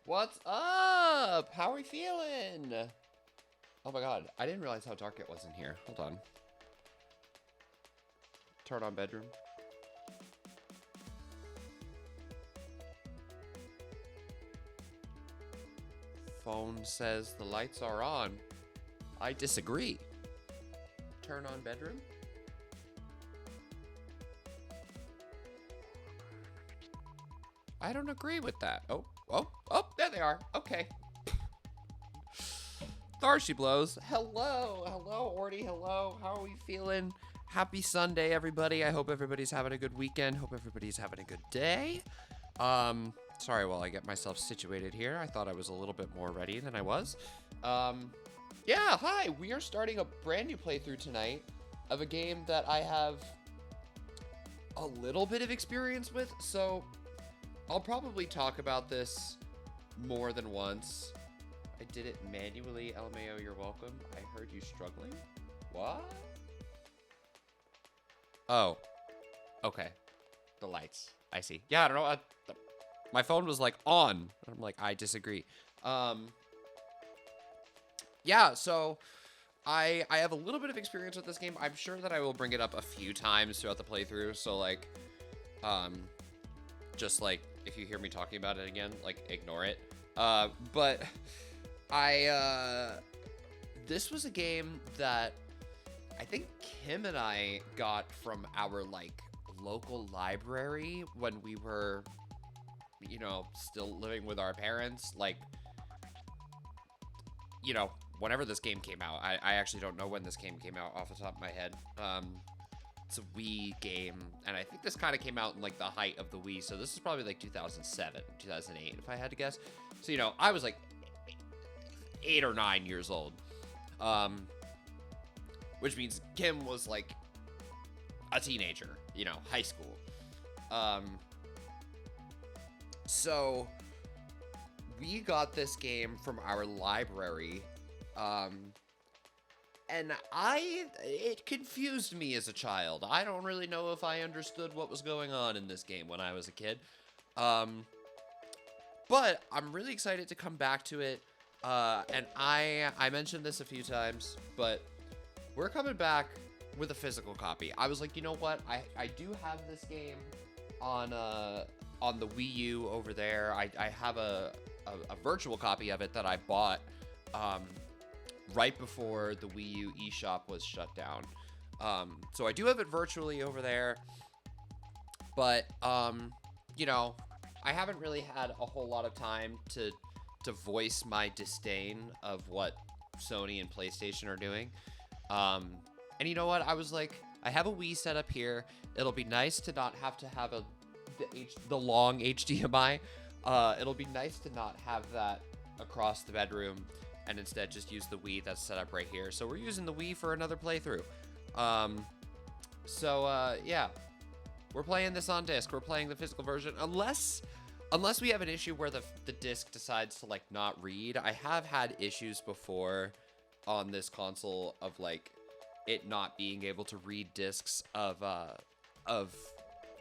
What's up? How are we feeling? Oh my god, I didn't realize how dark it was in here. Hold on. Turn on bedroom. Phone says the lights are on. I disagree. Turn on bedroom. I don't agree with that. Oh, there they are. Okay. There she blows. Hello, Orty. Hello. How are we feeling? Happy Sunday, everybody. I hope everybody's having a good weekend. Hope everybody's having a good day. Sorry while I get myself situated here. I thought I was a little bit more ready than I was. Yeah, hi. We are starting a brand new playthrough tonight of a game that I have a little bit of experience with, so I'll probably talk about this more than once. I did it manually. LMAO, you're welcome. I heard you struggling. What? Oh. Okay. The lights. I see. Yeah, I don't know. My phone was like on. I'm like, I disagree. Yeah, so I have a little bit of experience with this game. I'm sure that I will bring it up a few times throughout the playthrough. So like, just like if you hear me talking about it again, like ignore it. But this was a game that I think Kim and I got from our like local library when we were, you know, still living with our parents. Like, you know, whenever this game came out, I actually don't know when this game came out off the top of my head. It's a Wii game, and I think this kind of came out in like the height of the Wii, so this is probably like 2007, 2008, if I had to guess. So, you know, I was like 8 or 9 years old, which means Kim was like a teenager, you know, high school. So we got this game from our library, and it confused me as a child. I don't really know if I understood what was going on in this game when I was a kid. But I'm really excited to come back to it. And I mentioned this a few times, but we're coming back with a physical copy. I was like, you know what? I do have this game on the Wii U over there. I have a virtual copy of it that I bought, right before the Wii U eShop was shut down. So I do have it virtually over there, but, you know, I haven't really had a whole lot of time to voice my disdain of what Sony and PlayStation are doing. And you know what? I was like, I have a Wii set up here. It'll be nice to not have to have the long HDMI. It'll be nice to not have that across the bedroom, and instead just use the Wii that's set up right here. So we're using the Wii for another playthrough. Yeah, we're playing this on disc. We're playing the physical version, unless we have an issue where the disc decides to like not read. I have had issues before on this console of like it not being able to read discs of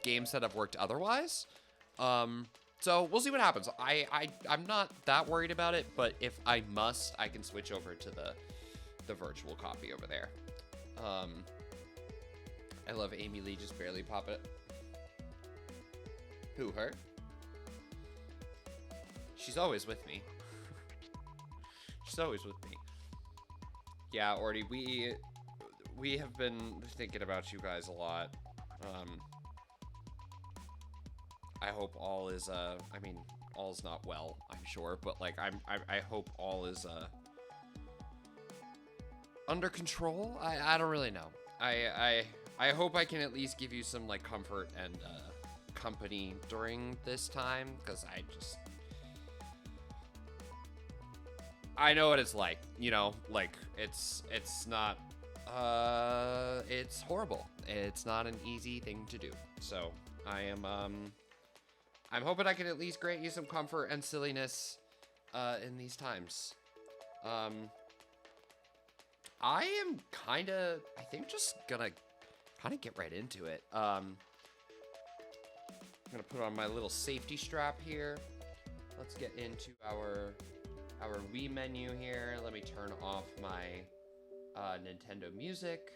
games that have worked otherwise. So we'll see what happens. I'm not that worried about it, but if I must, I can switch over to the virtual copy over there. I love Amy Lee just barely pop it. Who, her? She's always with me. She's always with me. Yeah, Orty, we have been thinking about you guys a lot. I hope all is I mean, all's not well, I'm sure, but like I hope all is under control. I don't really know. I hope I can at least give you some like comfort and company during this time, because I know what it's like, you know, like it's not it's horrible. It's not an easy thing to do. So I'm hoping I can at least grant you some comfort and silliness in these times. I am I think just gonna get right into it. I'm gonna put on my little safety strap here. let's get into our Wii menu here. Let me turn off my Nintendo Music.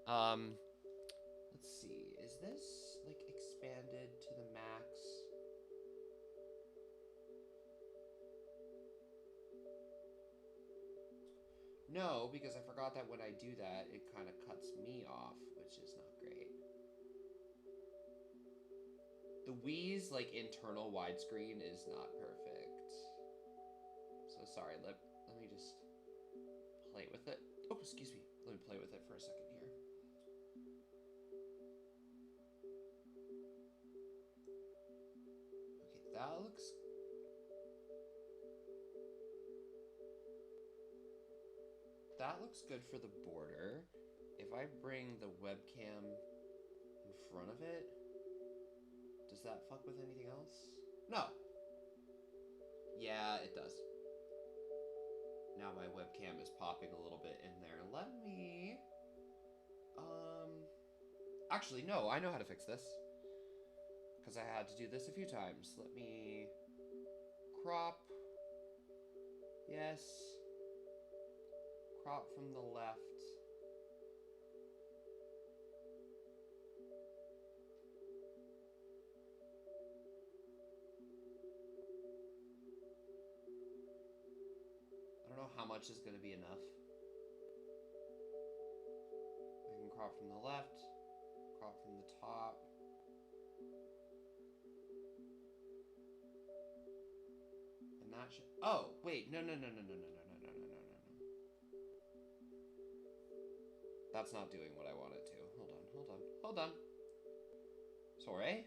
Let's see, is this like expanded to the max? No, because I forgot that when I do that, it kind of cuts me off, which is not great. The Wii's like internal widescreen is not perfect. So sorry, let me just play with it. Oh, excuse me. Let me play with it for a second here. Okay, that looks good for the border. If I bring the webcam in front of it, does that fuck with anything else? No. Yeah, it does. Now my webcam is popping a little bit in there. Let me... Actually, no, I know how to fix this. Because I had to do this a few times. Let me... crop. Yes. Crop from the left. I don't know how much is going to be enough. I can crop from the left, crop from the top. And that should... Oh, wait, no. That's not doing what I want it to. Hold on. Sorry.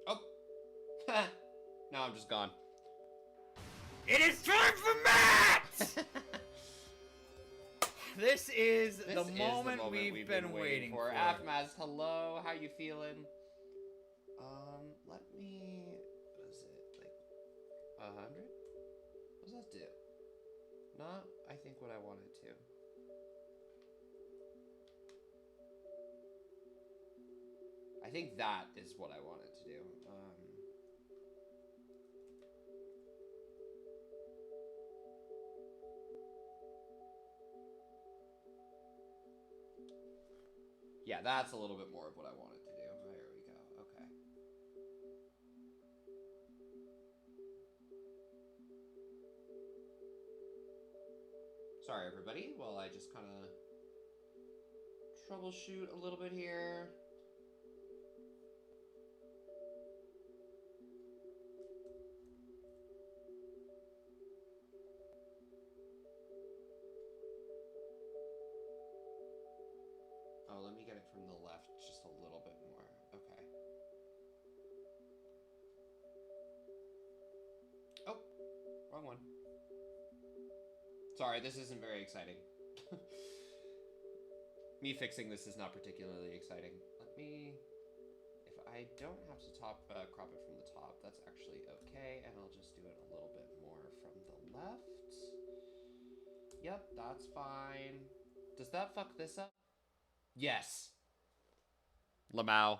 Oh. Now I'm just gone. It is time for Matt! This is the moment we've been waiting for. Afmaz, hello, how you feeling? Let me... What is it? Like 100? What does that do? Not, I think, what I want it to. I think that is what I want it to do. Yeah, that's a little bit more of what I want it to do. There we go. Okay. Sorry, everybody. Well, I just kind of troubleshoot a little bit here. Oh, let me get it from the left just a little bit more. Okay. Oh, wrong one. Sorry, this isn't very exciting. Me fixing this is not particularly exciting. Let me... If I don't have to crop it from the top, that's actually okay, and I'll just do it a little bit more from the left. Yep, that's fine. Does that fuck this up? Yes. Lamau.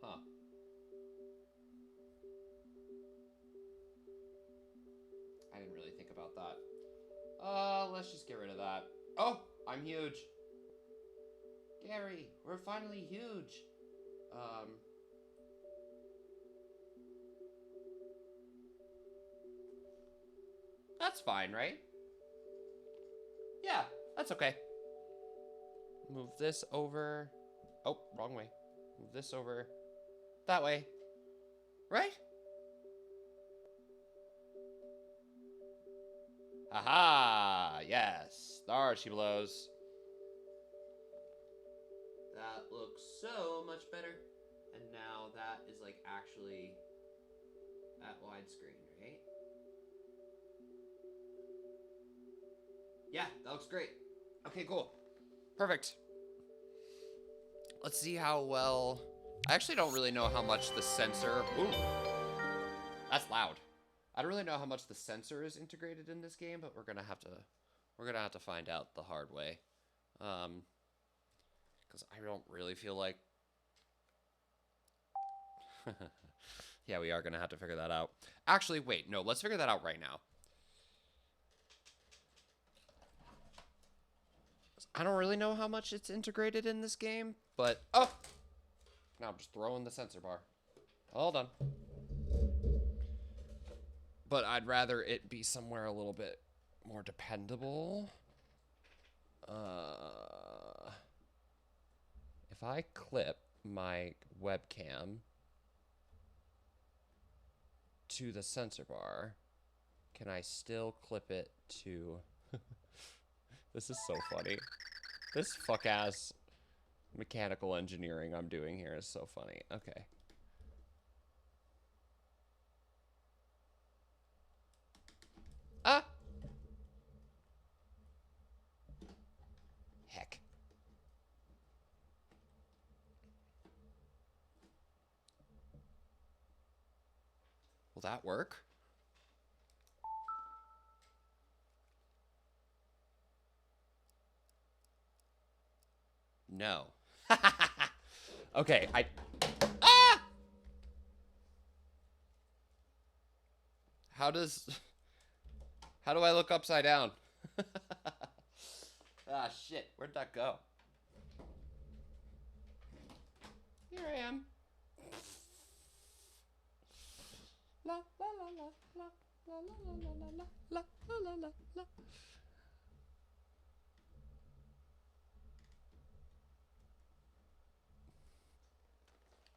Huh. I didn't really think about that. Let's just get rid of that. Oh, I'm huge. Gary, we're finally huge. That's fine, right? Yeah, that's okay. Move this over. Oh, wrong way. Move this over. That way. Right? Aha! Yes. There she blows. That looks so much better. And now that is like actually at widescreen, right? Yeah, that looks great. Okay, cool. Perfect. Let's see how well I actually don't really know how much the sensor... Ooh, that's loud. I don't really know how much the sensor is integrated in this game, but we're gonna have to find out the hard way. Because I don't really feel like... Yeah, we are gonna have to figure that out. Actually, wait, no, let's figure that out right now. I don't really know how much it's integrated in this game, but... Oh! Now I'm just throwing the sensor bar. Hold on. But I'd rather it be somewhere a little bit more dependable. If I clip my webcam to the sensor bar, can I still clip it to... This is so funny. This fuck-ass mechanical engineering I'm doing here is so funny. Okay. Ah! Heck. Will that work? No. Okay, Ah! How do I look upside down? Ah, shit. Where'd that go? Here I am. La la la la la la la la la la la la la.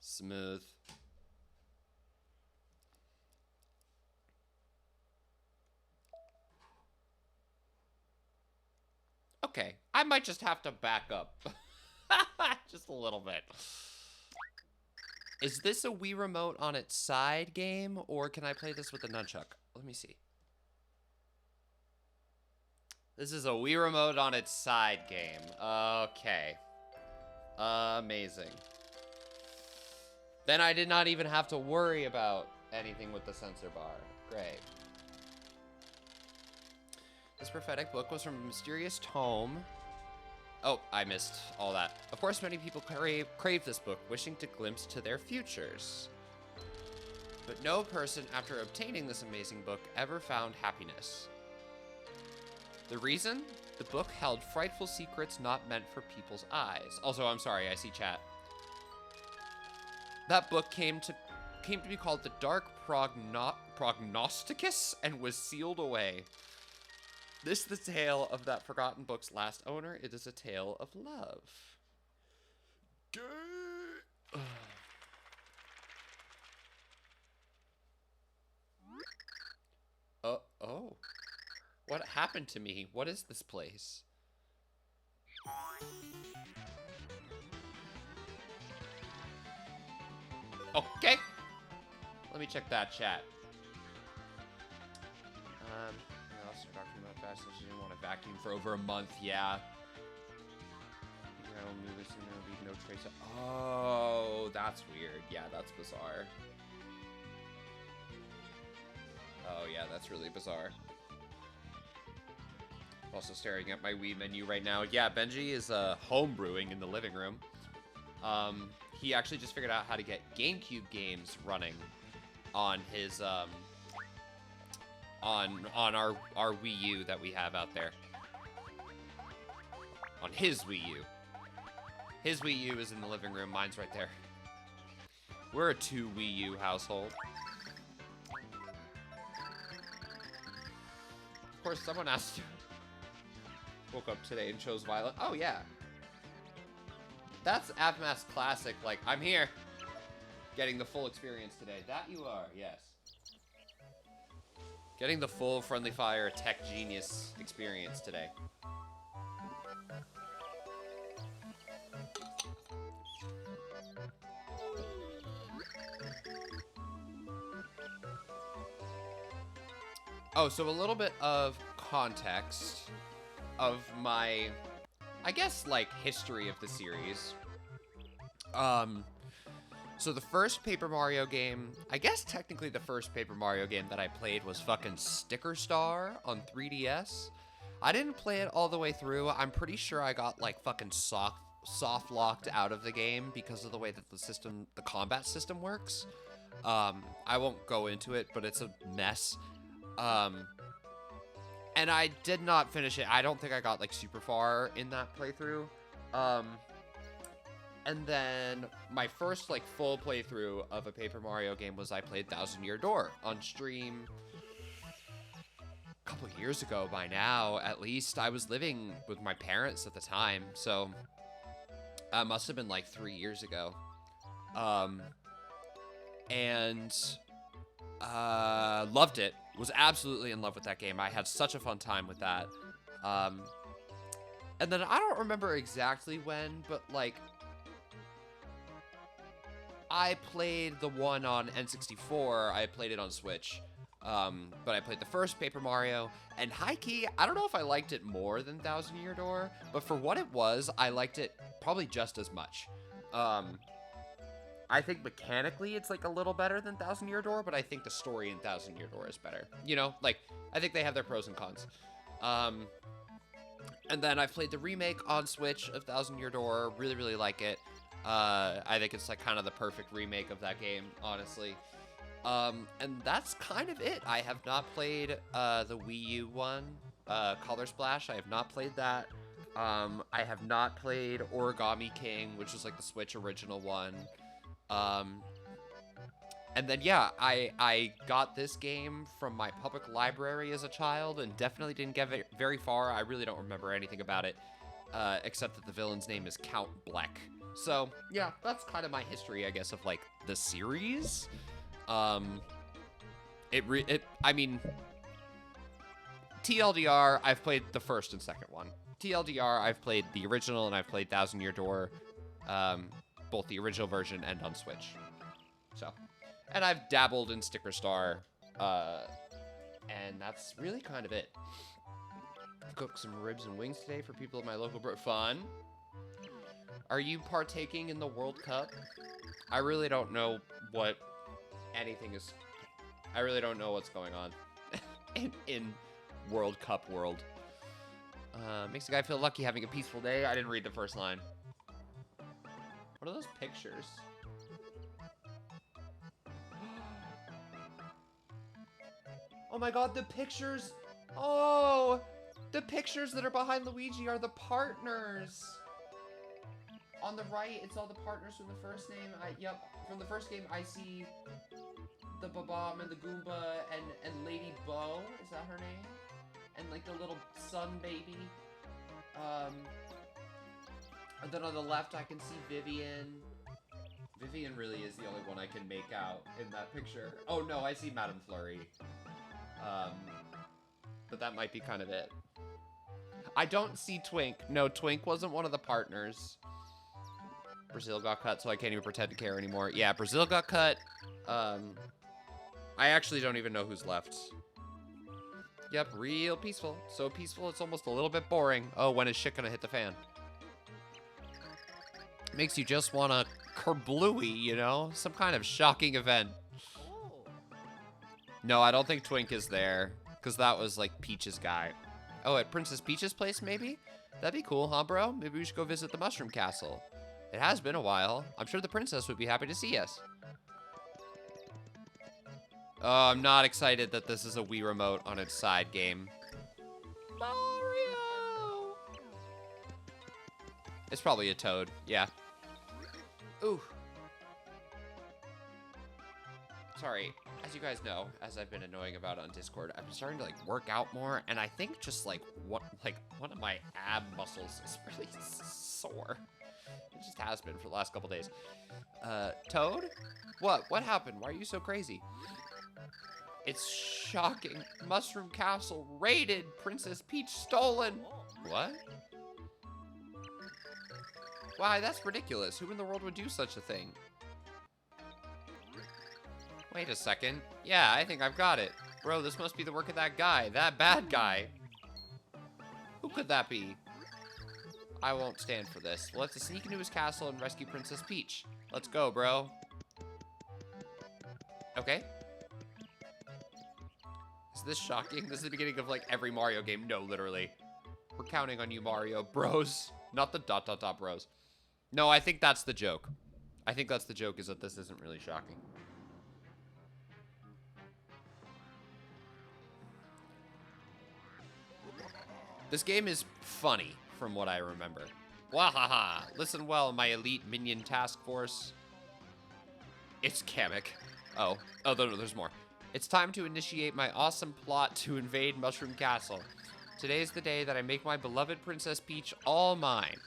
Smooth. Okay, I might just have to back up. Just a little bit. Is this a Wii Remote on its side game, or can I play this with a nunchuck? Let me see. This is a Wii Remote on its side game. Okay. Amazing. Then I did not even have to worry about anything with the sensor bar. Great. This prophetic book was from a mysterious tome. Oh, I missed all that. Of course, many people crave this book, wishing to glimpse to their futures. But no person, after obtaining this amazing book, ever found happiness. The reason? The book held frightful secrets not meant for people's eyes. Also, I'm sorry, I see chat. That book came to be called the Dark Prognosticus and was sealed away. This is the tale of that forgotten book's last owner. It is a tale of love. Oh. What happened to me? What is this place? Okay. Let me check that chat. Talking about that, so she didn't want to vacuum for over a month. Yeah. No trace. Oh, that's weird. Yeah, that's bizarre. Oh yeah, that's really bizarre. Also staring at my Wii menu right now. Yeah, Benji is home brewing in the living room. He actually just figured out how to get GameCube games running on his on our Wii U that we have out there. On his Wii U. His Wii U is in the living room. Mine's right there. We're a 2 Wii U household. Of course, someone asked. Woke up today and chose Violet. Oh yeah. That's Afmass Classic. Like, I'm here. Getting the full experience today. That you are, yes. Getting the full Friendly Fire Tech Genius experience today. Oh, so a little bit of context of my, I guess, like, history of the series. So the first Paper Mario game, I guess technically the first Paper Mario game that I played was fucking Sticker Star on 3DS. I didn't play it all the way through. I'm pretty sure I got like fucking soft locked out of the game because of the way that the combat system works. I won't go into it, but it's a mess. And I did not finish it. I don't think I got like super far in that playthrough. And then my first like full playthrough of a Paper Mario game was I played Thousand Year Door on stream a couple years ago by now, at least. I was living with my parents at the time, so it must have been like 3 years ago. And loved it. Was absolutely in love with that game. I had such a fun time with that. And then I don't remember exactly when, but like I played the one on N64. I played it on Switch. But I played the first Paper Mario, and high-key, I don't know if I liked it more than Thousand Year Door, but for what it was, I liked it probably just as much. I think mechanically it's like a little better than Thousand Year Door, but I think the story in Thousand Year Door is better. You know, like, I think they have their pros and cons. And then I played the remake on Switch of Thousand Year Door. Really, really like it. I think it's like kind of the perfect remake of that game, honestly. And that's kind of it. I have not played the Wii U one, Color Splash. I have not played that. I have not played Origami King, which was like the Switch original one. And then, yeah, I got this game from my public library as a child and definitely didn't get very far. I really don't remember anything about it, except that the villain's name is Count Bleck. So, yeah, that's kind of my history, I guess, of, like, the series. I mean, TLDR, I've played the first and second one. TLDR, I've played the original and I've played Thousand Year Door, both the original version and on Switch. So, and I've dabbled in Sticker Star, and that's really kind of it. I've cooked some ribs and wings today for people at my local fun. Are you partaking in the World Cup? I really don't know what anything is. I really don't know what's going on in World Cup world. Makes a guy feel lucky having a peaceful day. I didn't read the first line. What are those pictures? Oh my god, the pictures! Oh! The pictures that are behind Luigi are the partners! On the right, it's all the partners from the first name. Yep, from the first game, I see the Babam and the Goomba and Lady Bo. Is that her name? And like the little sun baby. And then on the left, I can see Vivian. Vivian really is the only one I can make out in that picture. Oh no, I see Madame Flurry. But that might be kind of it. I don't see Twink. No, Twink wasn't one of the partners. Brazil got cut, so I can't even pretend to care anymore. Yeah, Brazil got cut. I actually don't even know who's left. Yep, real peaceful. So peaceful, it's almost a little bit boring. Oh, when is shit gonna hit the fan? Makes you just want to kerblooey, you know? Some kind of shocking event. No, I don't think Twink is there, because that was, like, Peach's guy. Oh, at Princess Peach's place, maybe? That'd be cool, huh, bro? Maybe we should go visit the Mushroom Castle. It has been a while. I'm sure the princess would be happy to see us. Oh, I'm not excited that this is a Wii Remote on its side game. Mario! It's probably a Toad, yeah. Ooh. Sorry, as you guys know, as I've been annoying about on Discord, I've been starting to, like, work out more, and I think just, like, one of my ab muscles is really sore. It just has been for the last couple days. Toad? What? What happened? Why are you so crazy? It's shocking. Mushroom Castle raided. Princess Peach stolen. What? Why, that's ridiculous. Who in the world would do such a thing? Wait a second. Yeah, I think I've got it. Bro, this must be the work of that guy. That bad guy. Who could that be? I won't stand for this. We'll have to sneak into his castle and rescue Princess Peach. Let's go, bro. Okay. Is this shocking? This is the beginning of, like, every Mario game. No, literally. We're counting on you, Mario. Bros. Not the ... bros. No, I think that's the joke. I think that's the joke, is that this isn't really shocking. This game is funny, from what I remember. Wahaha! Listen well, my elite minion task force. It's Kamek. Oh, no, there's more. It's time to initiate my awesome plot to invade Mushroom Castle. Today's the day that I make my beloved Princess Peach all mine.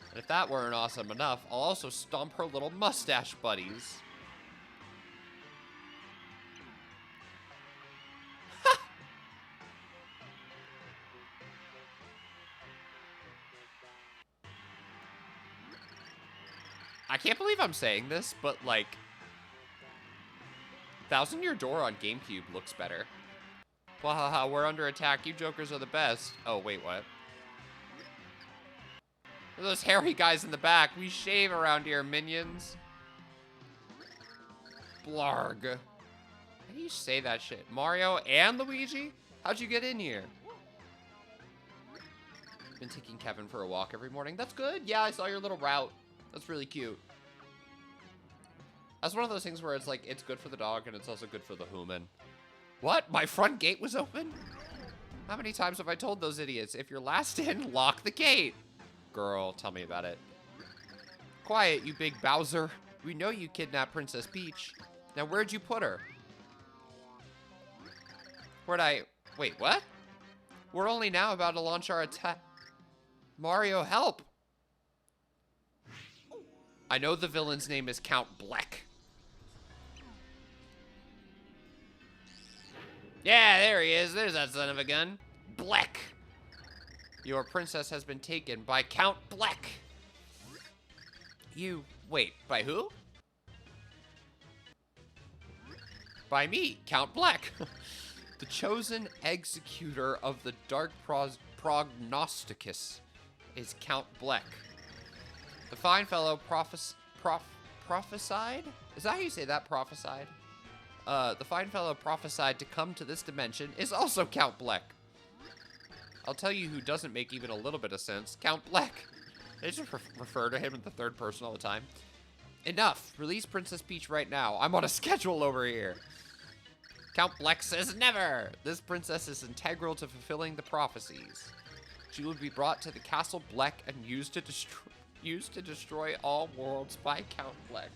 And if that weren't awesome enough, I'll also stomp her little mustache buddies. I can't believe I'm saying this, but, like, Thousand Year Door on GameCube looks better. Wahaha, we're under attack. You jokers are the best. Oh, wait, what? Those hairy guys in the back. We shave around here, minions. Blarg. How do you say that shit? Mario and Luigi? How'd you get in here? Been taking Kevin for a walk every morning. That's good. Yeah, I saw your little route. That's really cute. That's one of those things where it's like, it's good for the dog and it's also good for the human. What? My front gate was open? How many times have I told those idiots, if you're last in, lock the gate? Girl, tell me about it. Quiet, you big Bowser. We know you kidnapped Princess Peach. Now, where'd you put her? Wait, what? We're only now about to launch our attack. Mario, help! I know the villain's name is Count Bleck. Yeah, there he is. There's that son of a gun. Bleck. Your princess has been taken by Count Bleck. Wait, by who? By me, Count Bleck. The chosen executor of the Dark Prognosticus is Count Bleck. The fine fellow prophesied? Is that how you say that, prophesied? The fine fellow prophesied to come to this dimension is also Count Bleck. I'll tell you who doesn't make even a little bit of sense. Count Bleck. They just refer to him in the third person all the time. Enough. Release Princess Peach right now. I'm on a schedule over here. Count Bleck says never. This princess is integral to fulfilling the prophecies. She will be brought to the Castle Bleck and used to destroy all worlds by Count Bleck.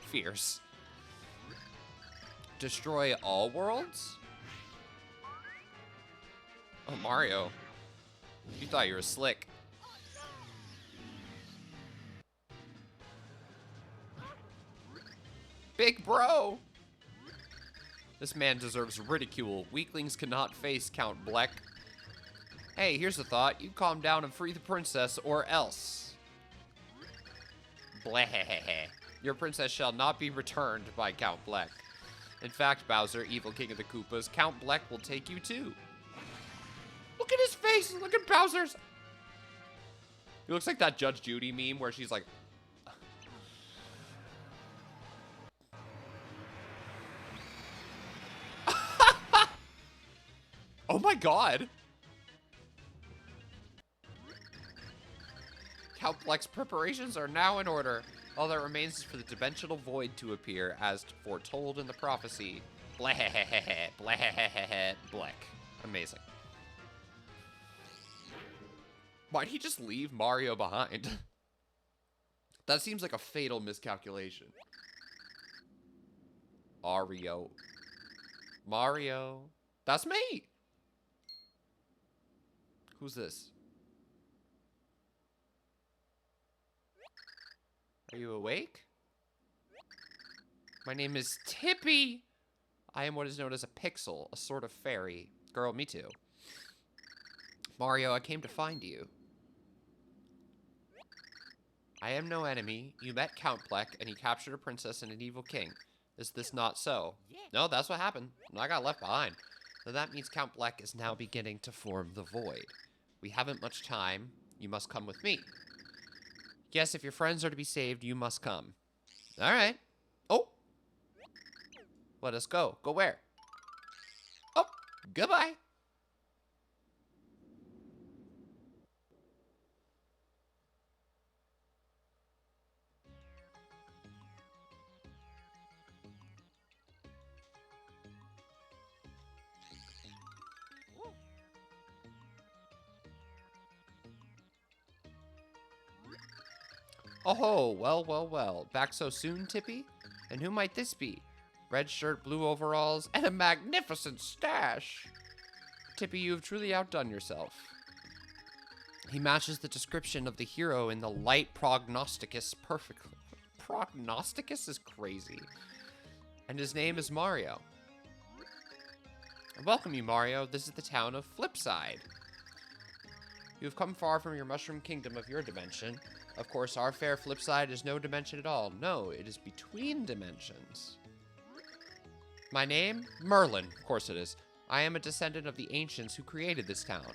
Fierce. Destroy all worlds? Oh, Mario. You thought you were slick. Big bro! This man deserves ridicule. Weaklings cannot face Count Bleck. Hey, here's a thought. You calm down and free the princess, or else. Bleh. Your princess shall not be returned by Count Bleck. In fact, Bowser, evil king of the Koopas, Count Bleck will take you too. Look at his face! Look at Bowser's! He looks like that Judge Judy meme where she's like... Oh my god! Count Bleck's preparations are now in order. All that remains is for the dimensional void to appear, as foretold in the prophecy. Bleh, Bleck. Amazing. Why'd he just leave Mario behind? That seems like a fatal miscalculation. Mario. That's me! Who's this? Are you awake? My name is Tippy. I am what is known as a pixel, a sort of fairy. Girl, me too. Mario, I came to find you. I am no enemy. You met Count Bleck, and he captured a princess and an evil king. Is this not so? No, that's what happened. I got left behind. So that means Count Bleck is now beginning to form the void. We haven't much time. You must come with me. Yes, if your friends are to be saved, you must come. All right. Oh. Let us go. Go where? Oh, goodbye. Oh, well, well, well. Back so soon, Tippy? And who might this be? Red shirt, blue overalls, and a magnificent stash. Tippy, you have truly outdone yourself. He matches the description of the hero in the light prognosticus perfectly. Prognosticus is crazy. And his name is Mario. I welcome you, Mario. This is the town of Flipside. You have come far from your mushroom kingdom of your dimension. Of course, our fair Flipside is no dimension at all. No, it is between dimensions. My name? Merlin. Of course it is. I am a descendant of the ancients who created this town.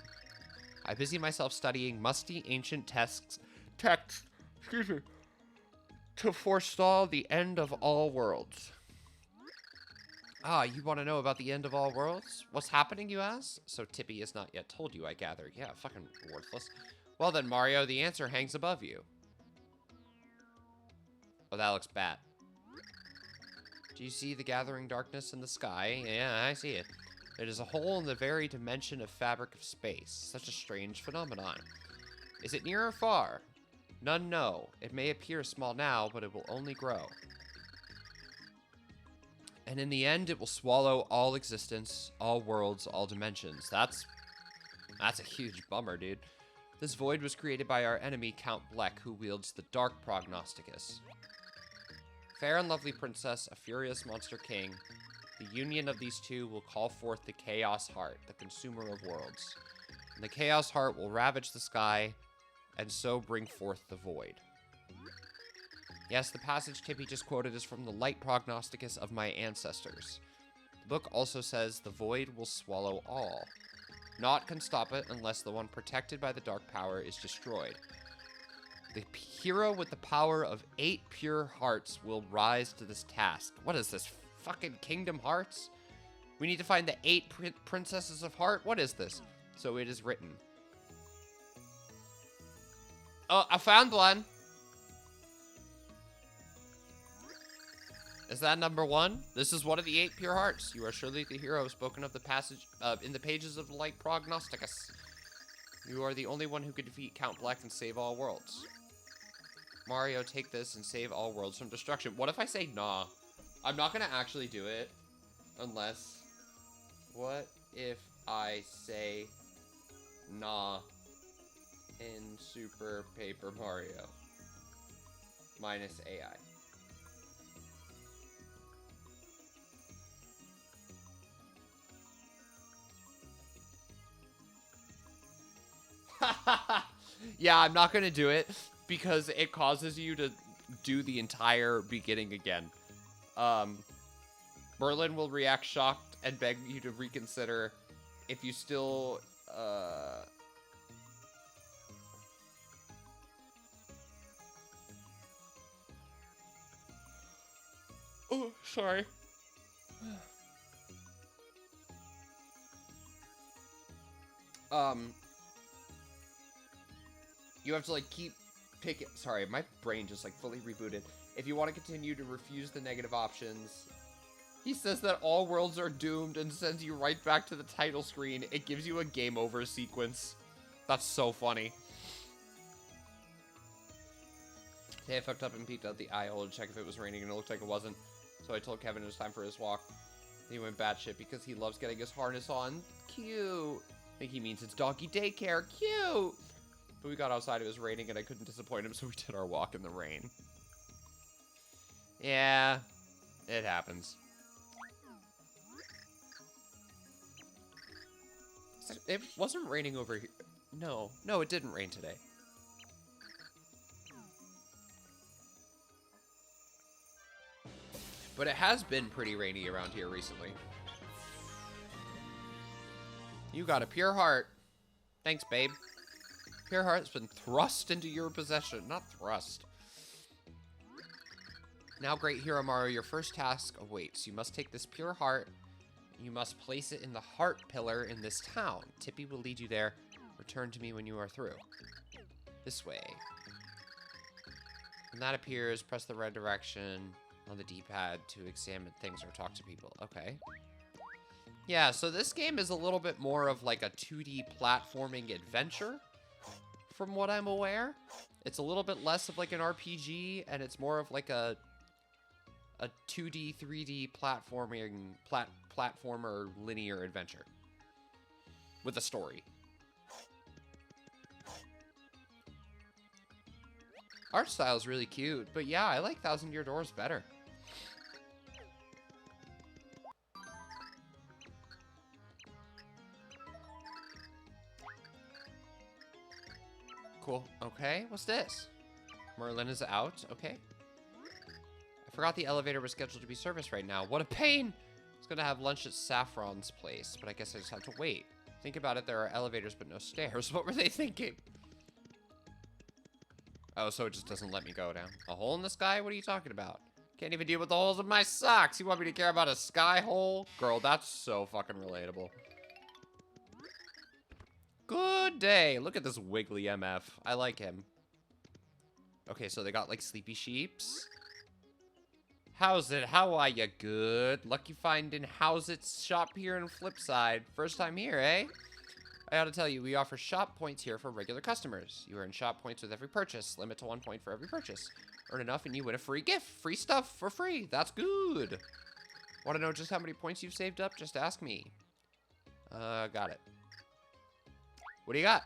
I busy myself studying musty ancient texts, to forestall the end of all worlds. Ah, you want to know about the end of all worlds? What's happening, you ask? So Tippy has not yet told you, I gather. Yeah, fucking worthless. Well then, Mario, the answer hangs above you. Oh, that looks bad. Do you see the gathering darkness in the sky? Yeah, I see it. It is a hole in the very dimension of fabric of space. Such a strange phenomenon. Is it near or far? None know. It may appear small now, but it will only grow. And in the end, it will swallow all existence, all worlds, all dimensions. That's a huge bummer, dude. This void was created by our enemy, Count Bleck, who wields the Dark Prognosticus. Fair and lovely princess, a furious monster king. The union of these two will call forth the Chaos Heart, the consumer of worlds. And the Chaos Heart will ravage the sky, and so bring forth the void. Yes, the passage Tippy just quoted is from the Light Prognosticus of my ancestors. The book also says the void will swallow all. Naught can stop it unless the one protected by the dark power is destroyed. The hero with the power of 8 pure hearts will rise to this task. What is this, fucking Kingdom Hearts? We need to find the 8 princesses of heart? What is this? So it is written. Oh, I found one. Is that number 1? This is one of the 8 pure hearts. You are surely the hero spoken of the passage in the pages of the Light Prognosticus. You are the only one who could defeat Count Bleck and save all worlds. Mario, take this and save all worlds from destruction. What if I say nah? I'm not gonna actually do it unless... What if I say nah in Super Paper Mario? Minus AI. Yeah, I'm not gonna do it because it causes you to do the entire beginning again. Merlin will react shocked and beg you to reconsider if you still, Oh, sorry. You have to, like, keep picking... Sorry, my brain just, like, fully rebooted. If you want to continue to refuse the negative options... He says that all worlds are doomed and sends you right back to the title screen. It gives you a game over sequence. That's so funny. Today I fucked up and peeked out the eye hole to check if it was raining, and it looked like it wasn't. So I told Kevin it was time for his walk. He went batshit because he loves getting his harness on. Cute. I think he means it's doggy daycare. Cute. But we got outside, it was raining, and I couldn't disappoint him, so we did our walk in the rain. Yeah, it happens. It wasn't raining over here. No, it didn't rain today. But it has been pretty rainy around here recently. You got a pure heart. Thanks, babe. Pure heart's been thrust into your possession. Not thrust. Now, great hero Mario, your first task awaits. You must take this pure heart. You must place it in the heart pillar in this town. Tippy will lead you there. Return to me when you are through. This way. When that appears, press the red direction on the D-pad to examine things or talk to people. Okay. Yeah, so this game is a little bit more of like a 2D platforming adventure, from what I'm aware. It's a little bit less of like an RPG, and it's more of like a 2D, 3D platformer linear adventure with a story. Art style is really cute, but yeah, I like Thousand Year Doors better. Cool. Okay, what's this? Merlin is out. Okay. I forgot the elevator was scheduled to be serviced right now. What a pain! I was gonna have lunch at Saffron's place, but I guess I just have to wait. Think about it, there are elevators but no stairs. What were they thinking? Oh, so it just doesn't let me go down. A hole in the sky? What are you talking about? Can't even deal with the holes in my socks. You want me to care about a sky hole? Girl, that's so fucking relatable. Good day. Look at this wiggly MF. I like him. Okay, so they got like sleepy sheeps. How's it? How are you? Good. Lucky finding how's it's shop here in Flipside. First time here, eh? I ought to tell you, we offer shop points here for regular customers. You earn shop points with every purchase. Limit to 1 point for every purchase. Earn enough and you win a free gift. Free stuff for free. That's good. Want to know just how many points you've saved up? Just ask me. Got it. What do you got?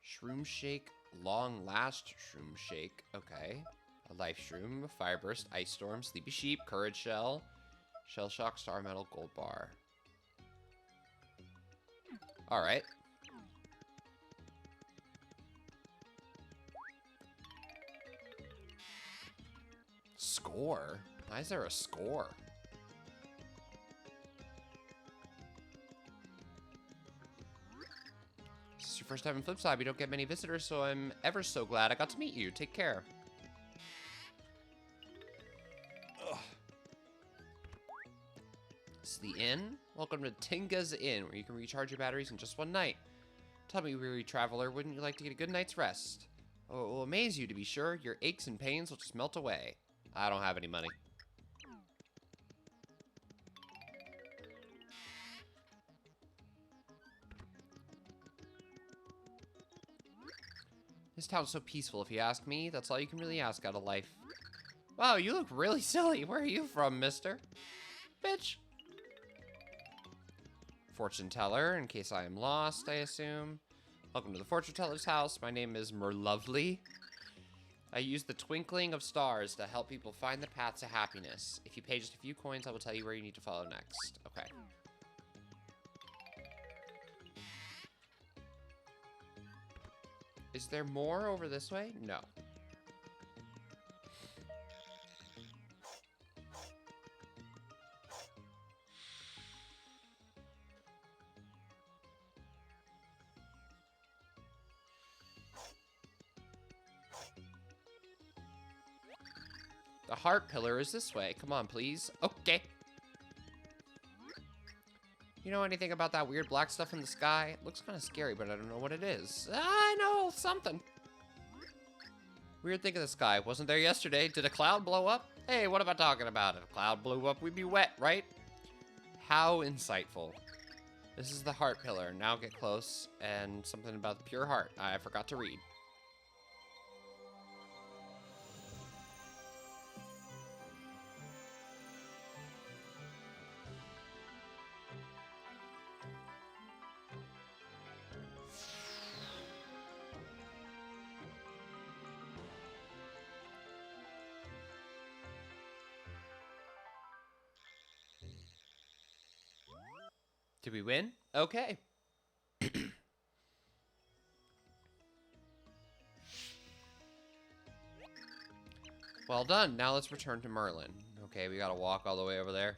Shroom Shake. Long Last Shroom Shake. Okay. A Life Shroom. Fire Burst. Ice Storm. Sleepy Sheep. Courage Shell. Shell Shock, Star Metal, Gold Bar. Alright. Score? Why is there a score? This is your first time in Flipside. We don't get many visitors, so I'm ever so glad I got to meet you. Take care. The inn? Welcome to Tinga's Inn, where you can recharge your batteries in just one night. Tell me, weary traveler, wouldn't you like to get a good night's rest? Oh, it will amaze you, to be sure. Your aches and pains will just melt away. I don't have any money. This town's so peaceful, if you ask me. That's all you can really ask out of life. Wow, you look really silly. Where are you from, mister? Bitch. Fortune teller, in case I am lost, I assume. Welcome to the fortune teller's house. My name is Merlovely. I use the twinkling of stars to help people find the path to happiness. If you pay just a few coins, I will tell you where you need to follow next. Okay. Is there more over this way? No. The heart pillar is this way. Come on, please. Okay. You know anything about that weird black stuff in the sky? It looks kind of scary, but I don't know what it is. I know something. Weird thing in the sky. Wasn't there yesterday. Did a cloud blow up? Hey, what am I talking about? If a cloud blew up, we'd be wet, right? How insightful. This is the heart pillar. Now get close. And something about the pure heart. I forgot to read. Did we win? Okay. Well done. Now let's return to Merlin. Okay, we gotta walk all the way over there.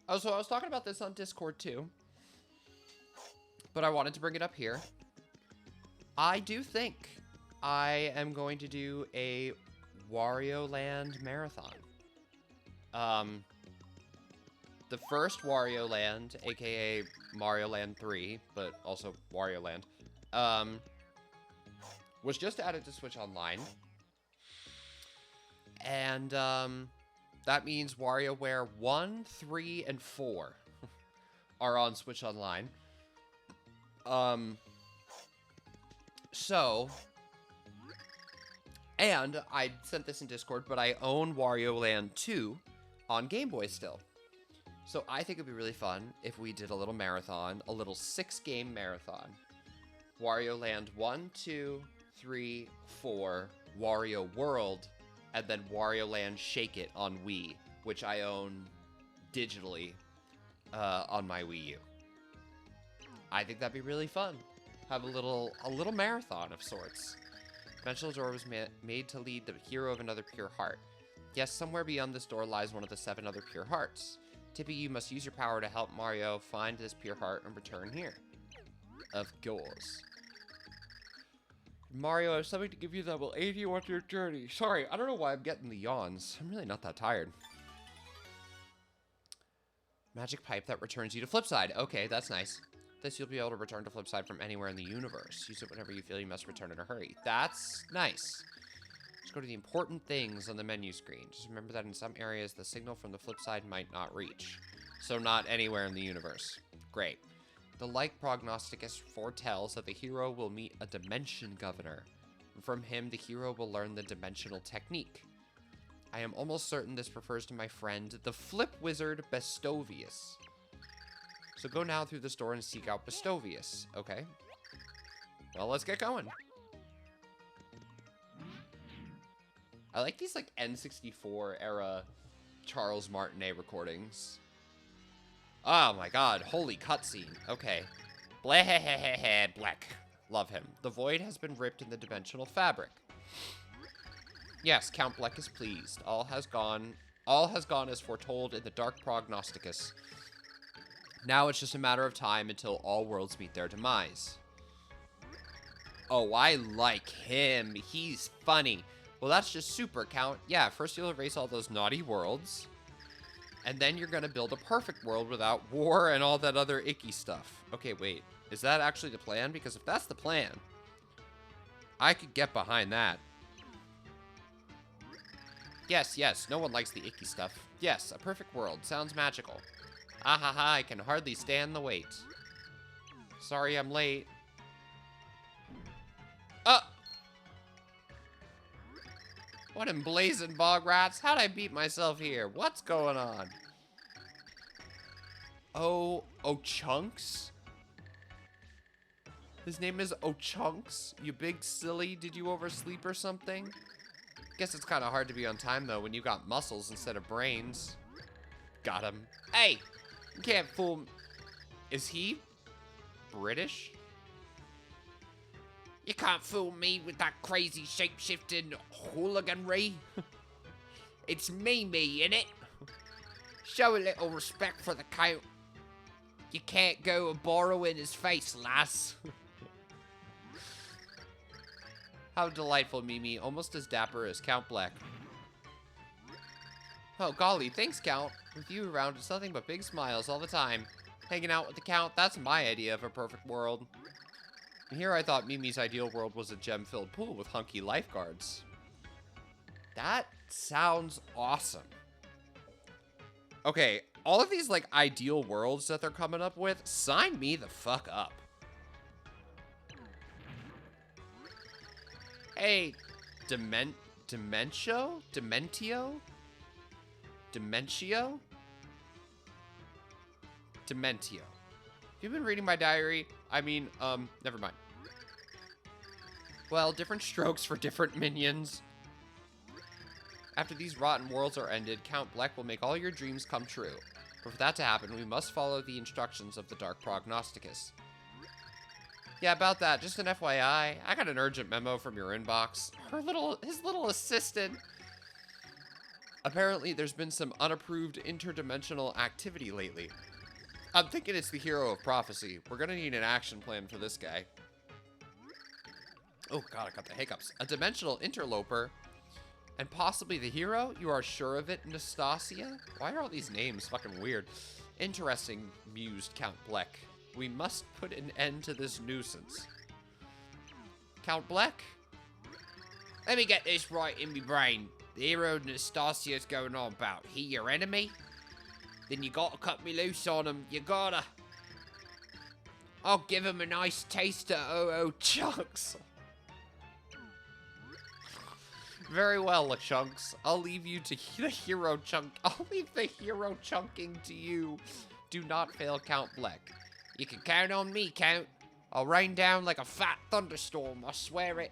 Oh, so I was talking about this on Discord too, but I wanted to bring it up here. I do think I am going to do a Wario Land marathon. The first Wario Land, aka Mario Land 3, but also Wario Land, was just added to Switch Online. And that means WarioWare 1, 3, and 4 are on Switch Online. So, and I sent this in Discord, but I own Wario Land 2 on Game Boy still. So I think it'd be really fun if we did a little marathon, a little 6-game marathon. Wario Land 1, 2, 3, 4, Wario World, and then Wario Land Shake It on Wii, which I own digitally on my Wii U. I think that'd be really fun. Have a little marathon of sorts. Dimensional door was made to lead the hero of another pure heart. Yes, somewhere beyond this door lies one of the 7 other pure hearts. Tippy, you must use your power to help Mario find this pure heart and return here. Of course. Mario, I have something to give you that will aid you on your journey. Sorry, I don't know why I'm getting the yawns. I'm really not that tired. Magic pipe that returns you to Flipside. Okay, that's nice. This you'll be able to return to Flipside from anywhere in the universe. Use it whenever you feel you must return in a hurry. That's nice. Just go to the important things on the menu screen. Just remember that in some areas, the signal from the flip side might not reach. So not anywhere in the universe. Great. The like prognosticus foretells that the hero will meet a dimension governor. And from him, the hero will learn the dimensional technique. I am almost certain this refers to my friend, the flip wizard Bestovius. So go now through this door and seek out Bestovius. Okay. Well, let's get going. I like these, like, N64 era Charles Martinet recordings. Oh my god, holy cutscene. Okay. Black. Love him. The void has been ripped in the dimensional fabric. Yes, Count Bleck is pleased. All has gone as foretold in the Dark Prognosticus. Now it's just a matter of time until all worlds meet their demise. Oh, I like him. He's funny. Well, that's just super, Count. Yeah, first you'll erase all those naughty worlds. And then you're gonna build a perfect world without war and all that other icky stuff. Okay, wait. Is that actually the plan? Because if that's the plan, I could get behind that. Yes, no one likes the icky stuff. Yes, a perfect world. Sounds magical. Ahaha, I can hardly stand the wait. Sorry I'm late. What in blazing bog rats? How'd I beat myself here? What's going on? Oh, Chunks? His name is Chunks? You big silly, did you oversleep or something? Guess it's kind of hard to be on time though when you got muscles instead of brains. Got him. Hey, you can't fool me. Is he British? You can't fool me with that crazy shape-shifting hooliganry. It's me, innit? Show a little respect for the Count. You can't go a borrowing his face, lass. How delightful, Mimi. Almost as dapper as Count Bleck. Oh, golly, thanks, Count. With you around, it's nothing but big smiles all the time. Hanging out with the Count, that's my idea of a perfect world. And here I thought Mimi's ideal world was a gem-filled pool with hunky lifeguards. That sounds awesome. Okay, all of these, like, ideal worlds that they're coming up with, sign me the fuck up. Hey, Dementio? Dementio? You've been reading my diary? I mean, never mind. Well, different strokes for different minions. After these rotten worlds are ended, Count Bleck will make all your dreams come true. But for that to happen, we must follow the instructions of the Dark Prognosticus. Yeah, about that, just an FYI, I got an urgent memo from your inbox. His little assistant Apparently, there's been some unapproved interdimensional activity lately. I'm thinking it's the hero of prophecy. We're gonna need an action plan for this guy. Oh god, I got the hiccups. A dimensional interloper? And possibly the hero? You are sure of it, Nastasia? Why are all these names fucking weird? Interesting, mused Count Bleck. We must put an end to this nuisance. Count Bleck? Let me get this right in my brain. The hero Nastasia's going on about. He your enemy? Then you gotta cut me loose on him. You gotta. I'll give him a nice taste of OO chunks. Very well, Chunks. I'll leave you to the hero chunk. I'll leave the hero chunking to you. Do not fail, Count Bleck. You can count on me, Count. I'll rain down like a fat thunderstorm, I swear it.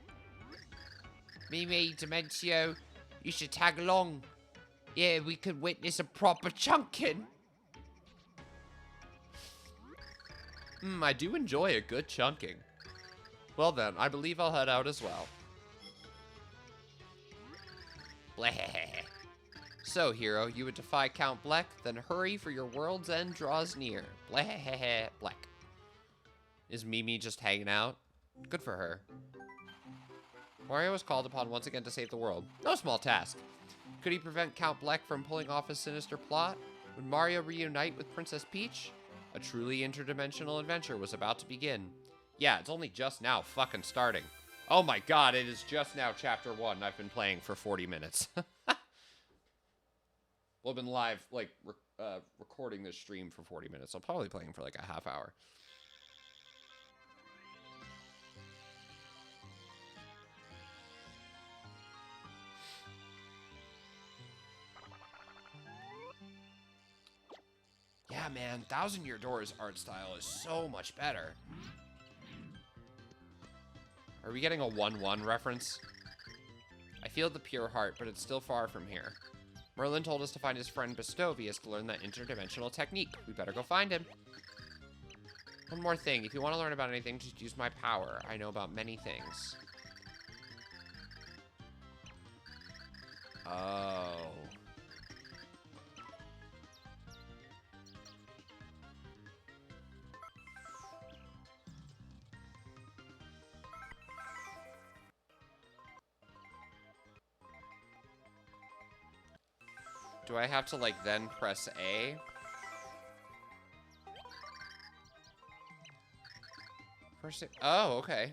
Mimi, Dementio, you should tag along. Yeah, we could witness a proper chunking. I do enjoy a good chunking. Well then, I believe I'll head out as well. Bleh. So, hero, you would defy Count Bleck, then hurry for your world's end draws near. Bleh. Bleck. Is Mimi just hanging out? Good for her. Mario was called upon once again to save the world. No small task. Could he prevent Count Bleck from pulling off his sinister plot? Would Mario reunite with Princess Peach? A truly interdimensional adventure was about to begin. Yeah, it's only just now fucking starting. Oh my god, it is just now chapter 1. I've been playing for 40 minutes. Well, I've been live, like, recording this stream for 40 minutes. I'm probably playing for like a half hour. Yeah, man, Thousand Year Door's art style is so much better. Are we getting a 1-1 reference? I feel the pure heart, but it's still far from here. Merlin told us to find his friend Bestovius to learn that interdimensional technique. We better go find him. One more thing. If you want to learn about anything, just use my power. I know about many things. Oh. Do I have to, like, then press A? First, oh, okay.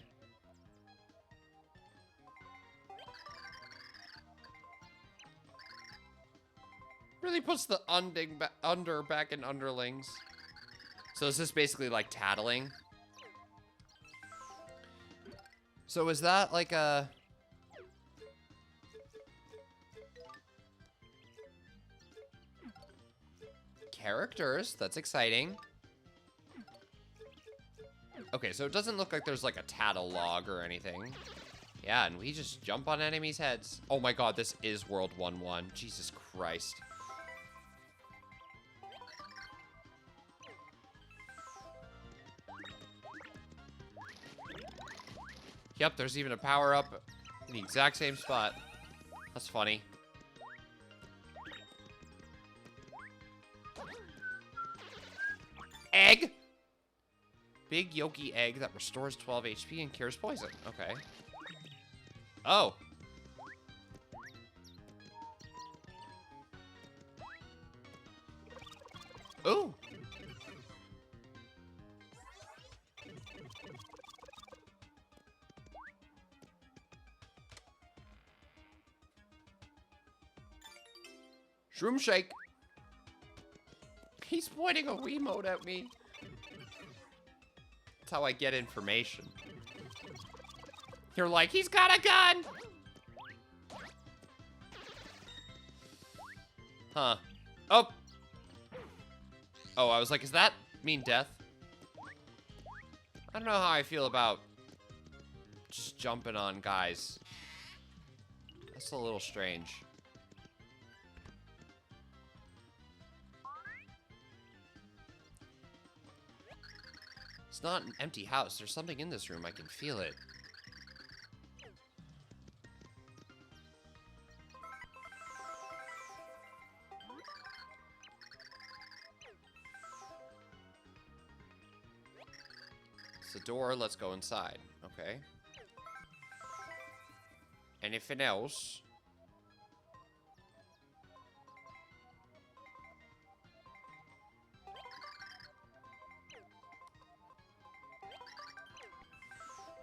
Really puts the under back in underlings. So is this basically like tattling? So is that like a... characters? That's exciting. Okay, so it doesn't look like there's like a tattle log or anything. Yeah, and we just jump on enemies' heads. Oh my god, this is World 1-1. Jesus Christ. Yep, there's even a power-up in the exact same spot. That's funny. Egg! Big Yogi egg that restores 12 HP and cures poison. Okay. Oh. Ooh. Shroom shake. He's pointing a Wiimote at me. That's how I get information. You're like, he's got a gun! Huh. Oh! Oh, I was like, does that mean death? I don't know how I feel about just jumping on guys. That's a little strange. It's not an empty house. There's something in this room. I can feel it. It's a door. Let's go inside. Okay. Anything else?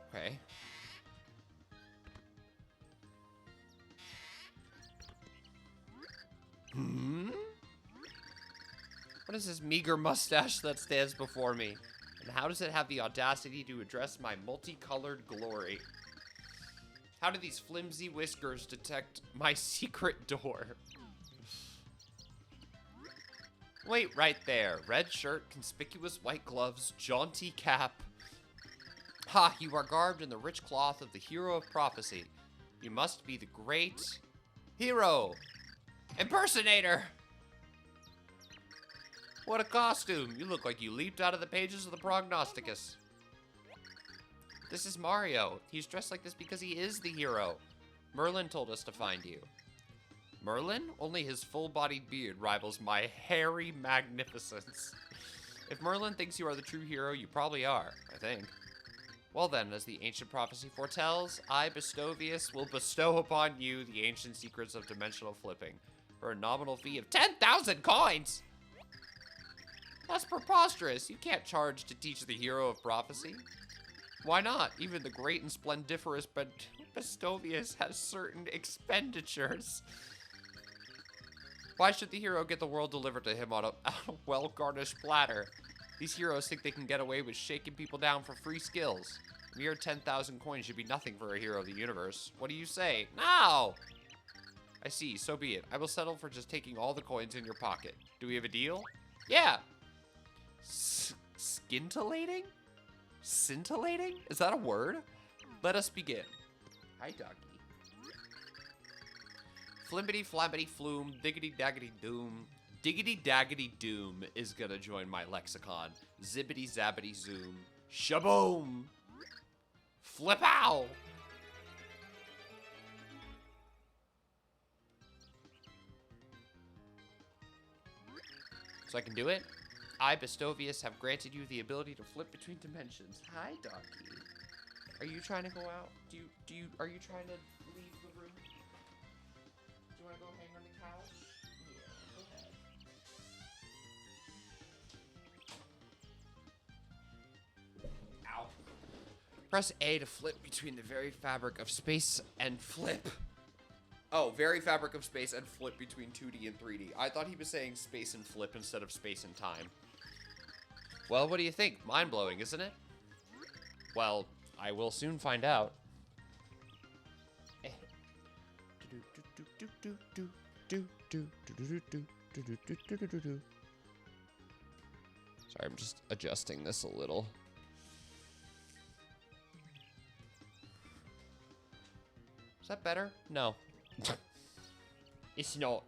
Okay. What is this meager mustache that stands before me? And how does it have the audacity to address my multicolored glory? How do these flimsy whiskers detect my secret door? Wait right there. Red shirt, conspicuous white gloves, jaunty cap. Ha, you are garbed in the rich cloth of the hero of prophecy. You must be the great hero. Impersonator! What a costume! You look like you leaped out of the pages of the Prognosticus. This is Mario. He's dressed like this because he is the hero. Merlin told us to find you. Merlin? Only his full-bodied beard rivals my hairy magnificence. If Merlin thinks you are the true hero, you probably are, I think. Well then, as the ancient prophecy foretells, I, Bestovius, will bestow upon you the ancient secrets of dimensional flipping for a nominal fee of 10,000 coins! That's preposterous. You can't charge to teach the hero of prophecy. Why not? Even the great and splendiferous Bestovius has certain expenditures. Why should the hero get the world delivered to him on a well-garnished platter? These heroes think they can get away with shaking people down for free skills. Mere 10,000 coins should be nothing for a hero of the universe. What do you say? No! I see, so be it. I will settle for just taking all the coins in your pocket. Do we have a deal? Yeah! Scintillating? Scintillating? Is that a word? Let us begin. Hi, doggy. Flimbity, flabbity, flume, diggity, daggity, doom. Diggity, daggity, doom is gonna join my lexicon. Zibbity, zabbity, zoom. Shaboom! Flip-ow! So I can do it? I, Bestovius, have granted you the ability to flip between dimensions. Hi, doggy. Are you trying to go out? Are you trying to leave the room? Do you want to go hang on the couch? Yeah, go ahead. Ow. Press A to flip between the very fabric of space and flip. Oh, very fabric of space and flip between 2D and 3D. I thought he was saying space and flip instead of space and time. Well, what do you think? Mind-blowing, isn't it? Well, I will soon find out. Sorry, I'm just adjusting this a little. Is that better? No. It's not.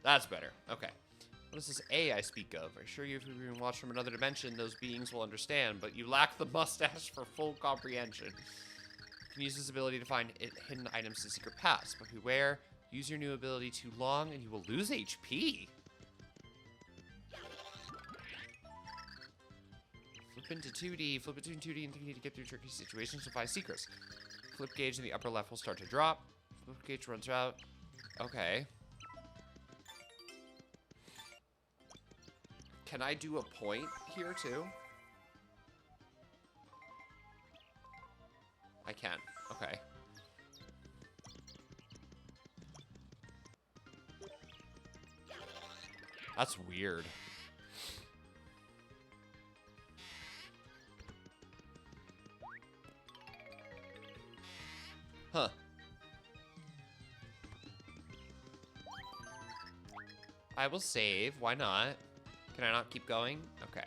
That's better. Okay. What is this A I speak of? I assure you if you've been watched from another dimension, those beings will understand, but you lack the mustache for full comprehension. You can use this ability to find hidden items in secret paths, but beware, use your new ability too long and you will lose HP. Flip into 2D, flip between 2D and 3D to get through tricky situations to find secrets. Flip gauge in the upper left will start to drop. Flip gauge runs out. Okay. Can I do a point here too? I can. Okay. That's weird. Huh. I will save. Why not? Can I not keep going? Okay.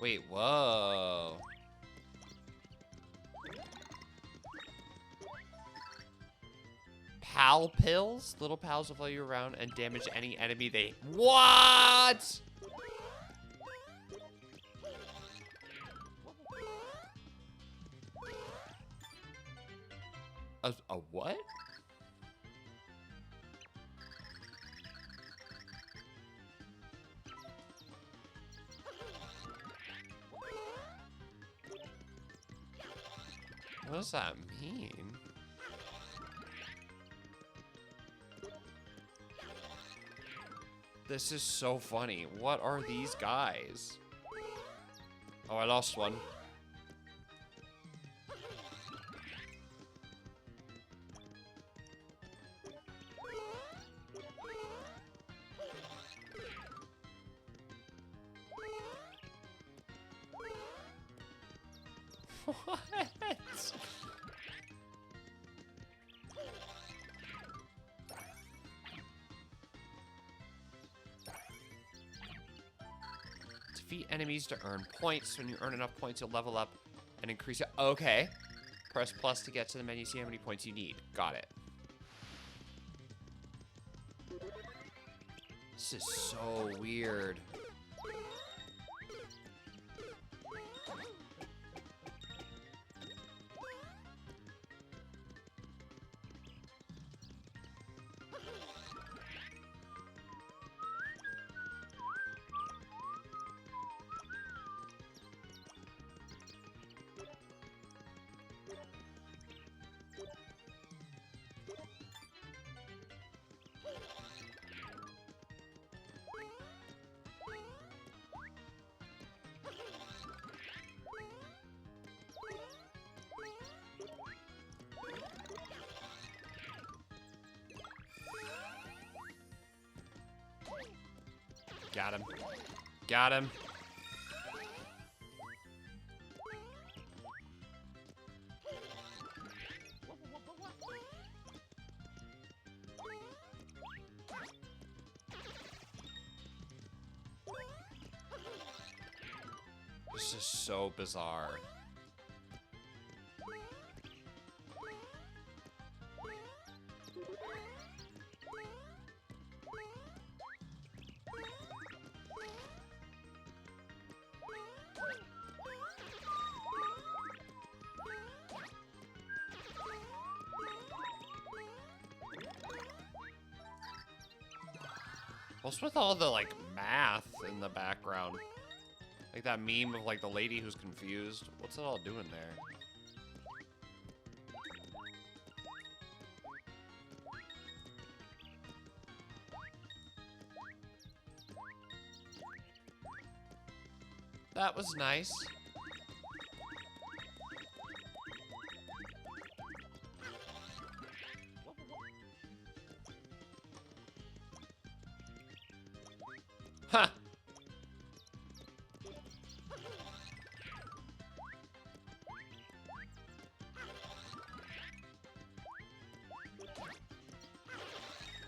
Wait, whoa. Pal pills? Little pals will follow you around and damage any enemy they... What? A what? What does that mean? This is so funny. What are these guys? Oh, I lost one. What? Defeat enemies to earn points. When you earn enough points, you'll level up and increase it. Okay. Press plus to get to the menu. See how many points you need. Got it. This is so weird. Got him. Got him. This is so bizarre. What's with all the, like, math in the background? Like that meme of, like, the lady who's confused. What's it all doing there? That was nice. Huh.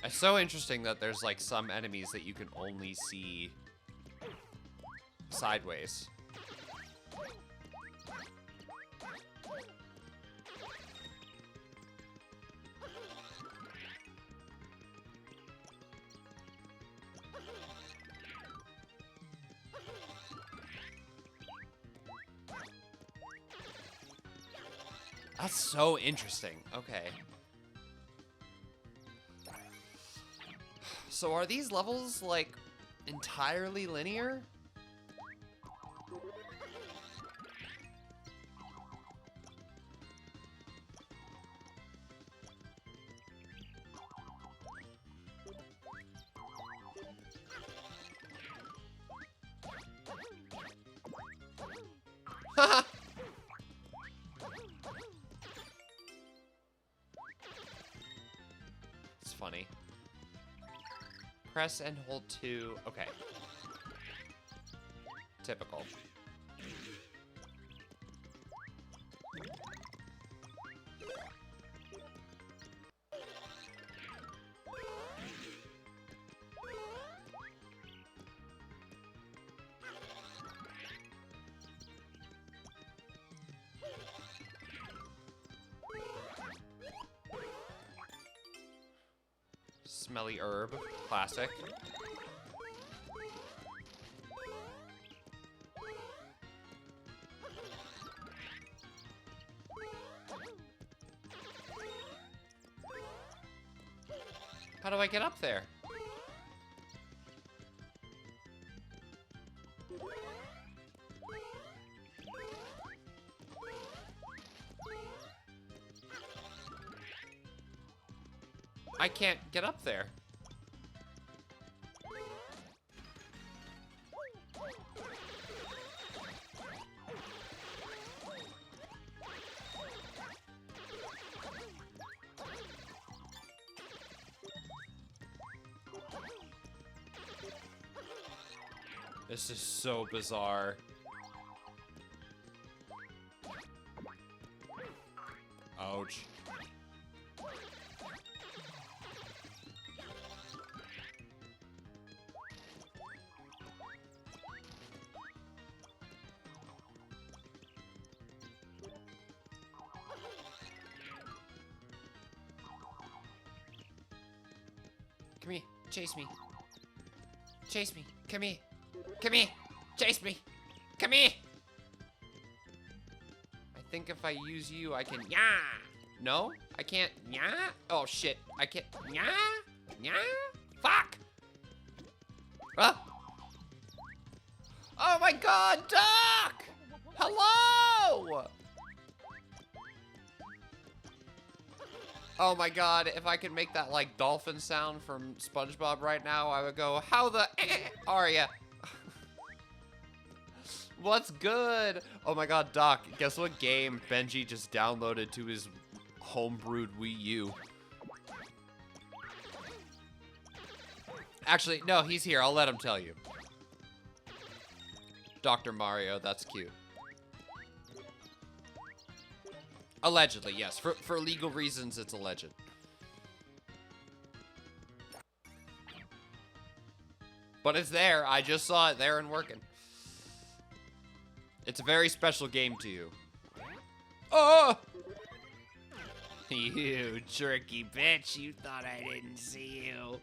It's so interesting that there's like some enemies that you can only see sideways. That's so interesting. Okay. So are these levels, like, entirely linear? Haha! It's funny. Press and hold 2. Okay. Typical. Smelly herb. Classic. How do I get up there? I can't get up there. This is so bizarre. Ouch. Come here, chase me. Chase me, come here. Come here, chase me. Come here. I think if I use you, I can, yeah. No, I can't, yeah. Oh shit, I can't, yeah, yeah. Fuck. Ah. Oh my God, Doc! Hello! Oh my God, if I could make that like dolphin sound from SpongeBob right now, I would go, how the are ya? What's good? Oh my God, Doc, guess what game Benji just downloaded to his homebrewed Wii U? Actually, no, he's here. I'll let him tell you. Dr. Mario, that's cute. Allegedly, yes. For legal reasons, it's alleged. But it's there. I just saw it there and working. It's a very special game to you. Oh! You jerky bitch. You thought I didn't see you.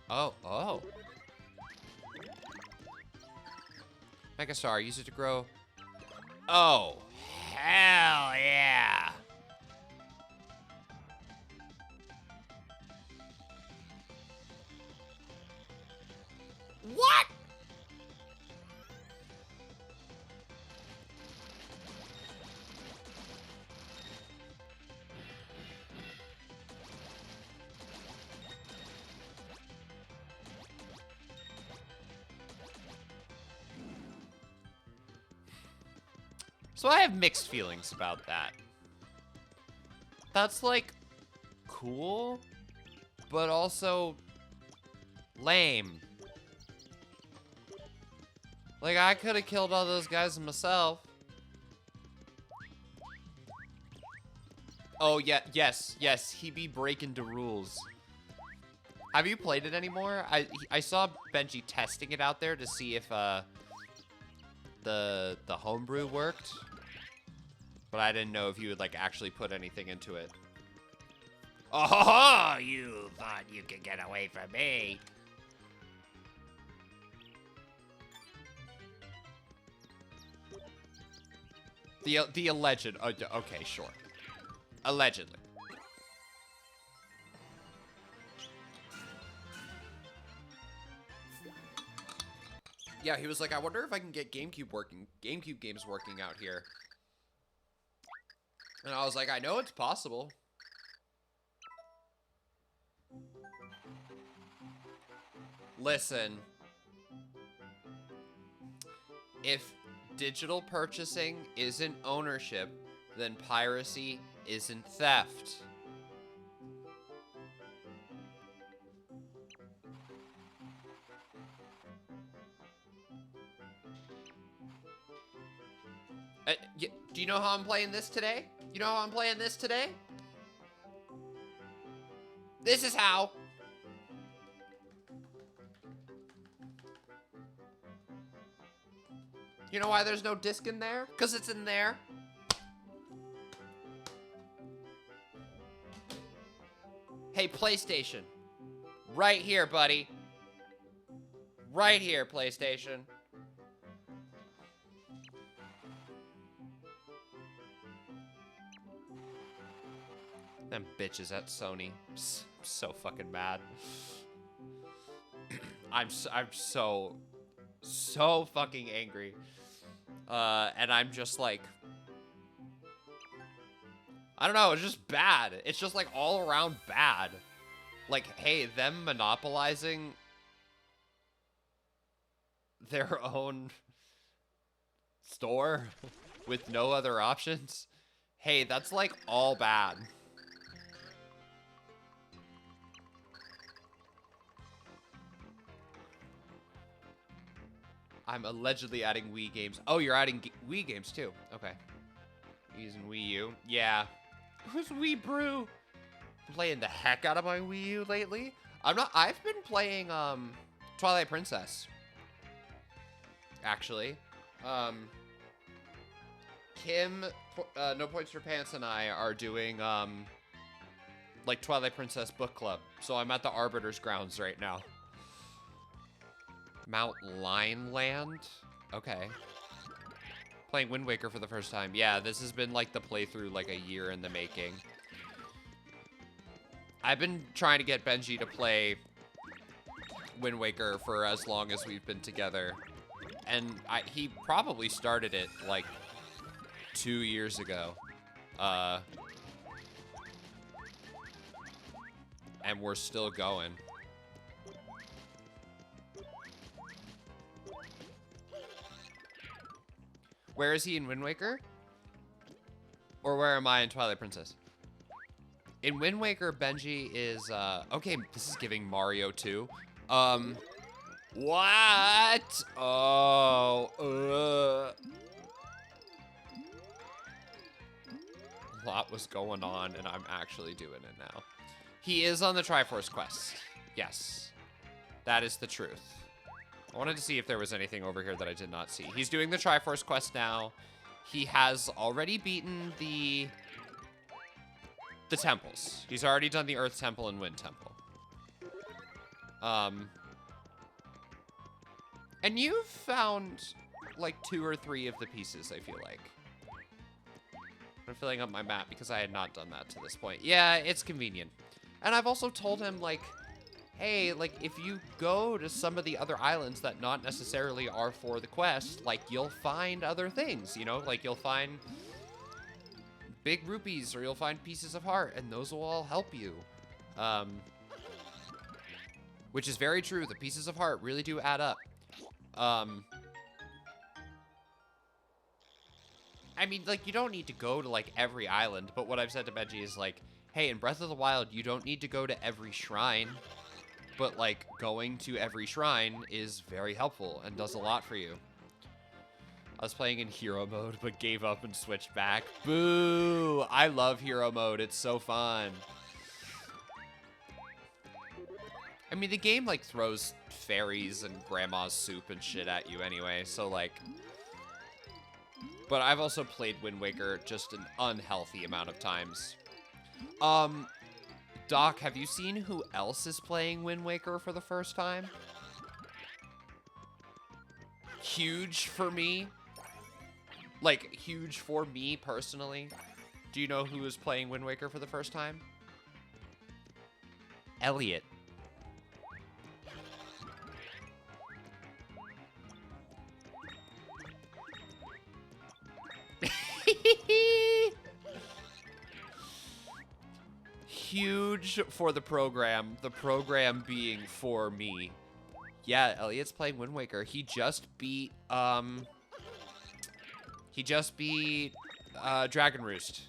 Oh. Megastar, use it to grow. Oh, hell yeah. What? So I have mixed feelings about that. That's like cool, but also lame. Like I could have killed all those guys myself. Oh yeah, yes, he be breaking the rules. Have you played it anymore? I saw Benji testing it out there to see if the homebrew worked. But I didn't know if you would like actually put anything into it. Oh, you thought you could get away from me. The alleged, okay, sure. Allegedly. Yeah, he was like, I wonder if I can get GameCube games working out here. And I was like, I know it's possible. Listen. If digital purchasing isn't ownership, then piracy isn't theft. Do you know how I'm playing this today? You know how I'm playing this today? This is how. You know why there's no disc in there? Because it's in there. Hey, PlayStation. Right here, buddy. Right here, PlayStation. Them bitches at Sony. So fucking mad. I'm so So fucking angry. And I'm just like, I don't know, it's just bad. It's just like all around bad. Like, hey, them monopolizing their own store with no other options. Hey, that's like all bad. I'm allegedly adding Wii games. Oh, you're adding Wii games too. Okay. Using Wii U. Yeah. Who's Wii Brew? I'm playing the heck out of my Wii U lately. I've been playing Twilight Princess. Actually. Kim, No Points for Pants, and I are doing like Twilight Princess book club. So I'm at the Arbiter's grounds right now. Mount Lineland? Okay. Playing Wind Waker for the first time. Yeah, this has been like the playthrough like a year in the making. I've been trying to get Benji to play Wind Waker for as long as we've been together. And he probably started it like 2 years ago. And we're still going. Where is he in Wind Waker? Or where am I in Twilight Princess? In Wind Waker, Benji is, okay, this is giving Mario 2. What? Oh, A lot was going on, and I'm actually doing it now. He is on the Triforce quest. Yes. That is the truth. I wanted to see if there was anything over here that I did not see. He's doing the Triforce quest now. He has already beaten the temples. He's already done the Earth Temple and Wind Temple. And you've found like 2 or 3 of the pieces, I feel like. I'm filling up my map because I had not done that to this point. Yeah, it's convenient. And I've also told him, like, hey, like, if you go to some of the other islands that not necessarily are for the quest, like, you'll find other things, you know? Like, you'll find big rupees or you'll find pieces of heart, and those will all help you. Which is very true. The pieces of heart really do add up. I mean, like, you don't need to go to, like, every island, but what I've said to Benji is, like, hey, in Breath of the Wild, you don't need to go to every shrine, but, like, going to every shrine is very helpful and does a lot for you. I was playing in hero mode, but gave up and switched back. Boo! I love hero mode. It's so fun. I mean, the game, like, throws fairies and grandma's soup and shit at you anyway, so, like... But I've also played Wind Waker just an unhealthy amount of times. Doc, have you seen who else is playing Wind Waker for the first time? Huge for me. Like, huge for me personally. Do you know who is playing Wind Waker for the first time? Elliot. Huge for the program being for me. Yeah, Elliot's playing Wind Waker. He just beat Dragon Roost.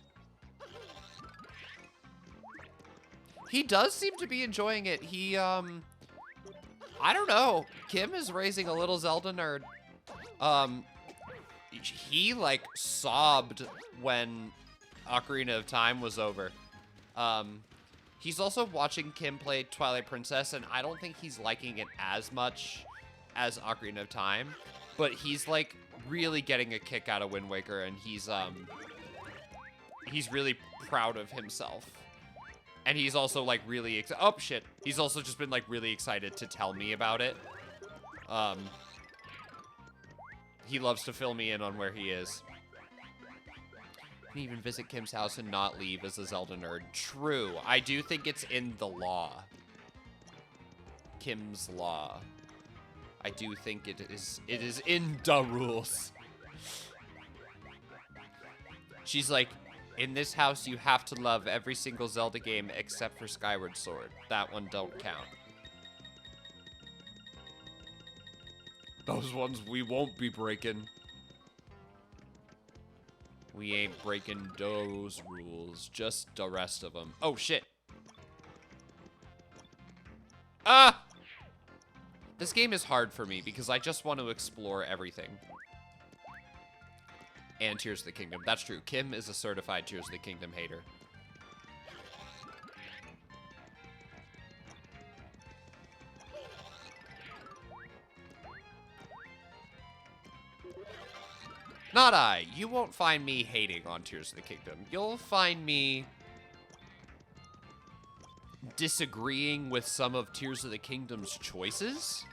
He does seem to be enjoying it. He I don't know. Kim is raising a little Zelda nerd. He like sobbed when Ocarina of Time was over. He's also watching Kim play Twilight Princess, and I don't think he's liking it as much as Ocarina of Time, but he's like really getting a kick out of Wind Waker, and he's really proud of himself. And he's also like really oh shit. He's also just been like really excited to tell me about it. He loves to fill me in on where he is. Can even visit Kim's house and not leave as a Zelda nerd. True. I do think it's in the law. Kim's law. I do think it is in the rules. She's like, in this house, you have to love every single Zelda game except for Skyward Sword. That one don't count. Those ones we won't be breaking. We ain't breaking those rules, just the rest of them. Oh, shit. Ah! This game is hard for me because I just want to explore everything. And Tears of the Kingdom. That's true. Kim is a certified Tears of the Kingdom hater. Not I. You won't find me hating on Tears of the Kingdom. You'll find me disagreeing with some of Tears of the Kingdom's choices.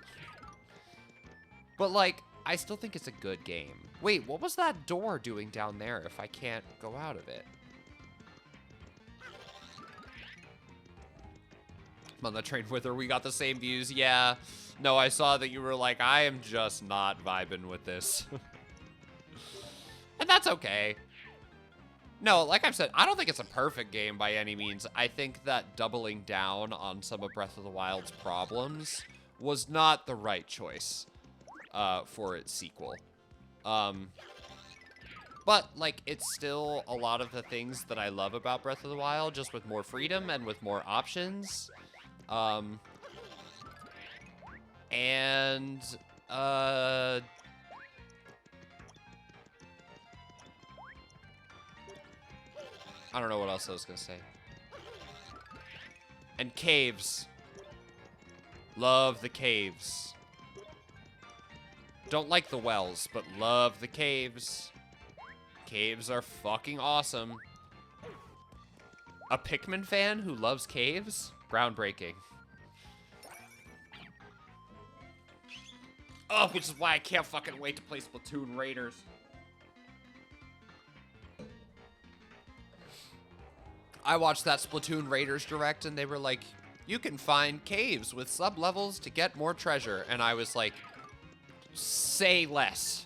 But, like, I still think it's a good game. Wait, what was that door doing down there if I can't go out of it? I'm on the train with her. We got the same views. Yeah. No, I saw that you were like, I am just not vibing with this. And that's okay. No, like I've said, I don't think it's a perfect game by any means. I think that doubling down on some of Breath of the Wild's problems was not the right choice for its sequel. But, like, it's still a lot of the things that I love about Breath of the Wild, just with more freedom and with more options. I don't know what else I was gonna say. And caves. Love the caves. Don't like the wells, but love the caves. Caves are fucking awesome. A Pikmin fan who loves caves? Groundbreaking. Oh, which is why I can't fucking wait to play Splatoon Raiders. I watched that Splatoon Raiders direct, and they were like, you can find caves with sub-levels to get more treasure. And I was like, say less.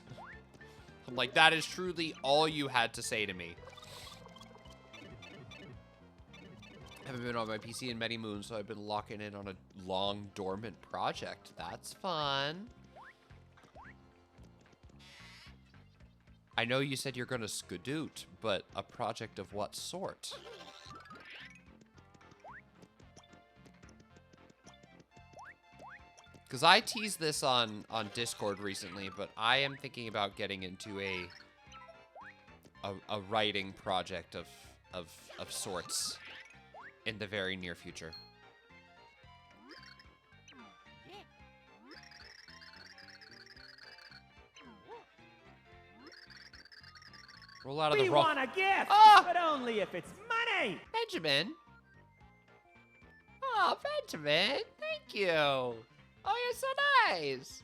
I'm like, that is truly all you had to say to me. I haven't been on my PC in many moons, so I've been locking in on a long, dormant project. That's fun. I know you said you're gonna skadoot, but a project of what sort? Because I teased this on Discord recently, but I am thinking about getting into a writing project of sorts in the very near future. Roll out of the We rock. want a gift, but only if it's money. Benjamin. Oh, Benjamin. Thank you. Oh, you're so nice.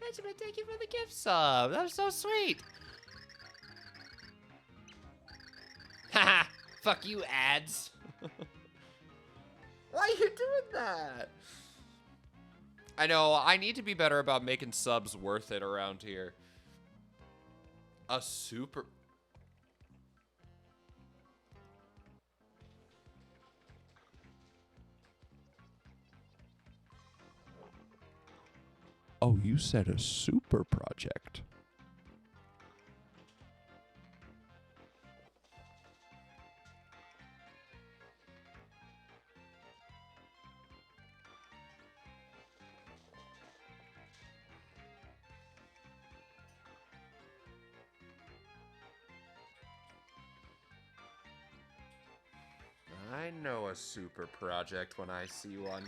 Benjamin, thank you for the gift sub. That was so sweet. Haha. Fuck you, ads. Why are you doing that? I know, I need to be better about making subs worth it around here. A super... Oh, you said a super project. I know a super project when I see one.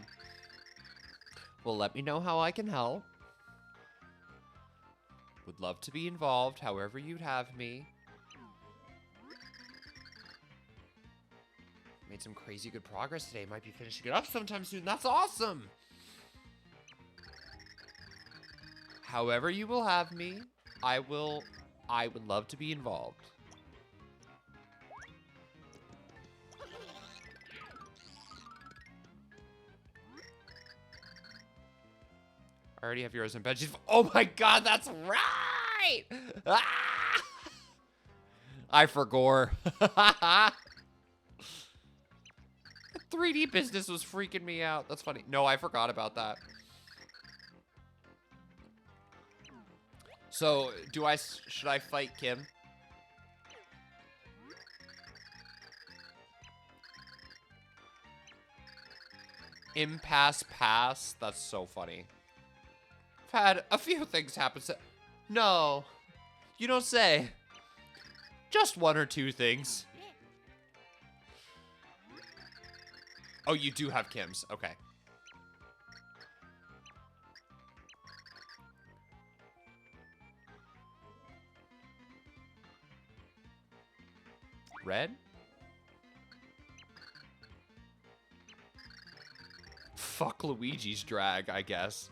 Well, let me know how I can help. Would love to be involved, however you'd have me. Made some crazy good progress today. Might be finishing it up sometime soon. That's awesome! However you will have me, I would love to be involved. I already have yours in bed. Oh my god, that's right! Ah! I forgot. 3D business was freaking me out. That's funny. No, I forgot about that. So, should I fight Kim? Impasse pass? That's so funny. I've had a few things happen. No, you don't say. Just one or two things. Oh, you do have Kim's. Okay. Red? Fuck Luigi's drag, I guess.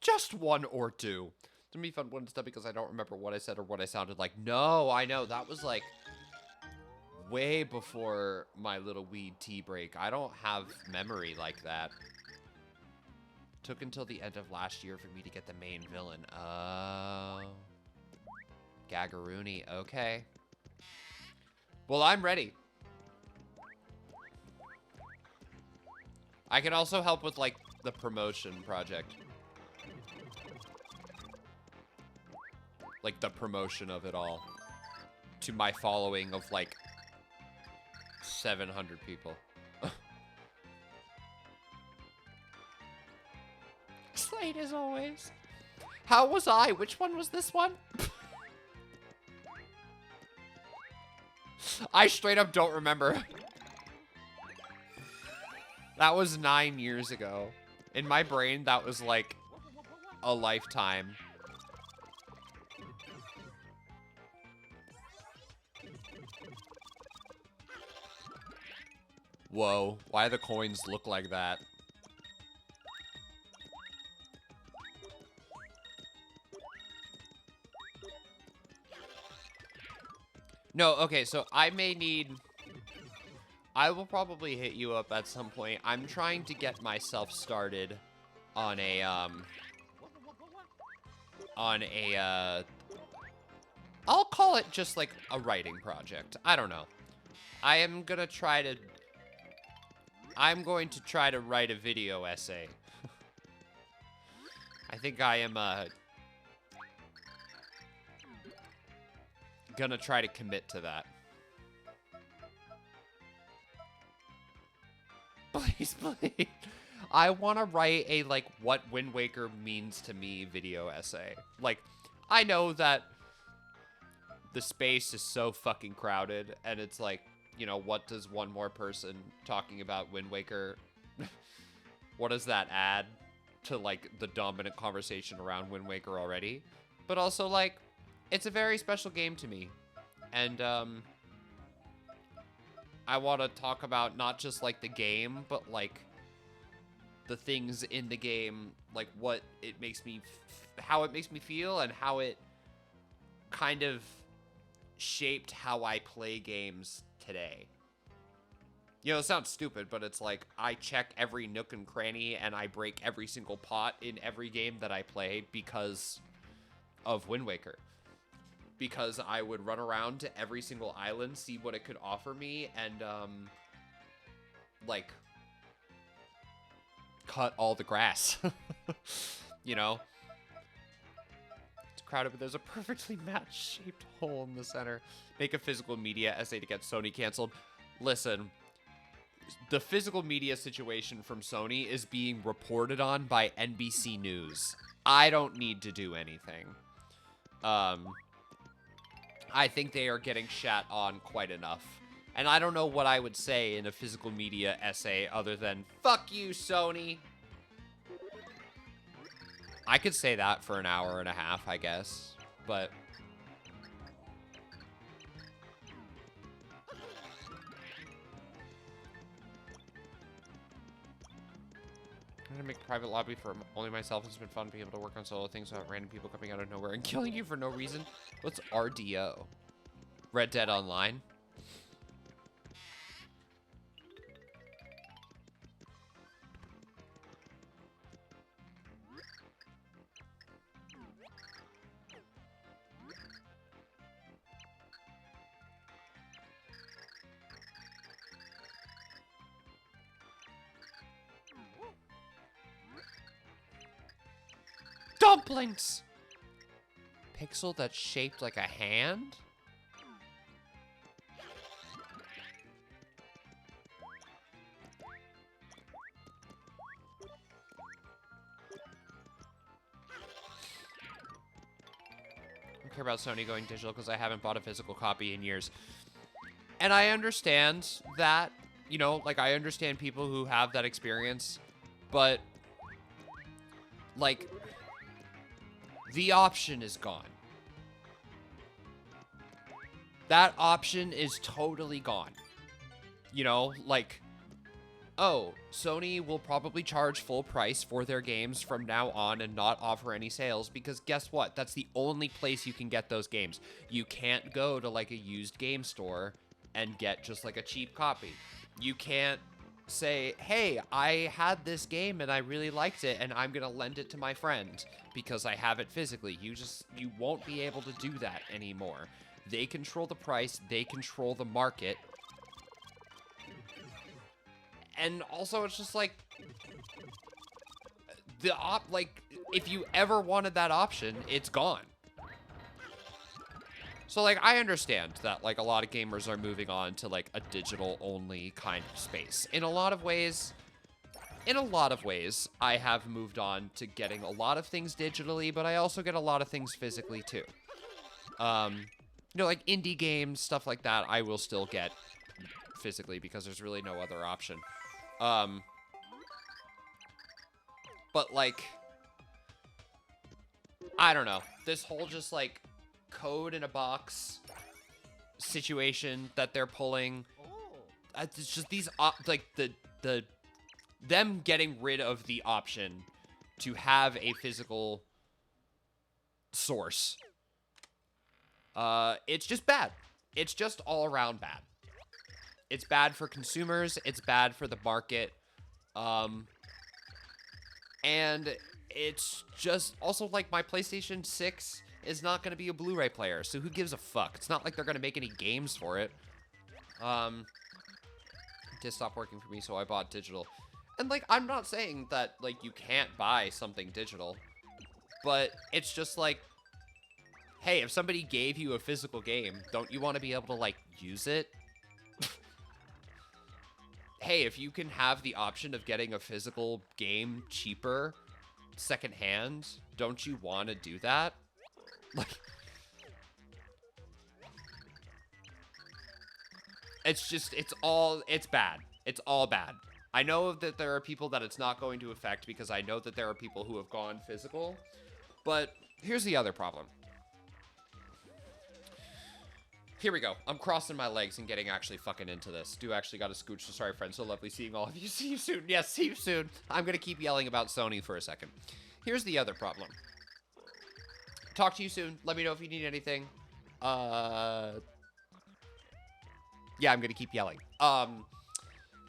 Just one or two. To me, fun one step because I don't remember what I said or what I sounded like. No, I know. That was like way before my little weed tea break. I don't have memory like that. Took until the end of last year for me to get the main villain. Oh. Gagaroony. Okay. Well, I'm ready. I can also help with, like, the promotion project. Like, the promotion of it all. To my following of, like, 700 people. Slate as always. How was I? Which one was this one? I straight up don't remember. That was 9 years ago. In my brain, that was like a lifetime. Whoa, why the coins look like that? No, okay, so I may need... I will probably hit you up at some point. I'm trying to get myself started on a, I'll call it just like a writing project. I don't know. I'm going to try to write a video essay. I think I am, gonna try to commit to that. Please, please. I want to write a, like, what Wind Waker means to me video essay. Like, I know that the space is so fucking crowded, and it's like, you know, what does one more person talking about Wind Waker, what does that add to, like, the dominant conversation around Wind Waker already? But also, like, it's a very special game to me. And, I want to talk about not just, like, the game, but, like, the things in the game, like, what it makes me, how it makes me feel, and how it kind of shaped how I play games today. You know, it sounds stupid, but it's like, I check every nook and cranny, and I break every single pot in every game that I play because of Wind Waker. Because I would run around to every single island, see what it could offer me, and, like, cut all the grass. You know? It's crowded, but there's a perfectly match-shaped hole in the center. Make a physical media essay to get Sony canceled. Listen, the physical media situation from Sony is being reported on by NBC News. I don't need to do anything. I think they are getting shat on quite enough. And I don't know what I would say in a physical media essay other than, fuck you, Sony. I could say that for an hour and a half, I guess. But... I'm gonna make a private lobby for only myself. It's been fun being able to work on solo things without random people coming out of nowhere and killing you for no reason. What's RDO? Red Dead Online? dumplings. Pixel that's shaped like a hand? I don't care about Sony going digital because I haven't bought a physical copy in years. And I understand that, you know, like, I understand people who have that experience, but, like, the option is gone. That option is totally gone. You know, like, oh, Sony will probably charge full price for their games from now on and not offer any sales because guess what? That's the only place you can get those games. You can't go to, like, a used game store and get just, like, a cheap copy. You can't say, hey, I had this game and I really liked it and I'm gonna lend it to my friend because I have it physically. You won't be able to do that anymore. They control the price, they control the market. And also it's just like if you ever wanted that option, it's gone. So, like, I understand that, like, a lot of gamers are moving on to, like, a digital-only kind of space. In a lot of ways, I have moved on to getting a lot of things digitally, but I also get a lot of things physically, too. You know, like, indie games, stuff like that, I will still get physically because there's really no other option. But, like, I don't know. This whole just, like, code in a box situation that they're pulling. It's just these like them getting rid of the option to have a physical source. It's just bad. It's just all around bad. It's bad for consumers. It's bad for the market. And it's just also like my PlayStation 6 is not going to be a Blu-ray player, so who gives a fuck? It's not like they're going to make any games for it. It did stop working for me, so I bought digital. And, like, I'm not saying that, like, you can't buy something digital, but it's just like, hey, if somebody gave you a physical game, don't you want to be able to, like, use it? Hey, if you can have the option of getting a physical game cheaper, secondhand, don't you want to do that? Like, it's bad. It's all bad. I know that there are people that it's not going to affect because I know that there are people who have gone physical, but here's the other problem. Here we go. I'm crossing my legs and getting actually fucking into this. Do actually got a scooch. So sorry, friends. So lovely seeing all of you. See you soon. Yes, see you soon. I'm going to keep yelling about Sony for a second. Here's the other problem. Talk to you soon. Let me know if you need anything. Yeah, I'm going to keep yelling.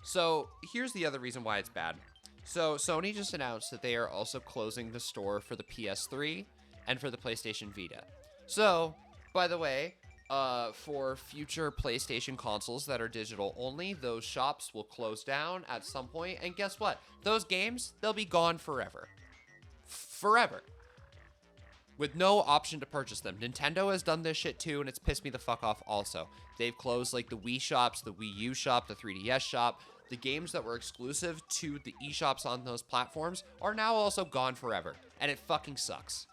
So here's the other reason why it's bad. So Sony just announced that they are also closing the store for the PS3 and for the PlayStation Vita. So, by the way, for future PlayStation consoles that are digital only, those shops will close down at some point. And guess what? Those games, they'll be gone forever. Forever. With no option to purchase them. Nintendo has done this shit too, and it's pissed me the fuck off also. They've closed, like, the Wii shops, the Wii U shop, the 3DS shop. The games that were exclusive to the eShops on those platforms are now also gone forever. And it fucking sucks.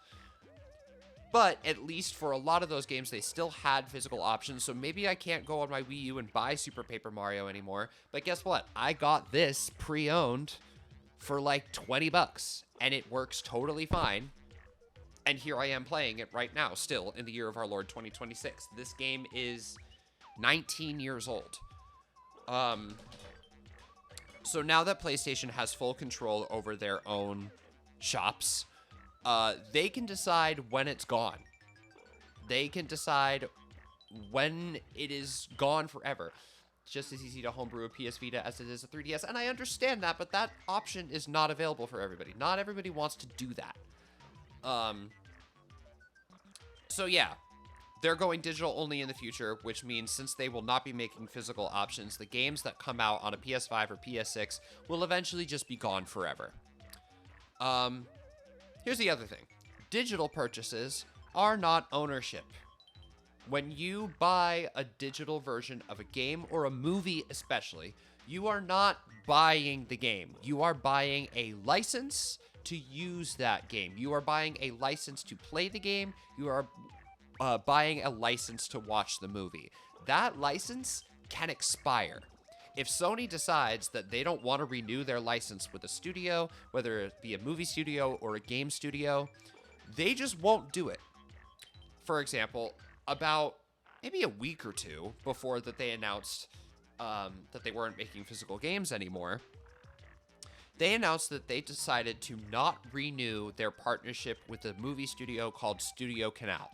But at least for a lot of those games, they still had physical options. So maybe I can't go on my Wii U and buy Super Paper Mario anymore. But guess what? I got this pre-owned for like 20 bucks. And it works totally fine. And here I am playing it right now, still in the year of our Lord 2026. This game is 19 years old. So now that PlayStation has full control over their own shops, they can decide when it's gone. They can decide when it is gone forever. It's just as easy to homebrew a PS Vita as it is a 3DS, and I understand that, but that option is not available for everybody. Not everybody wants to do that. So yeah, they're going digital only in the future, which means since they will not be making physical options, the games that come out on a PS5 or PS6 will eventually just be gone forever. Here's the other thing. Digital purchases are not ownership. When you buy a digital version of a game or a movie especially, you are not buying the game. You are buying a license to use that game. You are buying a license to play the game. You are buying a license to watch the movie. That license can expire. If Sony decides that they don't want to renew their license with a studio, whether it be a movie studio or a game studio, they just won't do it. For example, about maybe a week or two before that they announced that they weren't making physical games anymore, they announced that they decided to not renew their partnership with a movie studio called Studio Canal.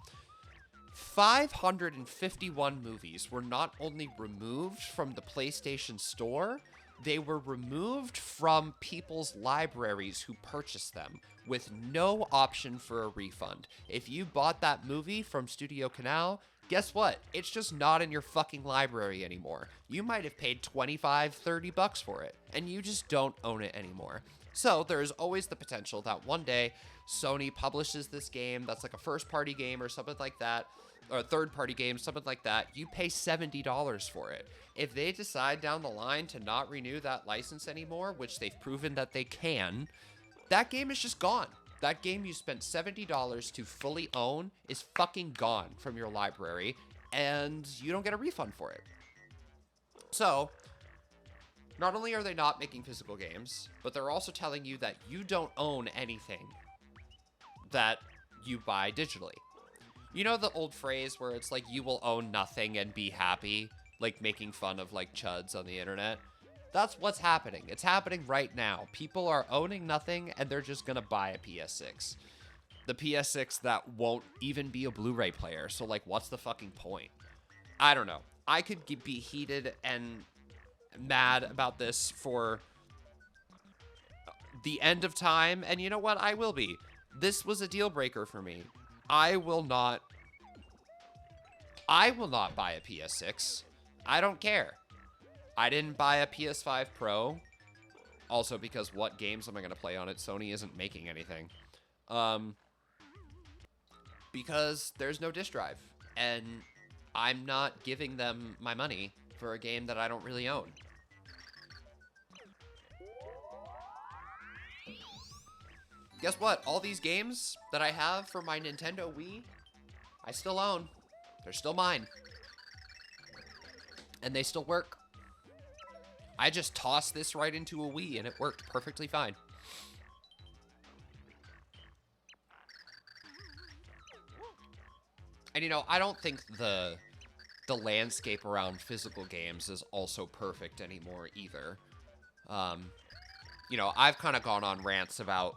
551 movies were not only removed from the PlayStation Store, they were removed from people's libraries who purchased them with no option for a refund. If you bought that movie from Studio Canal, guess what? It's just not in your fucking library anymore. You might have paid $25, $30 for it, and you just don't own it anymore. So there's always the potential that one day Sony publishes this game that's like a first-party game or something like that, or a third-party game, something like that. You pay $70 for it. If they decide down the line to not renew that license anymore, which they've proven that they can, that game is just gone. That game you spent $70 to fully own is fucking gone from your library, and you don't get a refund for it. So, not only are they not making physical games, but they're also telling you that you don't own anything that you buy digitally. You know the old phrase where it's like, you will own nothing and be happy? Like making fun of like chuds on the internet? That's what's happening. It's happening right now. People are owning nothing and they're just gonna buy a PS6. The PS6 that won't even be a Blu-ray player. So like, what's the fucking point? I don't know. I could be heated and mad about this for the end of time. And you know what? I will be. This was a deal breaker for me. I will not buy a PS6. I don't care. I didn't buy a PS5 Pro. Also because what games am I going to play on it? Sony isn't making anything. Because there's no disc drive. And I'm not giving them my money for a game that I don't really own. Guess what? All these games that I have for my Nintendo Wii, I still own. They're still mine. And they still work. I just tossed this right into a Wii and it worked perfectly fine. And you know, I don't think the landscape around physical games is also perfect anymore either. You know, I've kind of gone on rants about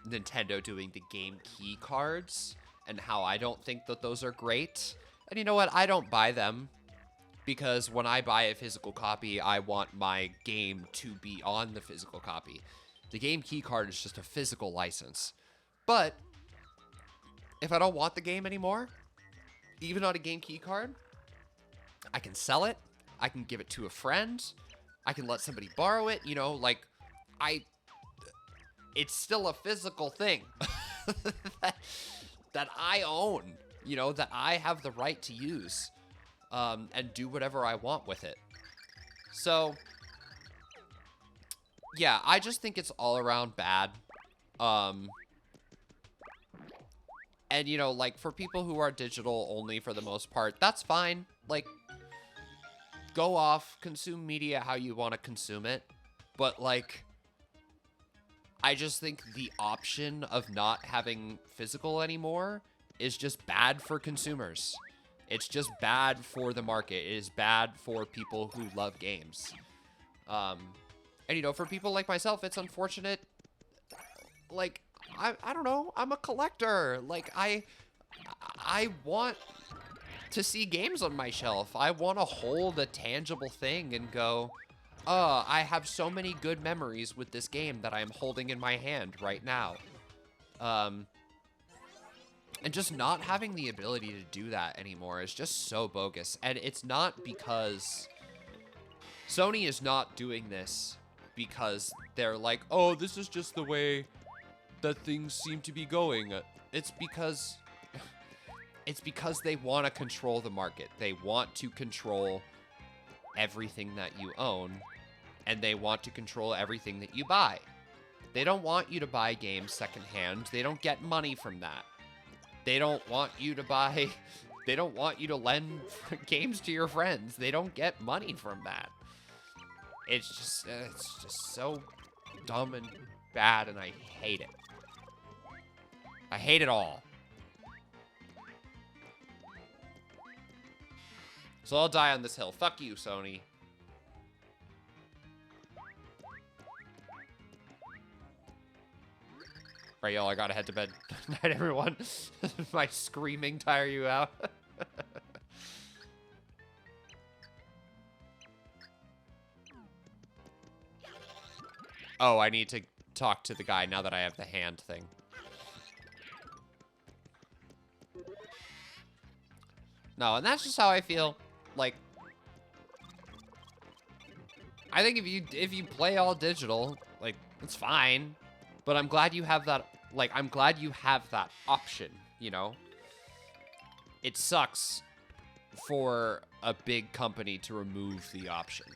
Nintendo doing the game key cards and how I don't think that those are great. And you know what? I don't buy them because when I buy a physical copy, I want my game to be on the physical copy. The game key card is just a physical license. But if I don't want the game anymore, even on a game key card, I can sell it. I can give it to a friend. I can let somebody borrow it. You know, like, it's still a physical thing that I own, you know, that I have the right to use, and do whatever I want with it. So, yeah, I just think it's all around bad. And, you know, like, for people who are digital only for the most part, that's fine. Like, go off, consume media how you want to consume it. But, like, I just think the option of not having physical anymore is just bad for consumers. It's just bad for the market. It is bad for people who love games. And, you know, for people like myself, it's unfortunate. Like, I don't know. I'm a collector. Like, I want to see games on my shelf. I want to hold a tangible thing and go, oh, I have so many good memories with this game that I'm holding in my hand right now. And just not having the ability to do that anymore is just so bogus. And it's not because Sony is not doing this because they're like, oh, this is just the way that things seem to be going. It's because they want to control the market. They want to control everything that you own, and they want to control everything that you buy. They don't want you to buy games secondhand. They don't get money from that. They don't want you to buy... They don't want you to lend games to your friends. They don't get money from that. It's just so dumb and bad, and I hate it. I hate it all. So I'll die on this hill. Fuck you, Sony. Right, y'all, I gotta head to bed. Night, everyone. My screaming tire you out? Oh, I need to talk to the guy now that I have the hand thing. No, and that's just how I feel. Like, I think if you play all digital, like, it's fine. But I'm glad you have that, like, I'm glad you have that option, you know? It sucks for a big company to remove the option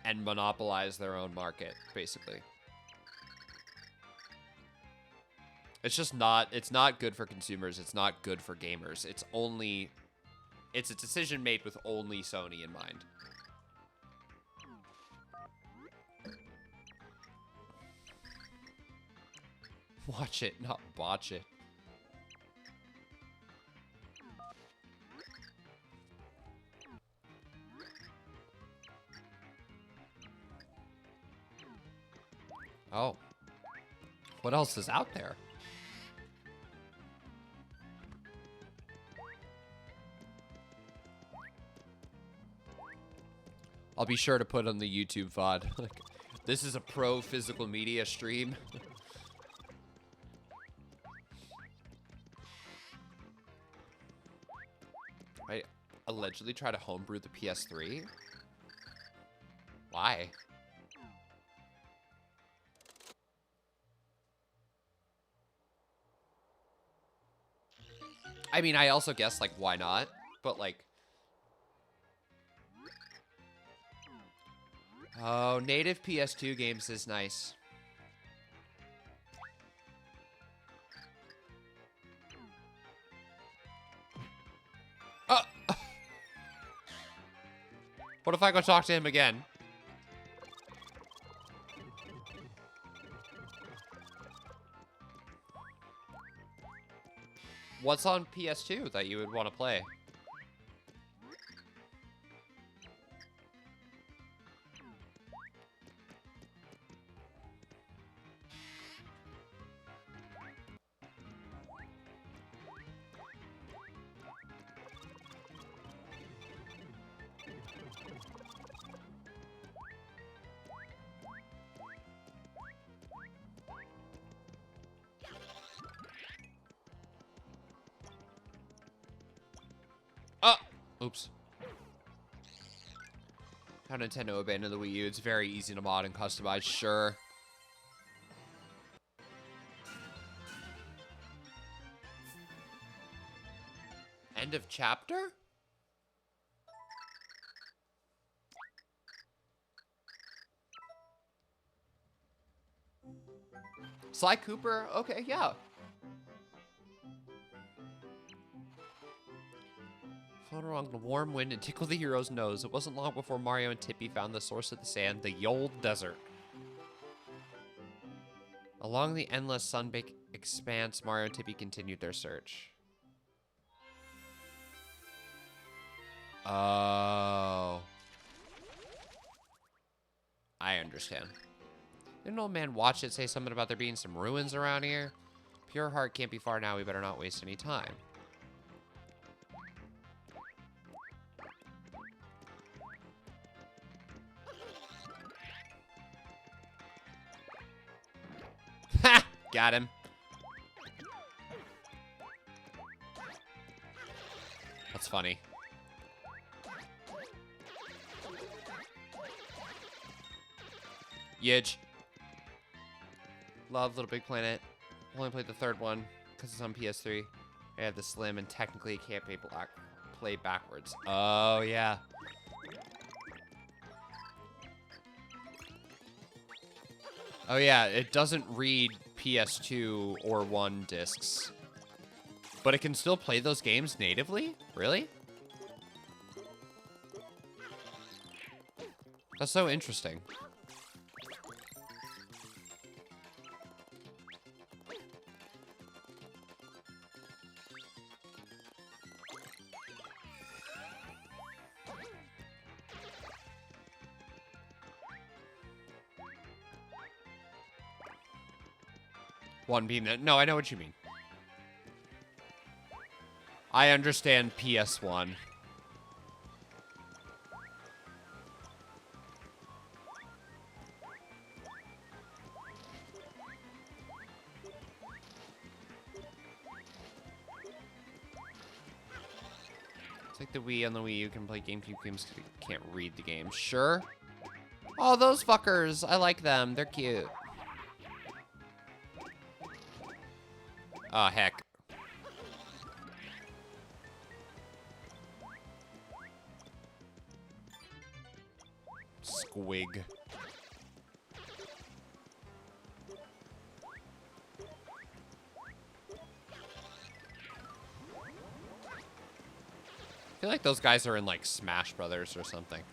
and monopolize their own market, basically. It's just not, it's not good for consumers. It's not good for gamers. It's a decision made with only Sony in mind. Watch it, not watch it. Oh. What else is out there? I'll be sure to put on the YouTube VOD. Like, this is a pro physical media stream. I allegedly try to homebrew the PS3? Why? I mean, I also guess, like, why not? But, like... Oh, native PS2 games is nice. What if I go talk to him again? What's on PS2 that you would want to play? Oops. How Nintendo abandoned the Wii U. It's very easy to mod and customize, sure. End of chapter? Sly Cooper? Okay, yeah. Float along the warm wind and tickle the hero's nose. It wasn't long before Mario and Tippy found the source of the sand, the Yol Desert. Along the endless sun-baked expanse, Mario and Tippy continued their search. Oh. I understand. Didn't an old man watch it say something about there being some ruins around here? Pure Heart can't be far now. We better not waste any time. Ha! Got him. That's funny. Yidge. Love Little Big Planet. Only played the third one. because it's on PS3. I have the Slim, and technically it can't play backwards. Oh, yeah. Oh, yeah, it doesn't read PS2 or 1 discs. But it can still play those games natively? Really? That's so interesting. One being that. No, I know what you mean. I understand PS1. It's like the Wii. On the Wii, you can play GameCube games because you can't read the game. Sure. Oh, those fuckers. I like them. They're cute. Oh, heck. Squig. I feel like those guys are in, like, Smash Brothers or something.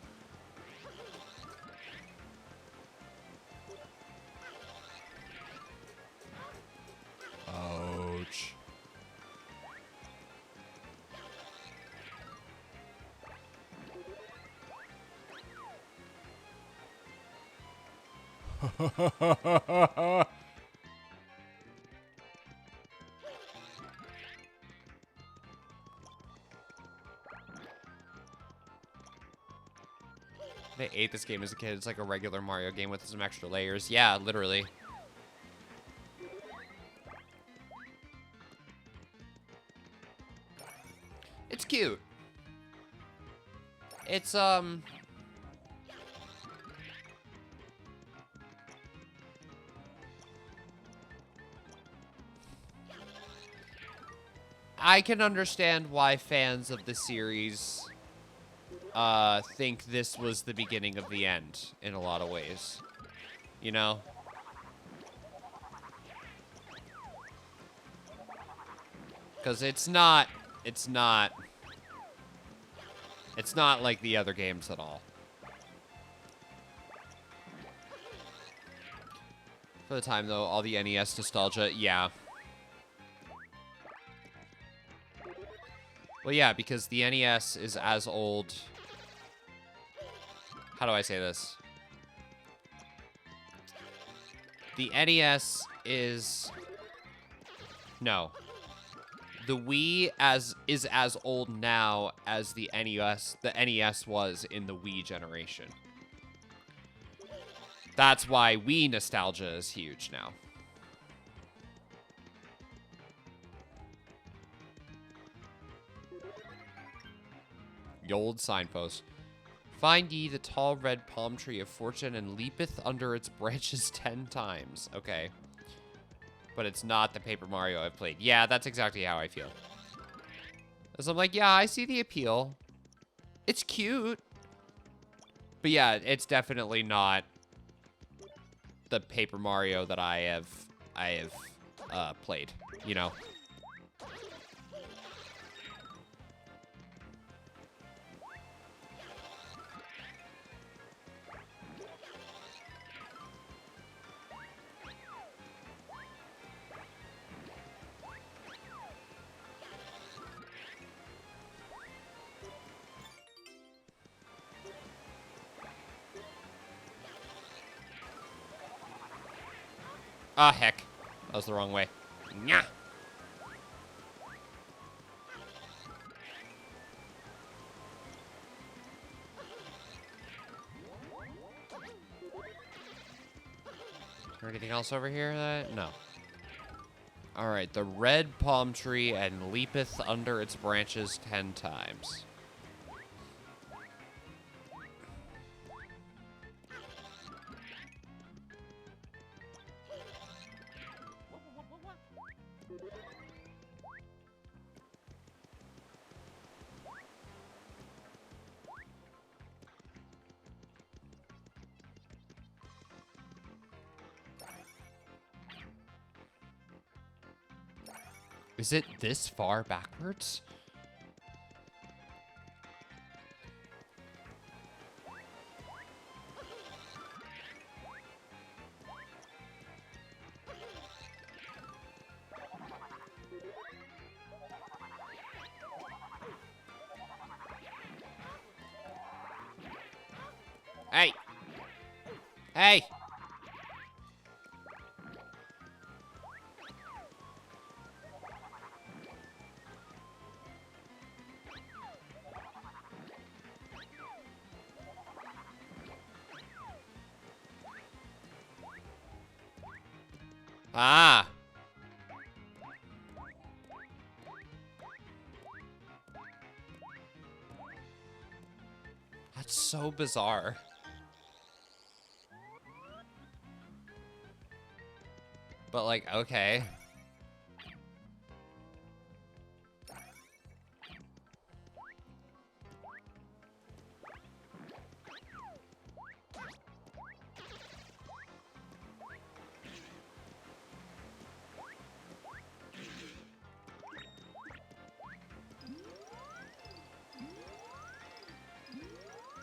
Ouch. I ate this game as a kid. It's like a regular Mario game with some extra layers. Yeah, literally. It's cute. It's, I can understand why fans of the series think this was the beginning of the end in a lot of ways. You know? Because it's not like the other games at all. For the time, though, all the NES nostalgia, yeah. Well, yeah, because the NES is as old... How do I say this? The NES is... No. The Wii is as old now as the NES was in the Wii generation. That's why Wii nostalgia is huge now. The old signpost. Find ye the tall red palm tree of fortune and leapeth under its branches 10 times. Okay. But it's not the Paper Mario I've played. Yeah, that's exactly how I feel. So I'm like, yeah, I see the appeal. It's cute. But yeah, it's definitely not the Paper Mario that I have played, you know. Ah, heck. That was the wrong way. Nyah. Is there anything else over here? No. Alright, the red palm tree and leapeth under its branches 10 times. Is it this far backwards? Hey! Hey! Ah! That's so bizarre. But like, okay.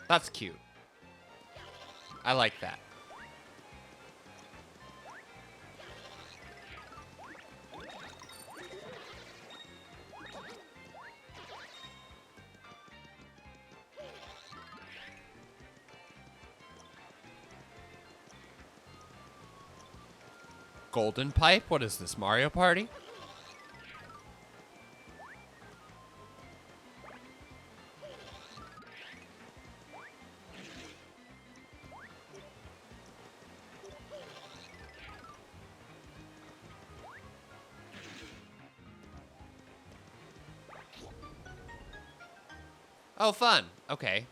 That's cute. I like that. Golden pipe? What is this, Mario Party? Oh, fun. Okay.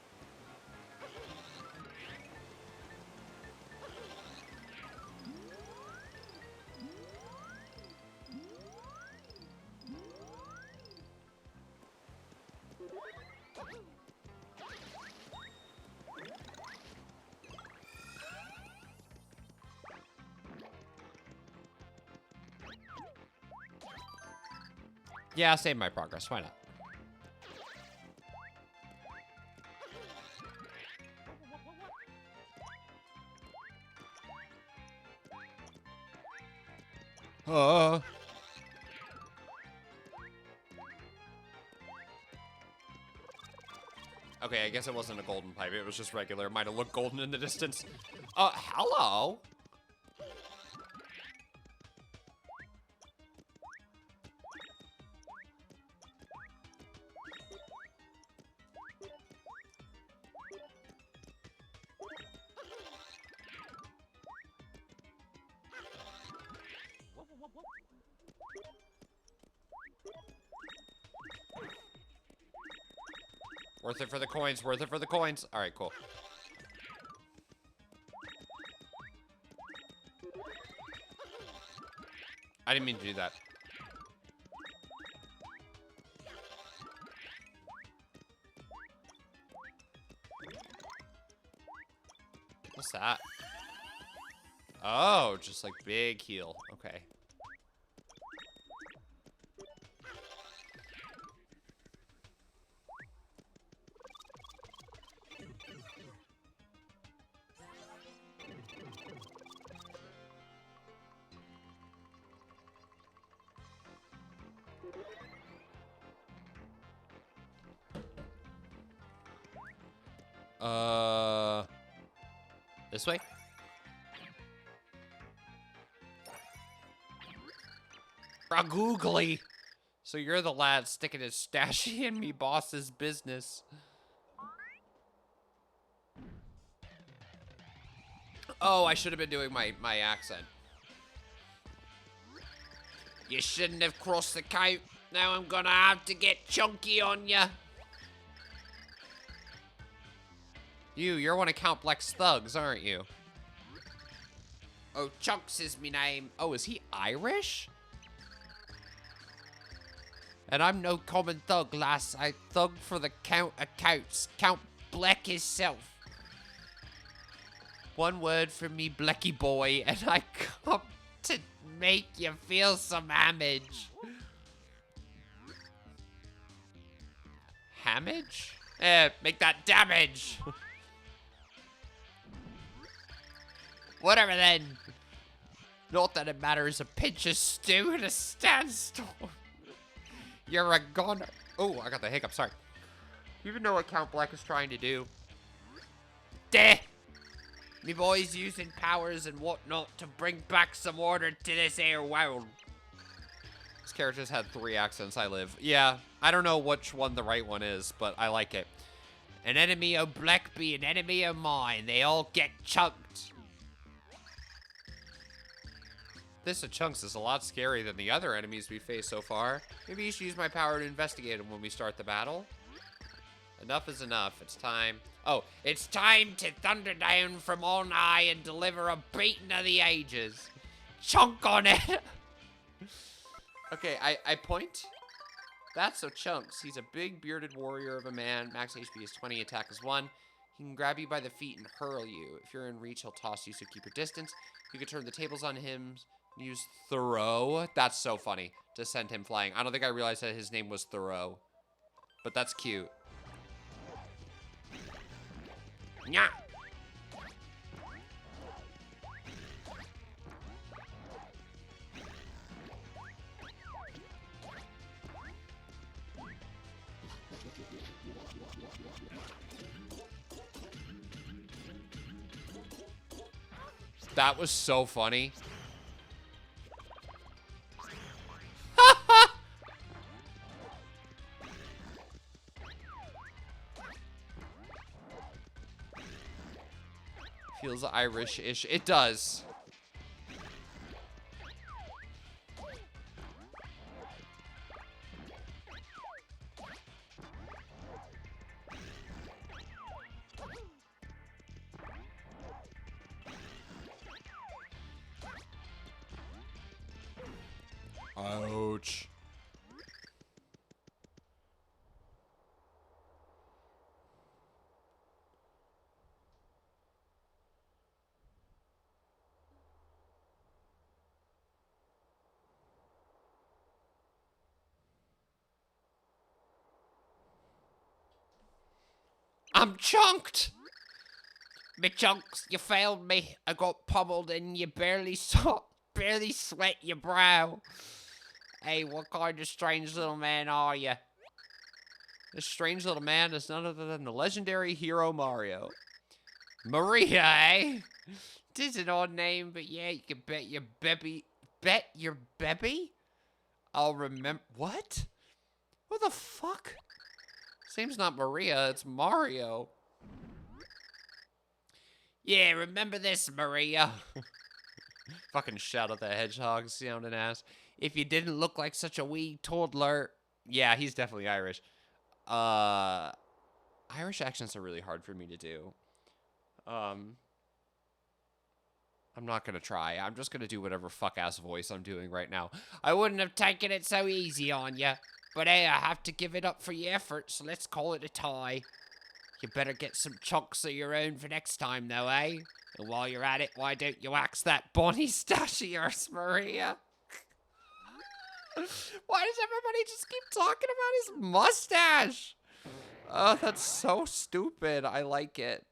Yeah, save my progress. Why not? Okay, I guess it wasn't a golden pipe. It was just regular. It might have looked golden in the distance. Hello? Worth it for the coins. Worth it for the coins. All right, cool. I didn't mean to do that. What's that? Oh, just like big heal. Okay. This way? Ragoogly! So you're the lad sticking his stashy in me boss's business. Oh, I should have been doing my accent. You shouldn't have crossed the coat. Now I'm gonna have to get chunky on ya. You're one of Count Black's thugs, aren't you? Oh, Chunks is me name. Oh, is he Irish? And I'm no common thug, lass. I thug for the Count of Counts. Count Black himself. One word from me, Blecky boy, and I come to make you feel some damage. damage? Make that damage. Whatever then. Not that it matters a pinch of stew and a standstill. You're a goner. Oh, I got the hiccup, sorry. You even know what Count Black is trying to do? Deh! Me boys using powers and whatnot to bring back some order to this here world. This character's had 3 accents, I live. Yeah, I don't know which one the right one is, but I like it. An enemy of Black be an enemy of mine. They all get chunked. This of Chunks is a lot scarier than the other enemies we faced so far. Maybe you should use my power to investigate them when we start the battle. Enough is enough. It's time. Oh, it's time to thunder down from on high and deliver a beating of the ages. Chunk on it. Okay, I point. That's so Chunks. He's a big bearded warrior of a man. Max HP is 20, attack is 1. He can grab you by the feet and hurl you. If you're in reach, he'll toss you, so keep your distance. You can turn the tables on him. Use Thoreau. That's so funny to send him flying. I don't think I realized that his name was Thoreau. But that's cute. Nya. That was so funny. Feels Irish-ish. It does. Ouch. I'm chunked! Me chunks, you failed me. I got pummeled and you barely sweat your brow. Hey, what kind of strange little man are you? This strange little man is none other than the legendary hero Mario. Maria, eh? Tis an odd name, but yeah, you can bet your bebby. Bet your bebby? I'll remember. What? What the fuck? Seems not Maria, it's Mario. Yeah, remember this, Maria. Fucking Shadow the Hedgehog sounding ass. If you didn't look like such a wee toddler. Yeah, he's definitely Irish. Irish accents are really hard for me to do. I'm not gonna try. I'm just gonna do whatever fuck-ass voice I'm doing right now. I wouldn't have taken it so easy on ya. But hey, I have to give it up for your efforts, so let's call it a tie. You better get some chunks of your own for next time, though, eh? And while you're at it, why don't you axe that bonny stash of yours, Maria? Why does everybody just keep talking about his mustache? Oh, that's so stupid. I like it.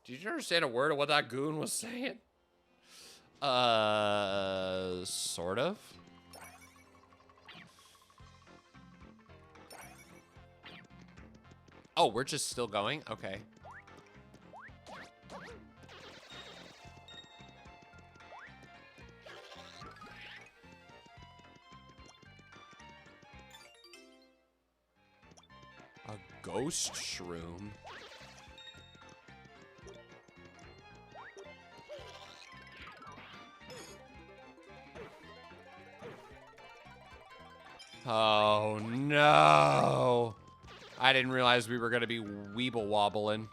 Did you understand a word of what that goon was saying? Sort of. Oh, we're just still going? Okay. A ghost shroom? Oh, no. I didn't realize we were going to be weeble wobbling.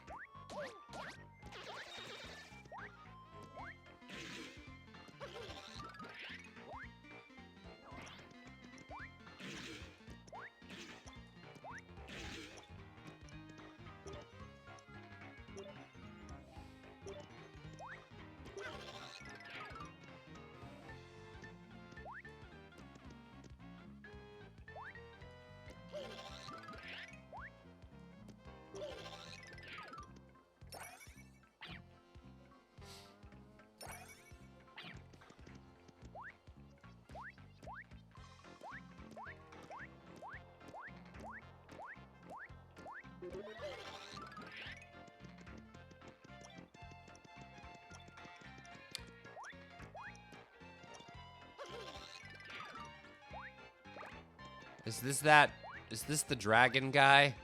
Is this the dragon guy?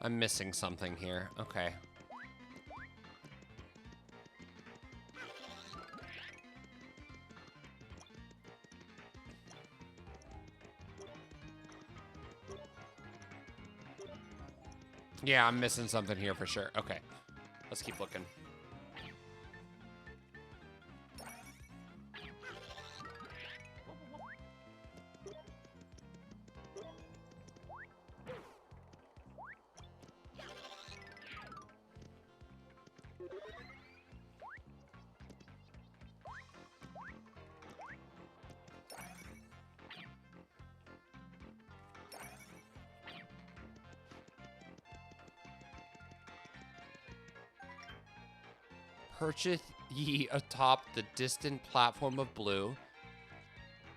I'm missing something here. Okay. Yeah, I'm missing something here for sure. Okay. Let's keep looking. Purchase ye atop the distant platform of blue.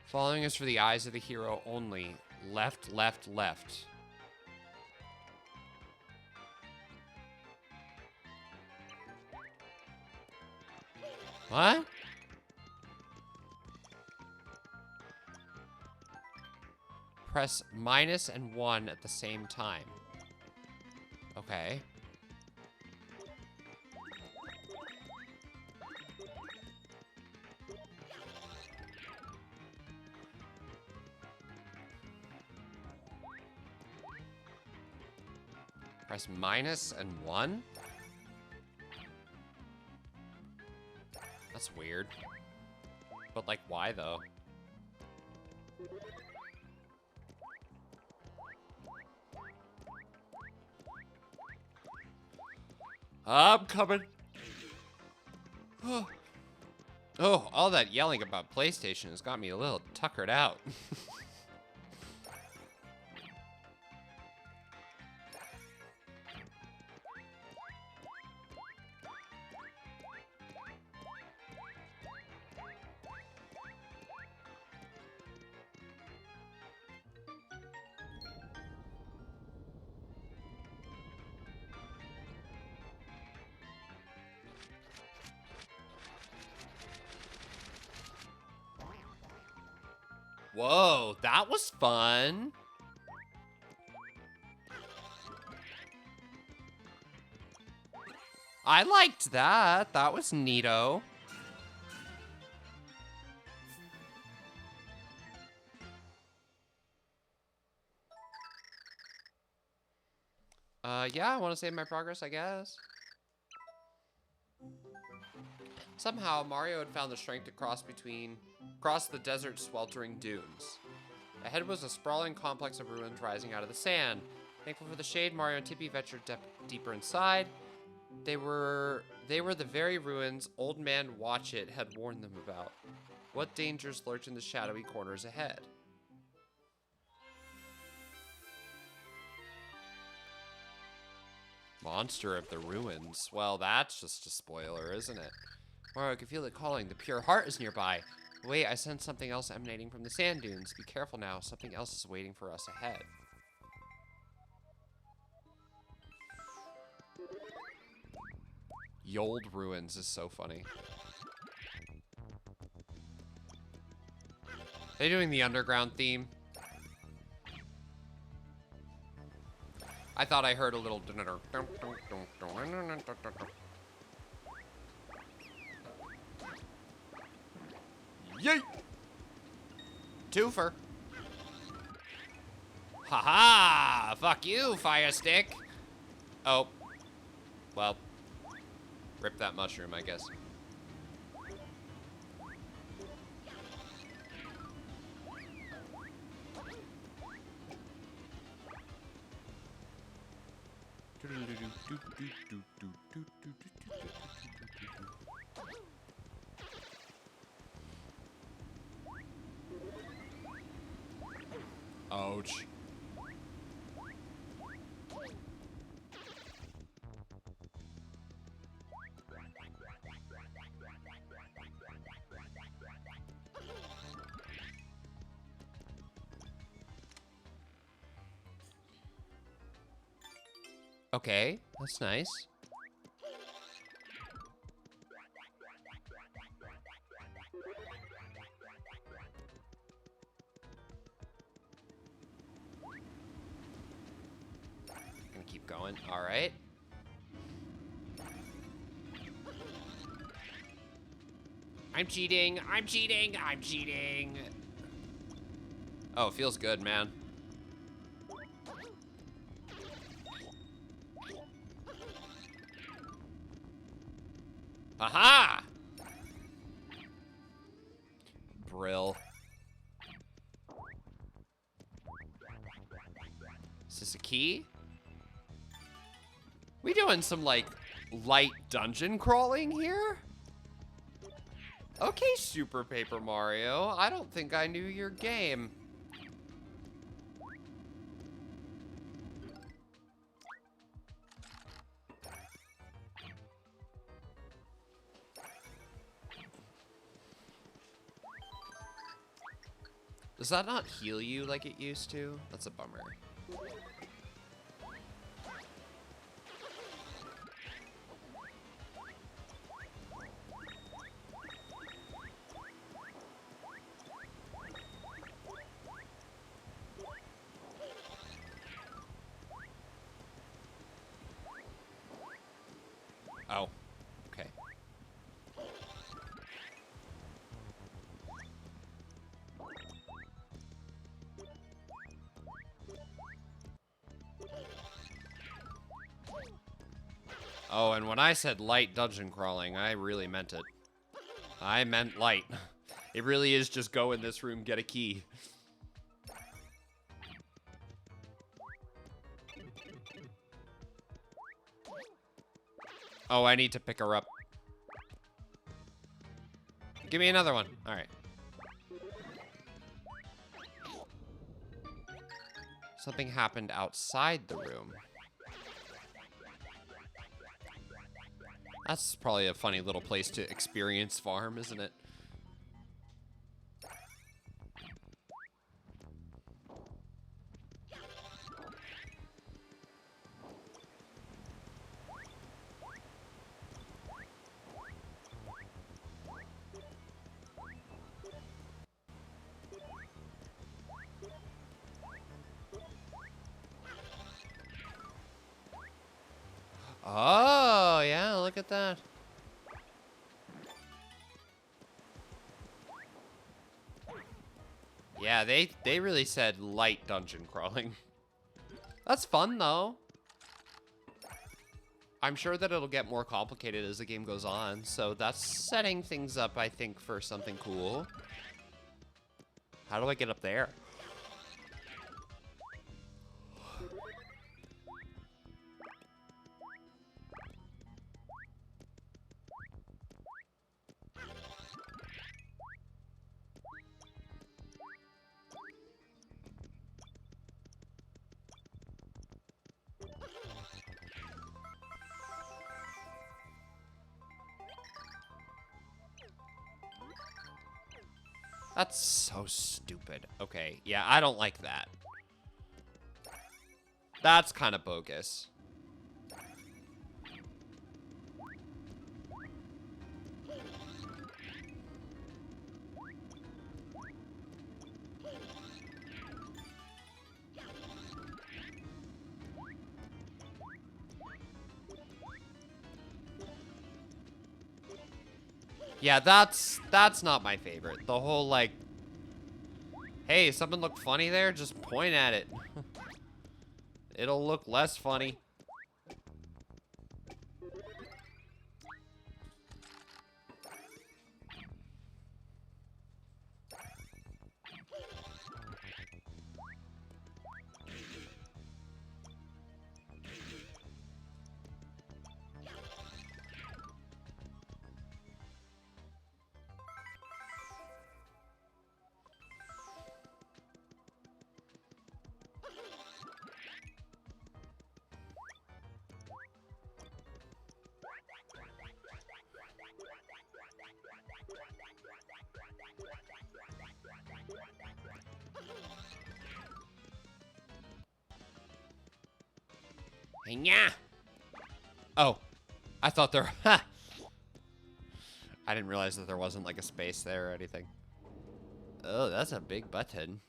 Following is for the eyes of the hero only. Left, left, left. What? Press minus and 1 at the same time. Okay. Press minus and 1? That's weird. But, like, why, though? I'm coming. Oh, all that yelling about PlayStation has got me a little tuckered out. Whoa, that was fun. I liked that. That was neato. Yeah, I want to save my progress, I guess. Somehow, Mario had found the strength to cross the desert's sweltering dunes. Ahead was a sprawling complex of ruins rising out of the sand. Thankful for the shade, Mario and Tippy ventured deeper inside. They were the very ruins Old Man Watchit had warned them about. What dangers lurked in the shadowy corners ahead? Monster of the ruins. Well, that's just a spoiler, isn't it? Mario can feel it calling. The pure heart is nearby. Wait, I sense something else emanating from the sand dunes. Be careful now. Something else is waiting for us ahead. Yold Ruins is so funny. They doing the underground theme? I thought I heard a little. Yay! Twofer. Haha! Fuck you, Fire Stick! Oh. Well. Rip that mushroom, I guess. Ouch. Okay, that's nice. Gonna keep going. All right. I'm cheating. I'm cheating. I'm cheating. Oh, it feels good, man. Aha! Brill. Is this a key? We doing some, like, light dungeon crawling here? Okay, Super Paper Mario. I don't think I knew your game. Does that not heal you like it used to? That's a bummer. Oh, okay. Oh, and when I said light dungeon crawling, I really meant it. I meant light. It really is just go in this room, get a key. Oh, I need to pick her up. Give me another one. All right. Something happened outside the room. That's probably a funny little place to experience farm, isn't it? Oh, yeah, look at that. Yeah, they really said light dungeon crawling. That's fun, though. I'm sure that it'll get more complicated as the game goes on, so that's setting things up, I think, for something cool. How do I get up there? That's so stupid. Okay, yeah, I don't like that. That's kind of bogus. Yeah, that's not my favorite. The whole, like, hey, something looked funny there? Just point at it. It'll look less funny. Yeah. Oh, I thought there. I didn't realize that there wasn't like a space there or anything. Oh, that's a big button.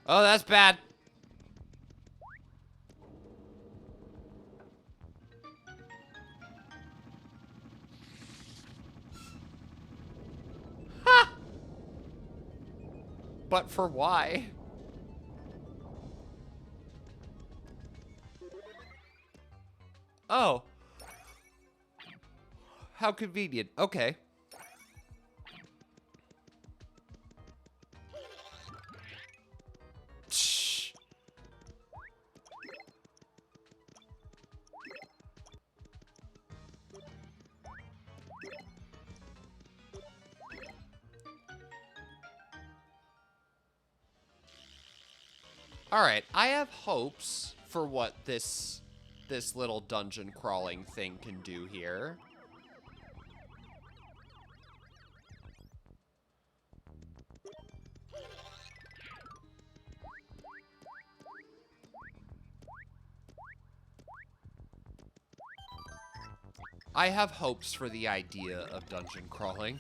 Oh, that's bad. Ha! But for why? Oh. How convenient. Okay. Shh. All right, I have hopes for what this little dungeon crawling thing can do here. I have hopes for the idea of dungeon crawling.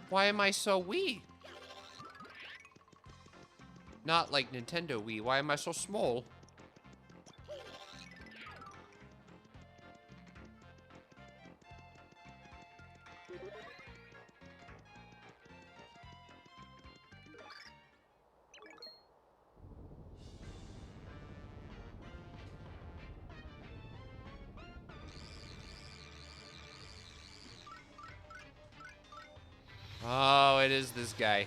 Why am I so wee? Not like Nintendo Wii. Why am I so small? Oh, it is this guy.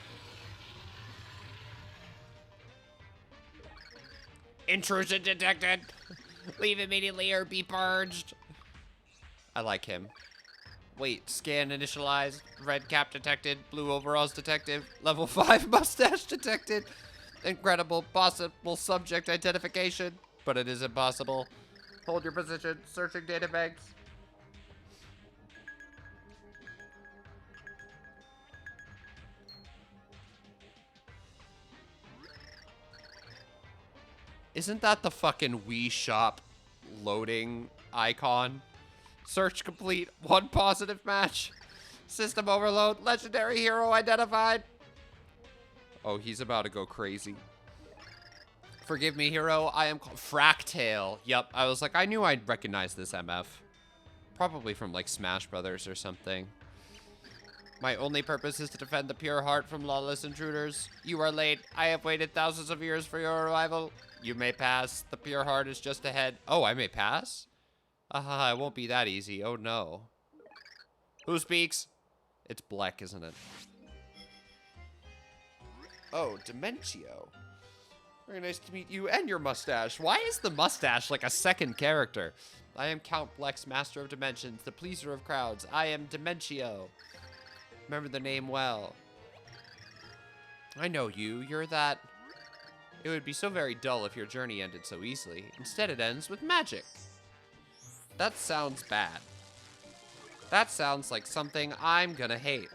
Intrusion detected. Leave immediately or be purged. I like him. Wait, scan initialized. Red cap detected. Blue overalls detected. Level 5 mustache detected. Incredible possible subject identification. But it is impossible. Hold your position. Searching databanks. Isn't that the fucking Wii Shop loading icon? Search complete. 1 positive match. System overload. Legendary hero identified. Oh, he's about to go crazy. Forgive me, hero. I am Fractale. Yep, I was like, I knew I'd recognize this MF. Probably from like Smash Brothers or something. My only purpose is to defend the pure heart from lawless intruders. You are late. I have waited thousands of years for your arrival. You may pass. The pure heart is just ahead. Oh, I may pass? It won't be that easy. Oh, no. Who speaks? It's Bleck, isn't it? Oh, Dementio. Very nice to meet you and your mustache. Why is the mustache like a second character? I am Count Bleck's Master of Dimensions, the pleaser of crowds. I am Dementio. Remember the name well. I know you. You're that... It would be so very dull if your journey ended so easily. Instead, it ends with magic. That sounds bad. That sounds like something I'm gonna hate.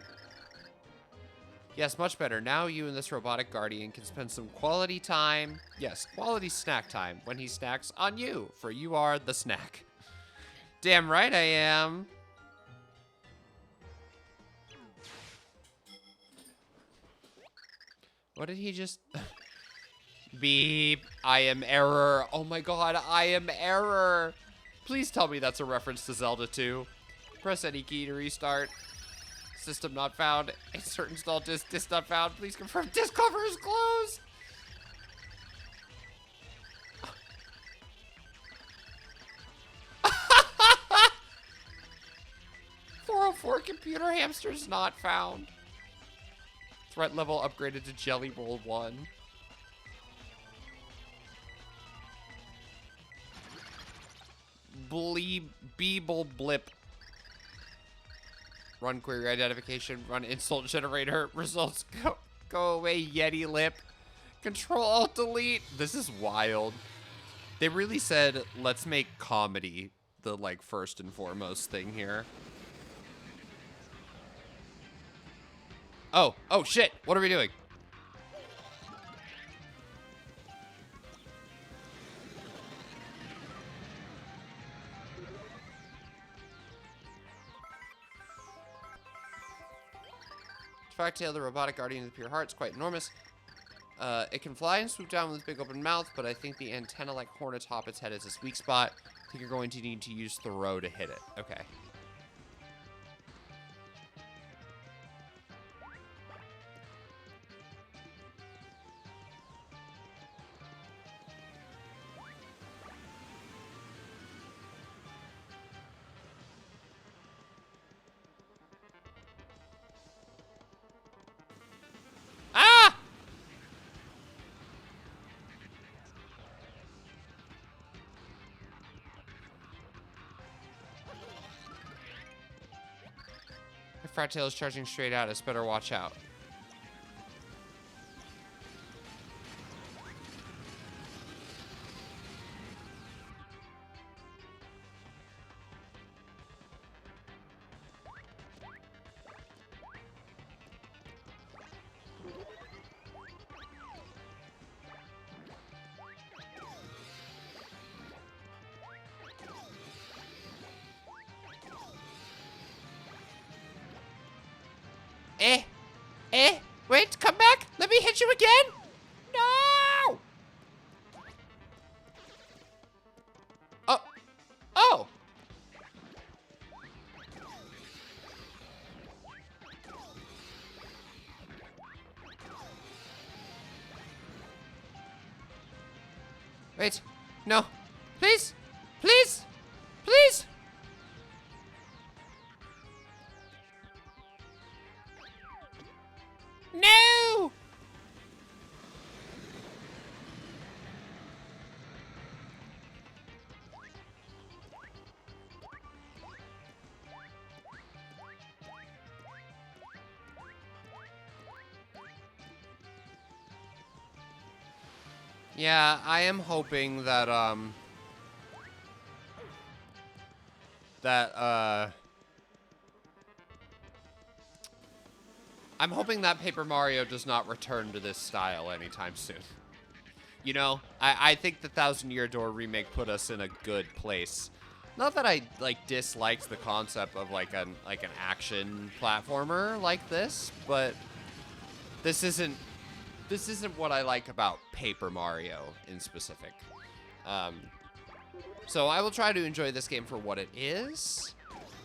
Yes, much better. Now you and this robotic guardian can spend some quality time. Yes, quality snack time when he snacks on you, for you are the snack. Damn right I am. What did he just... Beep. I am error. Oh my god, I am error. Please tell me that's a reference to Zelda 2. Press any key to restart. System not found. Insert install disk not found. Please confirm disk cover is closed. 404 computer hamsters not found. Threat level upgraded to Jelly Roll 1. Beeble blip. Run query identification. Run insult generator. Results go away. Yeti lip. Control Alt Delete. This is wild. They really said, let's make comedy the like first and foremost thing here. Oh, shit. What are we doing? Fractail, the robotic guardian of the pure heart, is quite enormous. It can fly and swoop down with its big open mouth, but I think the antenna-like horn atop its head is its weak spot. I think you're going to need to use throw to hit it. Okay. Ah! If Fractail is charging straight at us, better watch out. Wait, come back. Let me hit you again. No. Oh. Wait, no. Please. Please. Please. No! Yeah, I am hoping that, I'm hoping that Paper Mario does not return to this style anytime soon. You know, I think the 1,000 Year Door remake put us in a good place. Not that I, like, disliked the concept of, like, an action platformer like this, but this isn't what I like about Paper Mario in specific. So I will try to enjoy this game for what it is,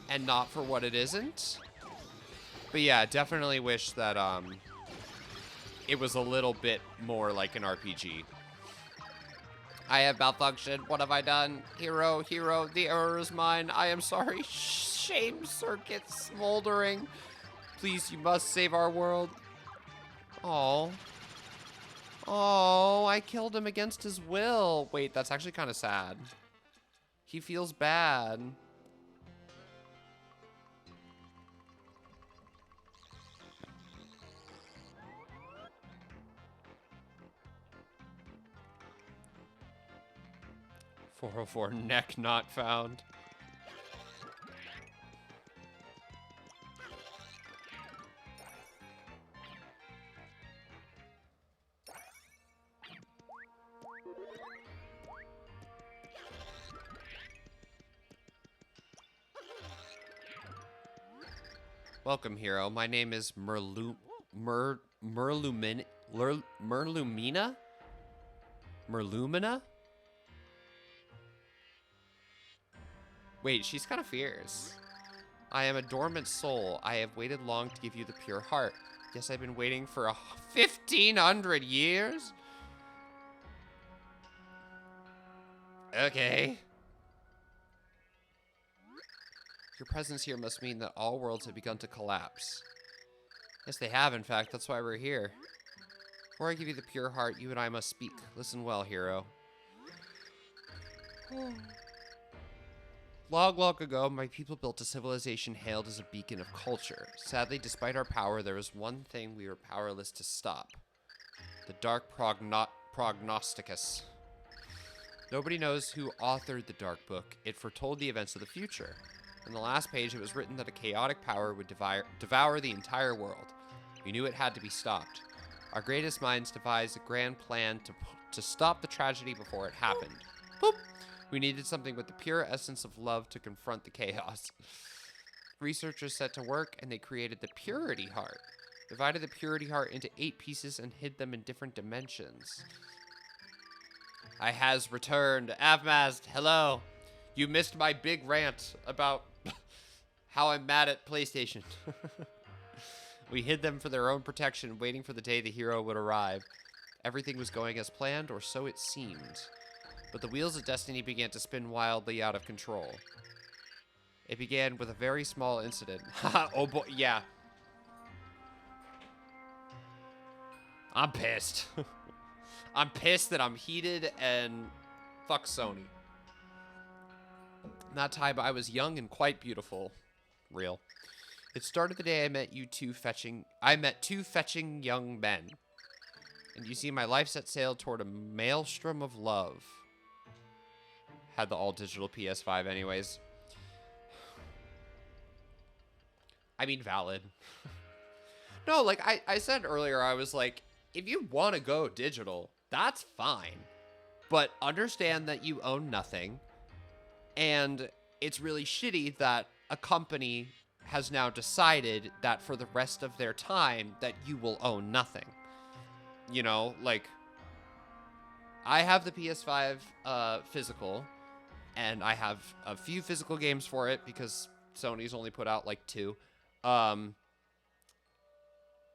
and not for what it isn't. But yeah, definitely wish that it was a little bit more like an RPG. I have malfunctioned. What have I done? Hero, the error is mine. I am sorry. Shame circuit smoldering. Please, you must save our world. Oh, I killed him against his will. Wait, that's actually kind of sad. He feels bad. .404 neck not found. Welcome, hero. My name is Merlumina? Merlumina? Wait, she's kind of fierce. I am a dormant soul. I have waited long to give you the pure heart. Guess I've been waiting for 1,500 years? Okay. Your presence here must mean that all worlds have begun to collapse. Yes, they have, in fact. That's why we're here. Before I give you the pure heart, you and I must speak. Listen well, hero. Long, long ago, my people built a civilization hailed as a beacon of culture. Sadly, despite our power, there was one thing we were powerless to stop. The Dark Prognosticus. Nobody knows who authored the Dark Book. It foretold the events of the future. In the last page, it was written that a chaotic power would devour the entire world. We knew it had to be stopped. Our greatest minds devised a grand plan to stop the tragedy before it happened. Boop. We needed something with the pure essence of love to confront the chaos. Researchers set to work, and they created the Purity Heart. Divided the Purity Heart into 8 pieces and hid them in different dimensions. I has returned. Avmazd, hello. You missed my big rant about how I'm mad at PlayStation. We hid them for their own protection, waiting for the day the hero would arrive. Everything was going as planned, or so it seemed. But the wheels of destiny began to spin wildly out of control. It began with a very small incident. Oh boy, yeah. I'm pissed. I'm pissed that I'm heated and fuck Sony. That time I was young and quite beautiful. Real. It started the day I met two fetching young men. And you see, my life set sail toward a maelstrom of love. Had the all-digital PS5 anyways. I mean, valid. No, like I said earlier, I was like, if you want to go digital, that's fine. But understand that you own nothing. And it's really shitty that a company has now decided that for the rest of their time that you will own nothing. You know, like, I have the PS5 physical, and I have a few physical games for it because Sony's only put out like 2. I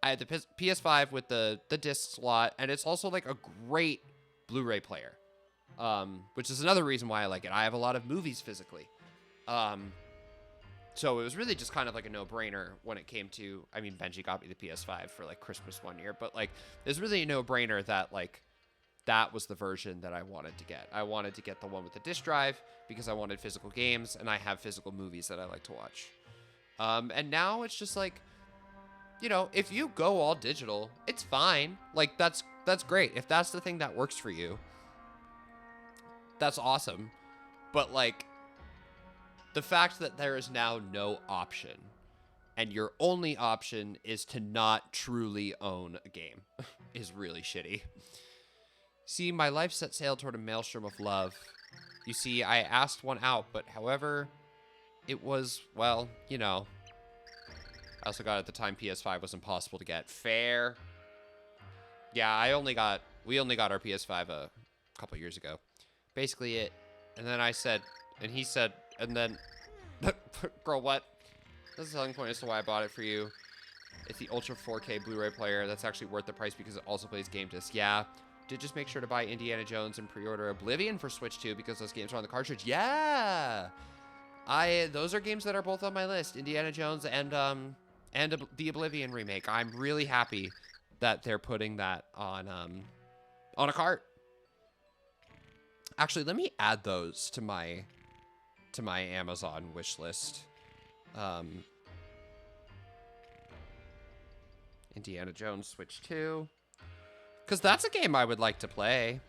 had the PS5 with the disc slot, and it's also like a great Blu-ray player, which is another reason why I like it. I have a lot of movies physically. So it was really just kind of like a no-brainer when it came to, I mean, Benji got me the PS5 for like Christmas one year, but like, it's really a no-brainer that like, that was the version that I wanted to get. I wanted to get the one with the disc drive because I wanted physical games, and I have physical movies that I like to watch. And now it's just like, you know, if you go all digital, it's fine. Like, that's great. If that's the thing that works for you, that's awesome. But like, the fact that there is now no option, and your only option is to not truly own a game, is really shitty. See, my life set sail toward a maelstrom of love. You see, I asked one out, but however, it was, well, you know. I also got at the time PS5 was impossible to get. Fair. Yeah, we only got our PS5 a couple years ago. Basically it. And then I said, and he said, and then, girl, what? That's the selling point as to why I bought it for you. It's the Ultra 4K Blu-ray player. That's actually worth the price because it also plays game discs. Yeah. Did just make sure to buy Indiana Jones and pre-order Oblivion for Switch 2 because those games are on the cartridge. Yeah. Those are games that are both on my list. Indiana Jones and the Oblivion remake. I'm really happy that they're putting that on a cart. Actually, let me add those to my Amazon wish list. Indiana Jones Switch 2. Because that's a game I would like to play.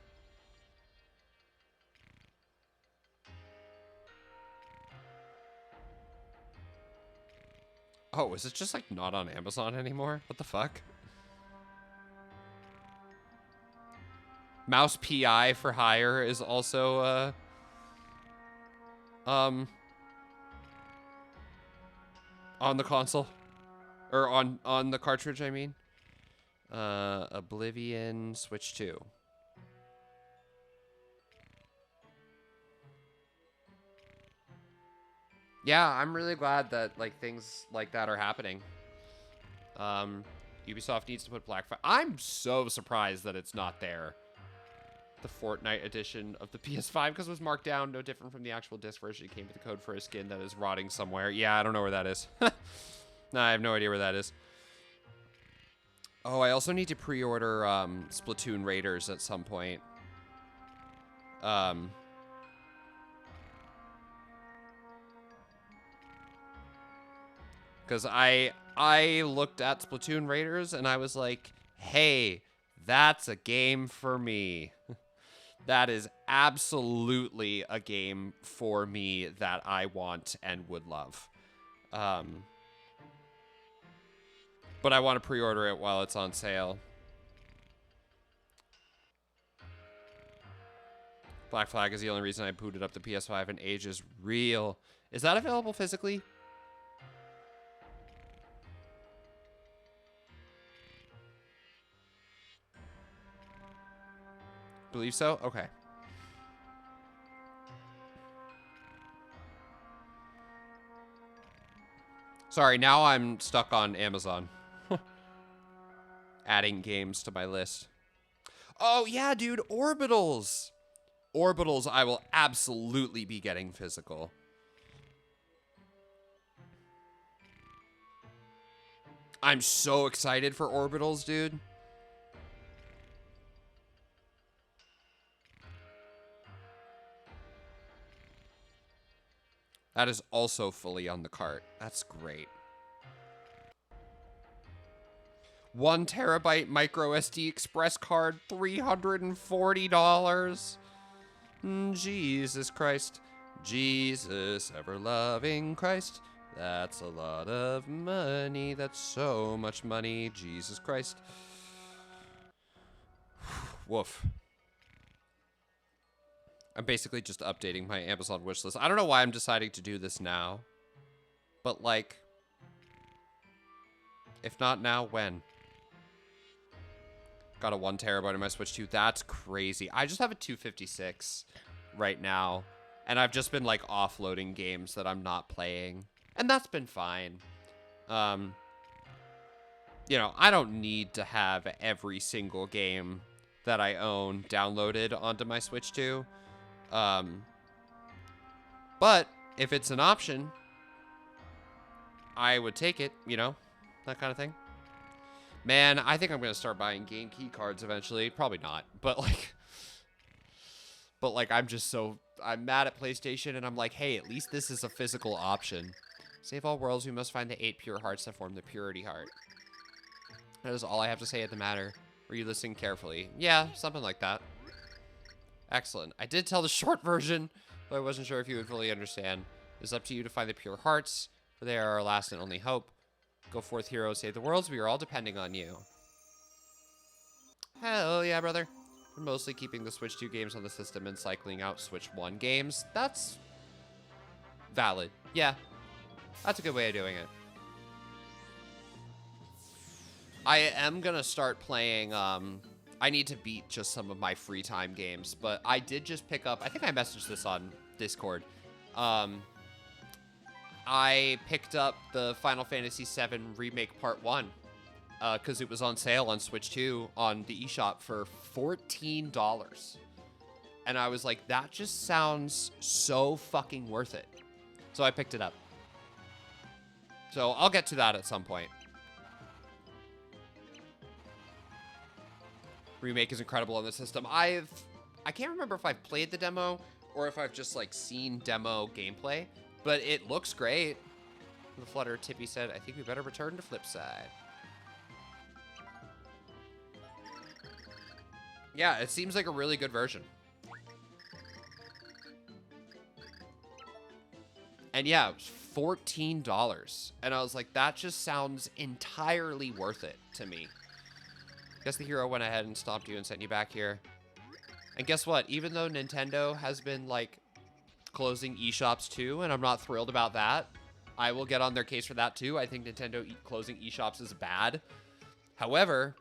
Oh, is it just like not on Amazon anymore? What the fuck? Mouse PI for hire is also on the console, or on the cartridge, I mean. Oblivion Switch 2. Yeah, I'm really glad that like things like that are happening. Ubisoft needs to put Black Friday. I'm so surprised that it's not there. The Fortnite edition of the PS5 because it was marked down, no different from the actual disc version. It came with the code for a skin that is rotting somewhere. Yeah, I don't know where that is. No, I have no idea where that is. Oh, I also need to pre-order Splatoon Raiders at some point. Because I looked at Splatoon Raiders and I was like, hey, that's a game for me. That is absolutely a game for me that I want and would love. But I want to pre-order it while it's on sale. Black Flag is the only reason I booted up the PS5, and Age is real. Is that available physically? Believe so? Okay. Sorry, now I'm stuck on Amazon. Adding games to my list. Oh, yeah, dude. Orbitals. Orbitals I will absolutely be getting physical. I'm so excited for Orbitals, dude. That is also fully on the cart. That's great. 1 terabyte micro SD express card, $340. Jesus Christ. Jesus, ever-loving Christ. That's a lot of money. That's so much money. Jesus Christ. Woof. I'm basically just updating my Amazon wishlist. I don't know why I'm deciding to do this now. But, like, if not now, when? Got a 1 terabyte on my Switch 2. That's crazy. I just have a 256 right now. And I've just been, like, offloading games that I'm not playing. And that's been fine. You know, I don't need to have every single game that I own downloaded onto my Switch 2. But if it's an option, I would take it, you know, that kind of thing. Man, I think I'm going to start buying game key cards eventually. Probably not, but like I'm mad at PlayStation, and I'm like, hey, at least this is a physical option. Save all worlds, we must find the 8 pure hearts that form the purity heart. That is all I have to say at the matter. Were you listening carefully? Yeah, something like that. Excellent. I did tell the short version, but I wasn't sure if you would fully understand. It's up to you to find the pure hearts, for they are our last and only hope. Go forth, hero, save the worlds. We are all depending on you. Hell yeah, brother. We're mostly keeping the Switch 2 games on the system and cycling out Switch 1 games. That's valid. Yeah, that's a good way of doing it. I am going to start playing, I need to beat just some of my free time games, but I did just pick up, I think I messaged this on Discord. I picked up the Final Fantasy VII Remake Part 1 because it was on sale on Switch 2 on the eShop for $14. And I was like, that just sounds so fucking worth it. So I picked it up. So I'll get to that at some point. Remake is incredible on the system. I can't remember if I've played the demo or if I've just like seen demo gameplay, but it looks great. The Flutter Tippy said, I think we better return to Flipside. Yeah, it seems like a really good version. And yeah, it was $14. And I was like, that just sounds entirely worth it to me. Guess the hero went ahead and stomped you and sent you back here. And guess what? Even though Nintendo has been, like, closing eShops too, and I'm not thrilled about that, I will get on their case for that too. I think Nintendo closing eShops is bad. However,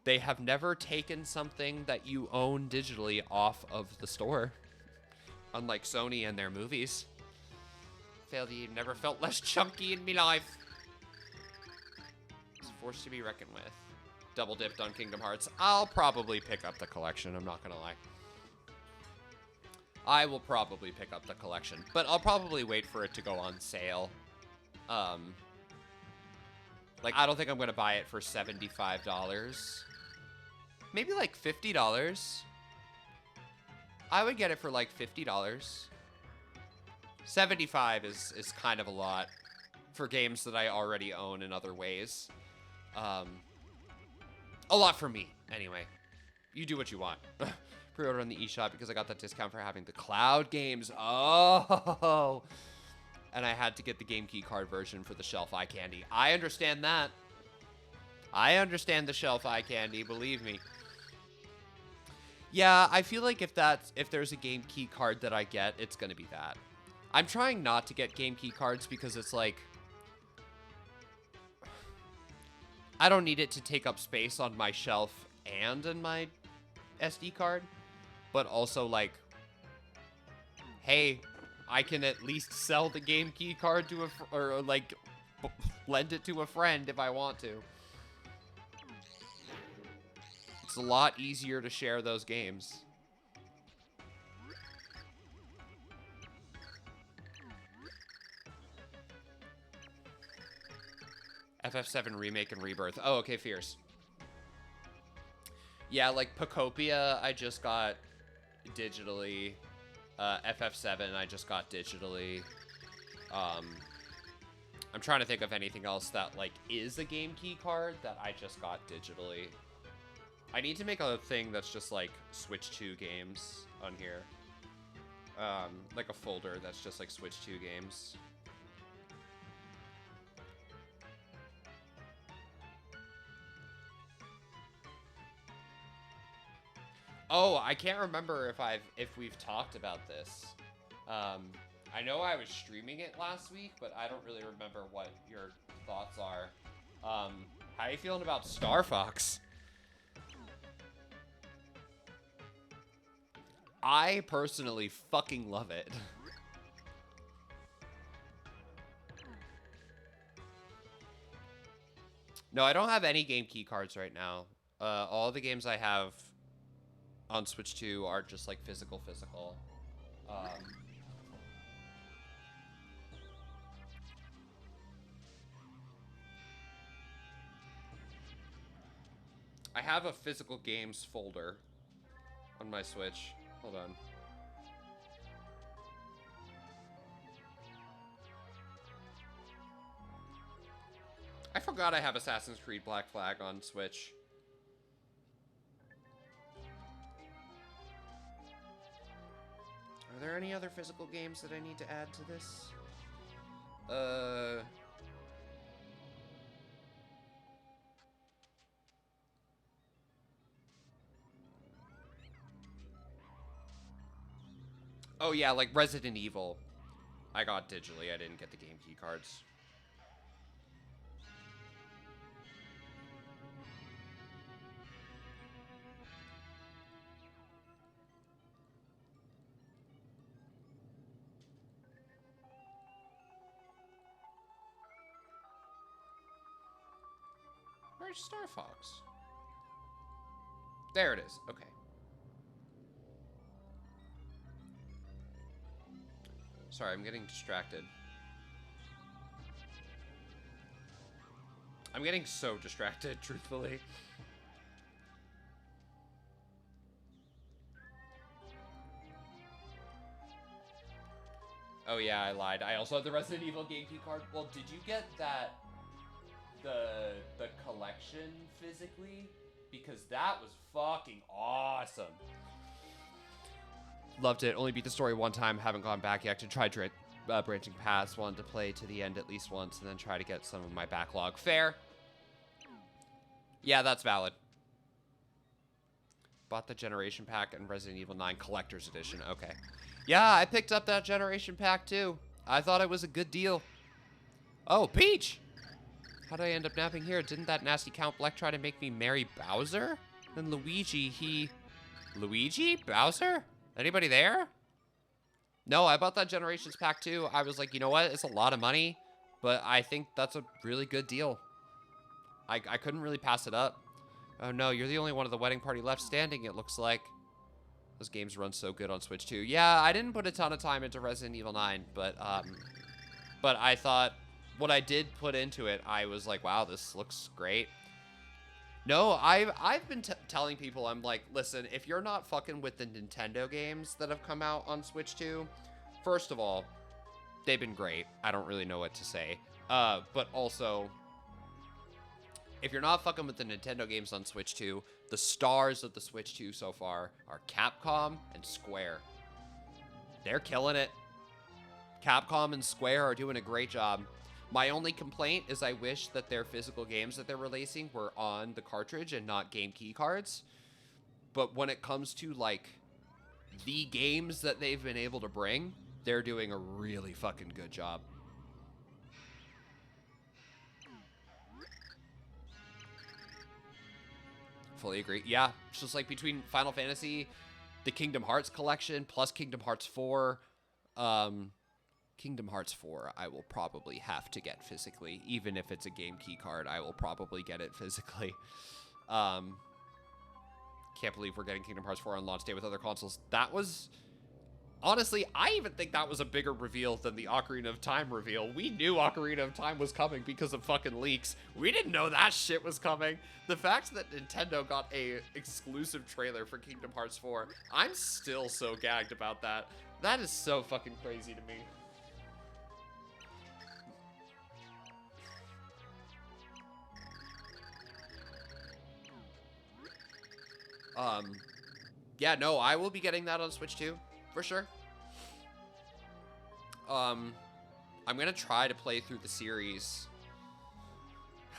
they have never taken something that you own digitally off of the store. Unlike Sony and their movies. Failure never felt less chunky in me life. It's forced to be reckoned with. Double dipped on Kingdom Hearts. I'll probably pick up the collection, I'm not gonna lie. I will probably pick up the collection, but I'll probably wait for it to go on sale. Like, I don't think I'm gonna buy it for $75. Maybe like $50. I would get it for like $50. 75 is kind of a lot for games that I already own in other ways. A lot for me, anyway. You do what you want. Pre-order on the eShop because I got that discount for having the cloud games. Oh, and I had to get the Game Key card version for the shelf eye candy. I understand that. I understand the shelf eye candy, believe me. Yeah, I feel like if there's a Game Key card that I get, it's gonna be that. I'm trying not to get Game Key cards because it's like, I don't need it to take up space on my shelf and in my SD card, but also like, hey, I can at least sell the Game Key card to or like lend it to a friend if I want to. It's a lot easier to share those games. FF7 Remake and Rebirth. Oh, okay, Fierce. Yeah, like Pocopia, I just got digitally. FF7, I just got digitally. I'm trying to think of anything else that, like, is a Game Key card that I just got digitally. I need to make a thing that's just, like, Switch 2 games on here. Like a folder that's just, like, Switch 2 games. Oh, I can't remember if we've talked about this. I know I was streaming it last week, but I don't really remember what your thoughts are. How are you feeling about Star Fox? I personally fucking love it. No, I don't have any Game Key cards right now. All the games I have on Switch 2 are just like physical. I have a physical games folder on my Switch. Hold on. I forgot I have Assassin's Creed Black Flag on Switch. Are there any other physical games that I need to add to this? Oh yeah, like Resident Evil. I got digitally, I didn't get the Game Key cards. Where's Star Fox? There it is. Okay. Sorry, I'm getting distracted. I'm getting so distracted, truthfully. Oh yeah, I lied. I also have the Resident Evil Game Key card. Well, did you get that the collection physically? Because that was fucking awesome. Loved it. Only beat the story one time. Haven't gone back yet to try branching paths. Wanted to play to the end at least once and then try to get some of my backlog. Fair. Yeah, that's valid. Bought the Generation Pack and Resident Evil 9 Collector's Edition. Okay. Yeah, I picked up that Generation Pack too. I thought it was a good deal. Oh, Peach! How'd I end up napping here? Didn't that nasty Count Bleck try to make me marry Bowser? And Luigi, Luigi? Bowser? Anybody there? No, I bought that Generations Pack too. I was like, you know what? It's a lot of money, but I think that's a really good deal. I couldn't really pass it up. Oh no, you're the only one of the wedding party left standing, it looks like. Those games run so good on Switch too. Yeah, I didn't put a ton of time into Resident Evil 9, but I thought what I did put into it, I was like, wow, this looks great. No, I've been telling people, I'm like, listen, if you're not fucking with the Nintendo games that have come out on Switch 2, first of all, they've been great. I don't really know what to say. But also, if you're not fucking with the Nintendo games on Switch 2, the stars of the Switch 2 so far are Capcom and Square. They're killing it. Capcom and Square are doing a great job. My only complaint is I wish that their physical games that they're releasing were on the cartridge and not game key cards. But when it comes to, like, the games that they've been able to bring, they're doing a really fucking good job. Fully agree. Yeah, it's just like between Final Fantasy, the Kingdom Hearts collection, plus Kingdom Hearts 4, Kingdom Hearts 4, I will probably have to get physically. Even if it's a game key card, I will probably get it physically. Can't believe we're getting Kingdom Hearts 4 on launch day with other consoles. That was... Honestly, I even think that was a bigger reveal than the Ocarina of Time reveal. We knew Ocarina of Time was coming because of fucking leaks. We didn't know that shit was coming. The fact that Nintendo got a exclusive trailer for Kingdom Hearts 4, I'm still so gagged about that. That is so fucking crazy to me. Yeah, no, I will be getting that on Switch too, for sure. I'm gonna try to play through the series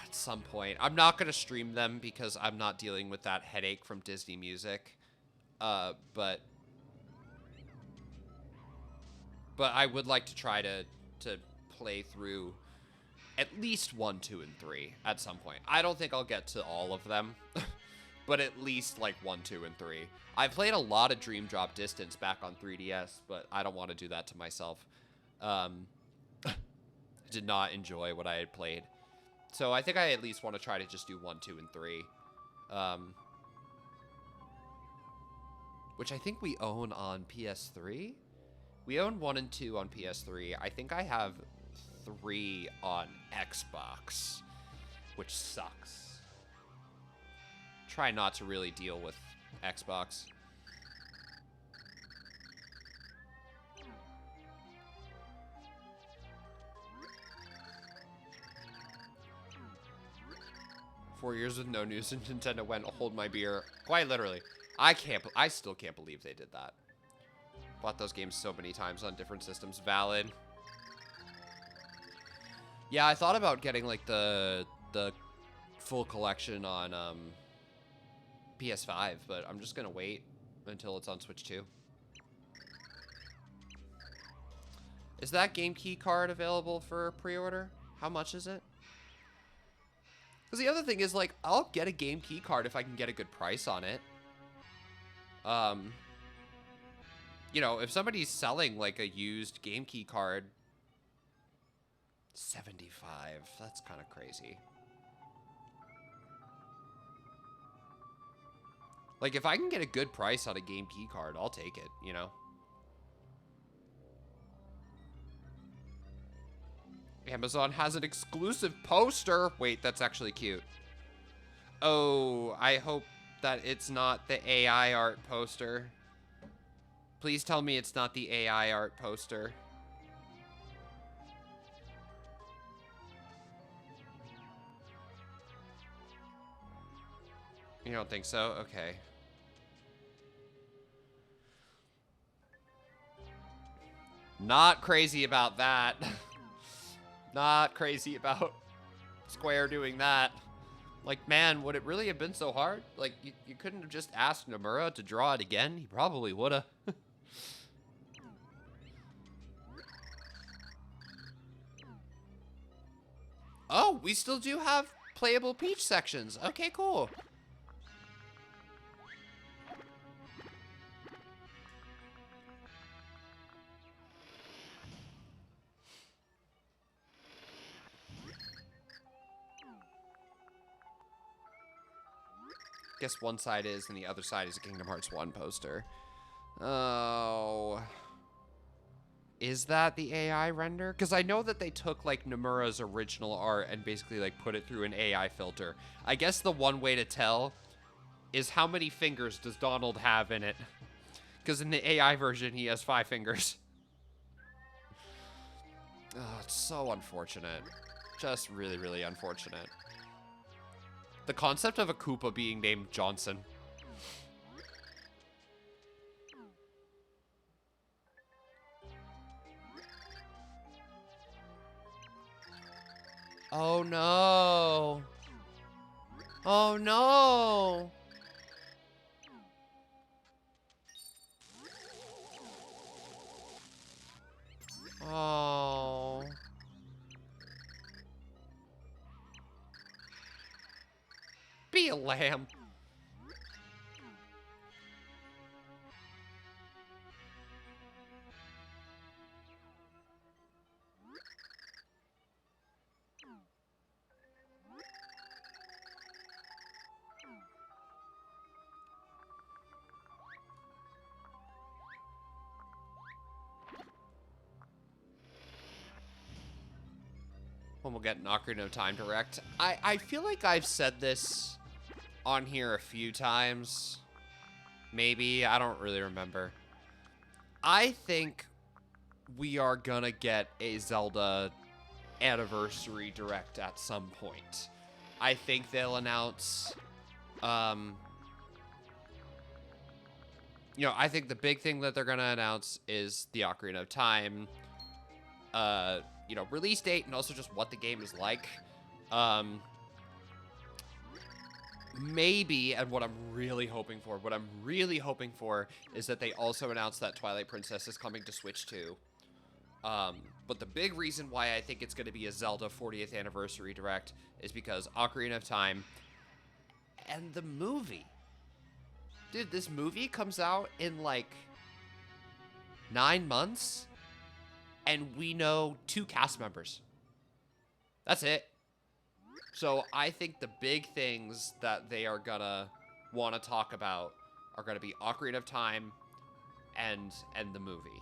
at some point. I'm not gonna stream them because I'm not dealing with that headache from Disney Music. But I would like to try to play through at least 1, 2, and 3 at some point. I don't think I'll get to all of them. But at least, like, 1, 2, and 3. I played a lot of Dream Drop Distance back on 3DS, but I don't want to do that to myself. Did not enjoy what I had played. So I think I at least want to try to just do 1, 2, and 3. Which I think we own on PS3? We own 1 and 2 on PS3. I think I have 3 on Xbox, which sucks. Try not to really deal with Xbox. Four years with no news and Nintendo went, hold my beer. Quite literally. I still can't believe they did that. Bought those games so many times on different systems. Valid. Yeah, I thought about getting like the full collection on PS5, but I'm just gonna wait until it's on Switch 2. Is that game key card available for pre-order? How much is it? Because the other thing is, like, I'll get a game key card if I can get a good price on it. You know, if somebody's selling, like, a used game key card, $75, that's kind of crazy. Like, if I can get a good price on a game key card, I'll take it, you know? Amazon has an exclusive poster. Wait, that's actually cute. Oh, I hope that it's not the AI art poster. Please tell me it's not the AI art poster. You don't think so? Okay. Not crazy about that. Not crazy about Square doing that. Like, man, would it really have been so hard? Like, you couldn't have just asked Nomura to draw it again? He probably would have. Oh, we still do have playable Peach sections. Okay, cool. Guess one side is, and the other side is a Kingdom Hearts 1 poster. Oh. Is that the AI render? Because I know that they took, like, Nomura's original art and basically, like, put it through an AI filter. I guess the one way to tell is how many fingers does Donald have in it? Because in the AI version, he has 5 fingers. Oh, it's so unfortunate. Just really, really unfortunate. The concept of a Koopa being named Johnson. Oh no. Oh no. Oh. Be a lamb. When we'll get an Ocarina of Time Direct. I feel like I've said this on here a few times. Maybe. I don't really remember. I think we are gonna get a Zelda Anniversary Direct at some point. I think they'll announce... you know, I think the big thing that they're gonna announce is the Ocarina of Time... you know, release date and also just what the game is like. Maybe, and what I'm really hoping for, is that they also announce that Twilight Princess is coming to Switch too. But the big reason why I think it's going to be a Zelda 40th Anniversary Direct is because Ocarina of Time and the movie. Dude, this movie comes out in like 9 months. And we know 2 cast members. That's it. So I think the big things that they are gonna want to talk about are gonna be Ocarina of Time and the movie.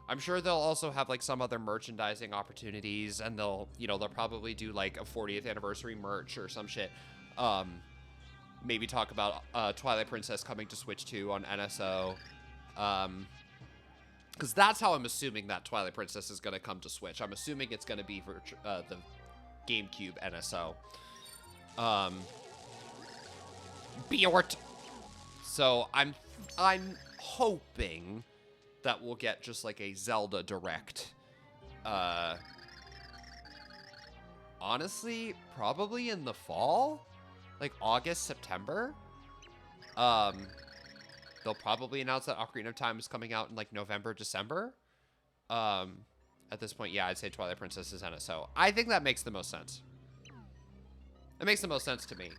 I'm sure they'll also have like some other merchandising opportunities, and they'll probably do like a 40th anniversary merch or some shit. Maybe talk about Twilight Princess coming to Switch 2 on NSO. Because that's how I'm assuming that Twilight Princess is going to come to Switch. I'm assuming it's going to be for the GameCube NSO. Bjort. So I'm hoping that we'll get just like a Zelda Direct. Honestly, probably in the fall? Like August, September? They'll probably announce that Ocarina of Time is coming out in like November, December. At this point, yeah, I'd say Twilight Princess is NSO. I think that makes the most sense. It makes the most sense to me.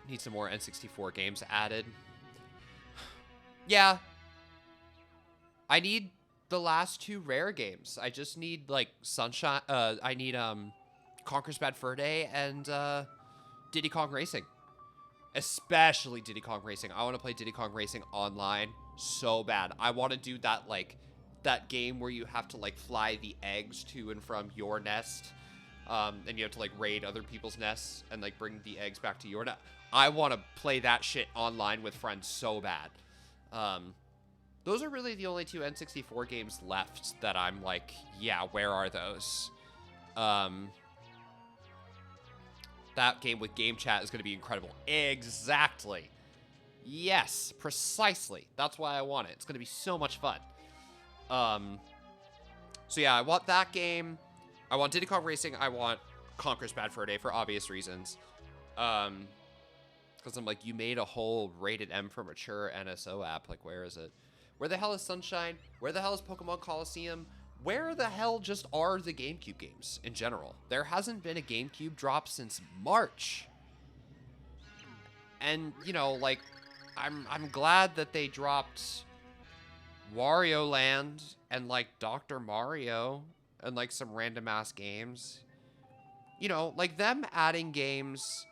Need some more N64 games added. Yeah. I need the last 2 rare games. I just need like Sunshine. I need Conker's Bad Fur Day and Diddy Kong Racing. Especially Diddy Kong Racing. I want to play Diddy Kong Racing online so bad. I want to do that, like, that game where you have to, like, fly the eggs to and from your nest. And you have to, like, raid other people's nests and, like, bring the eggs back to your nest. I want to play that shit online with friends so bad. Those are really the only 2 N64 games left that I'm like, yeah, where are those? That game with game chat is going to be incredible. Exactly. Yes, precisely. That's why I want it. It's going to be so much fun. So yeah, I want that game. I want Diddy Kong Racing. I want Conker's Bad Fur Day for obvious reasons. Because I'm like, you made a whole rated M for mature NSO app. Like, where is it? Where the hell is Sunshine? Where the hell is Pokemon Coliseum? Where the hell just are the GameCube games in general? There hasn't been a GameCube drop since March. And, you know, like, I'm glad that they dropped Wario Land and, like, Dr. Mario and, like, some random-ass games. You know, like, them adding games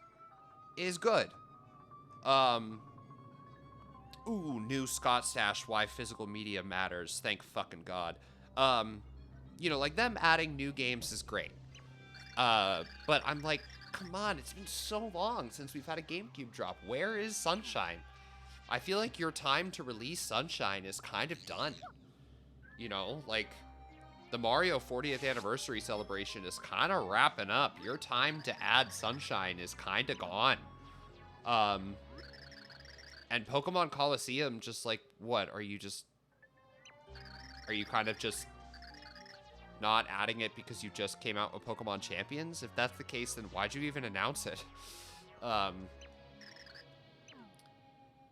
is good. Ooh, new Scott Stash, why physical media matters. Thank fucking God. You know, like, them adding new games is great. But I'm like, come on, it's been so long since we've had a GameCube drop. Where is Sunshine? I feel like your time to release Sunshine is kind of done. You know, like, the Mario 40th anniversary celebration is kind of wrapping up. Your time to add Sunshine is kind of gone. And Pokemon Coliseum, just like, what? Are you kind of just not adding it because you just came out with Pokemon Champions? If that's the case, then why'd you even announce it?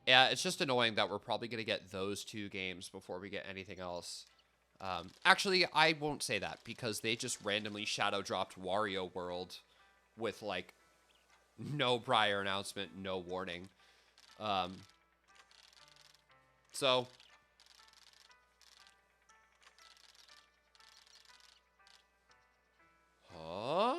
Yeah, it's just annoying that we're probably going to get those 2 games before we get anything else. Actually, I won't say that because they just randomly shadow dropped Wario World with, like, no prior announcement, no warning. So... Huh?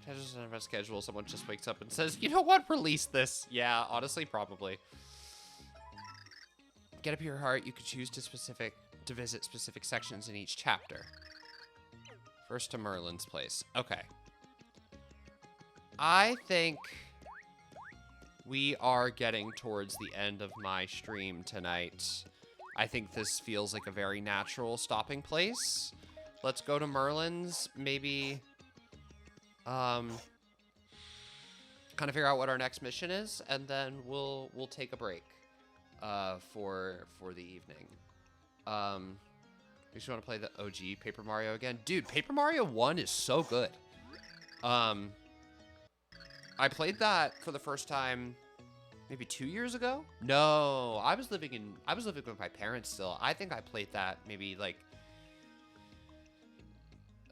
Just on a schedule, someone just wakes up and says, you know what, release this. Yeah, honestly, probably. Get up your heart, you could choose to visit specific sections in each chapter. First to Merlin's place. Okay. I think we are getting towards the end of my stream tonight. I think this feels like a very natural stopping place. Let's go to Merlin's, maybe... kind of figure out what our next mission is, and then we'll take a break for the evening. You just want to play the OG Paper Mario again? Dude, Paper Mario 1 is so good. I played that for the first time maybe 2 years ago. No, I was living with my parents still. I think I played that maybe like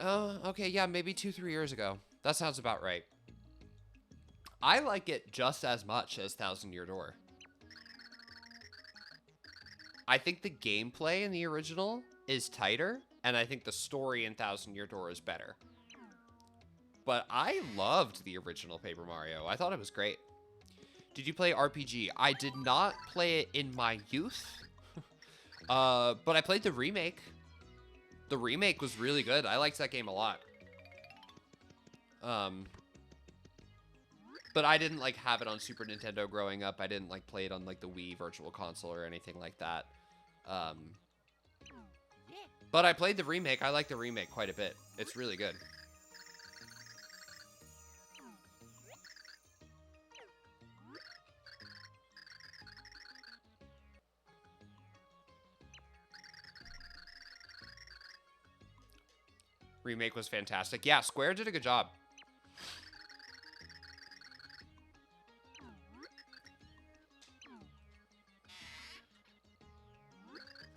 okay, yeah, maybe 2-3 years ago. That sounds about right. I like it just as much as Thousand Year Door. I think the gameplay in the original is tighter, and I think the story in Thousand Year Door is better. But I loved the original Paper Mario. I thought it was great. Did you play RPG? I did not play it in my youth, but I played the remake. The remake was really good. I liked that game a lot. But I didn't like have it on Super Nintendo growing up. I didn't like play it on like the Wii Virtual Console or anything like that. But I played the remake. I like the remake quite a bit. It's really good. Remake was fantastic. Yeah, Square did a good job.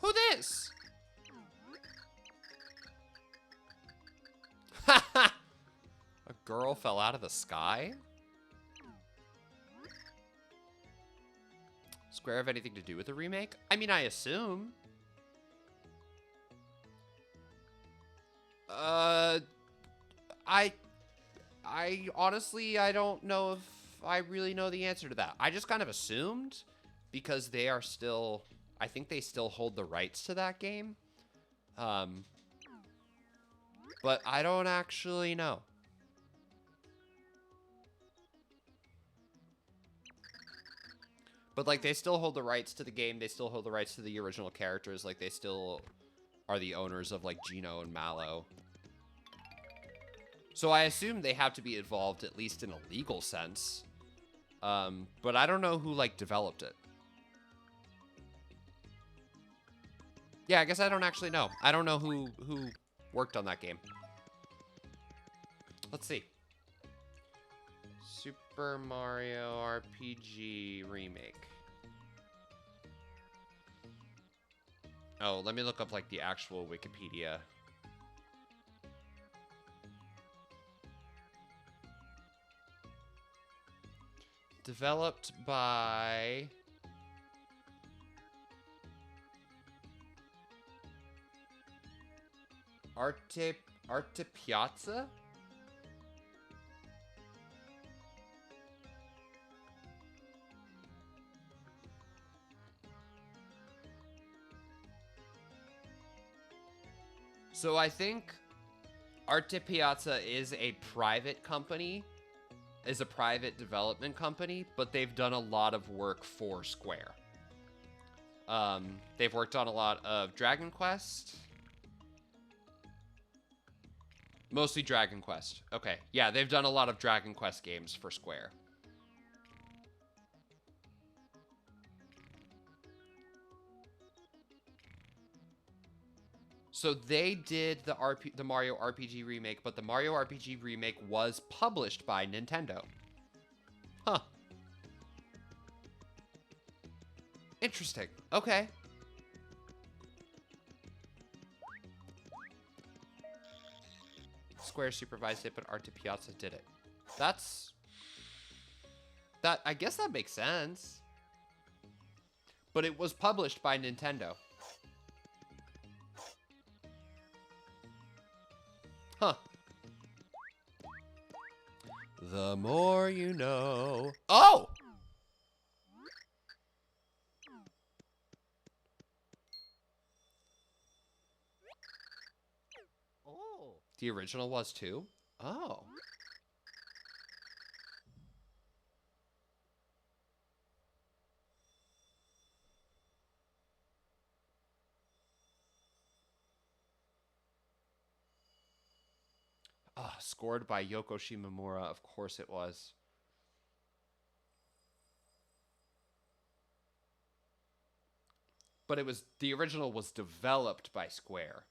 Who this? A girl fell out of the sky? Square have anything to do with the remake? I mean, I assume. I honestly, I don't know if I really know the answer to that. I just kind of assumed because they are still, I think they still hold the rights to that game. But I don't actually know. But like they still hold the rights to the game. They still hold the rights to the original characters. Like they still are the owners of like Geno and Mallow. So I assume they have to be involved at least in a legal sense. But I don't know who like developed it. Yeah, I guess I don't actually know. I don't know who worked on that game. Let's see. Super Mario RPG Remake. Oh, let me look up like the actual Wikipedia. Developed by Arte Piazza? So I think Arte Piazza is a private company, is a private development company, but they've done a lot of work for Square. They've worked on a lot of Dragon Quest. Mostly Dragon Quest. Okay. Yeah, they've done a lot of Dragon Quest games for Square. So they did the Mario RPG remake, but the Mario RPG remake was published by Nintendo. Huh. Interesting. Okay. Square supervised it, but Arte Piazza did it. I guess that makes sense. But it was published by Nintendo. Huh. The more you know. Oh! Oh. The original was too? Oh. Ah, scored by Yoko Shimomura. Of course it was. But the original was developed by Square.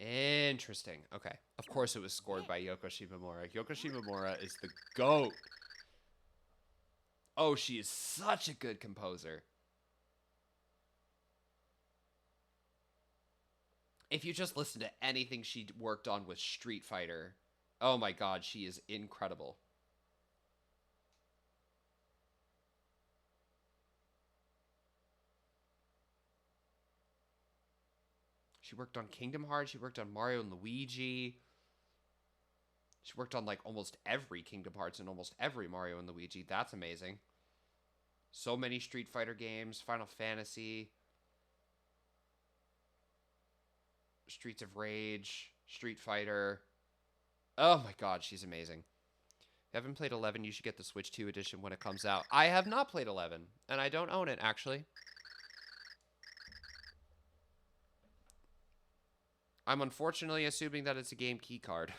Interesting. Okay. Of course it was scored by Yoko Shimomura. Yoko Shimomura is the GOAT. Oh, she is such a good composer. If you just listen to anything she worked on with Street Fighter, oh my god, she is incredible. She worked on Kingdom Hearts, she worked on Mario and Luigi. She worked on like almost every Kingdom Hearts and almost every Mario and Luigi. That's amazing. So many Street Fighter games, Final Fantasy, Streets of Rage, Street Fighter. Oh my god, she's amazing. If you haven't played 11, you should get the Switch 2 edition when it comes out. I have not played 11, and I don't own it, actually. I'm unfortunately assuming that it's a game key card.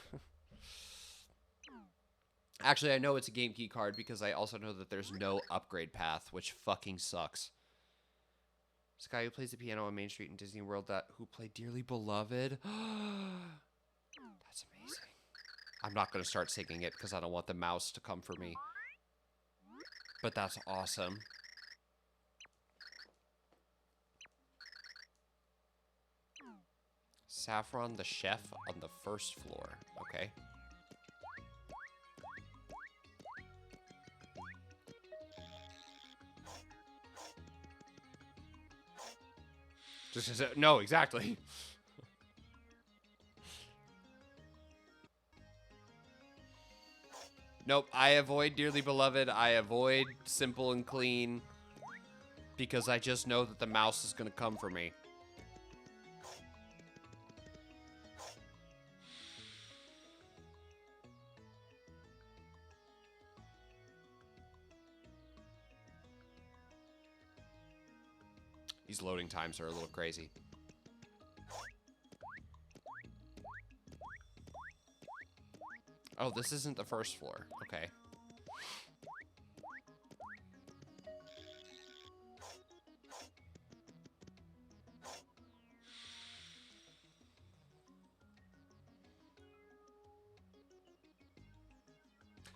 Actually, I know it's a game key card because I also know that there's no upgrade path, which fucking sucks. This guy who plays the piano on Main Street in Disney World who played Dearly Beloved. That's amazing. I'm not going to start singing it because I don't want the mouse to come for me. But that's awesome. Saffron the chef on the first floor. Okay. No, exactly. Nope, I avoid Dearly Beloved. I avoid Simple and Clean because I just know that the mouse is going to come for me. These loading times are a little crazy. Oh, this isn't the first floor. Okay.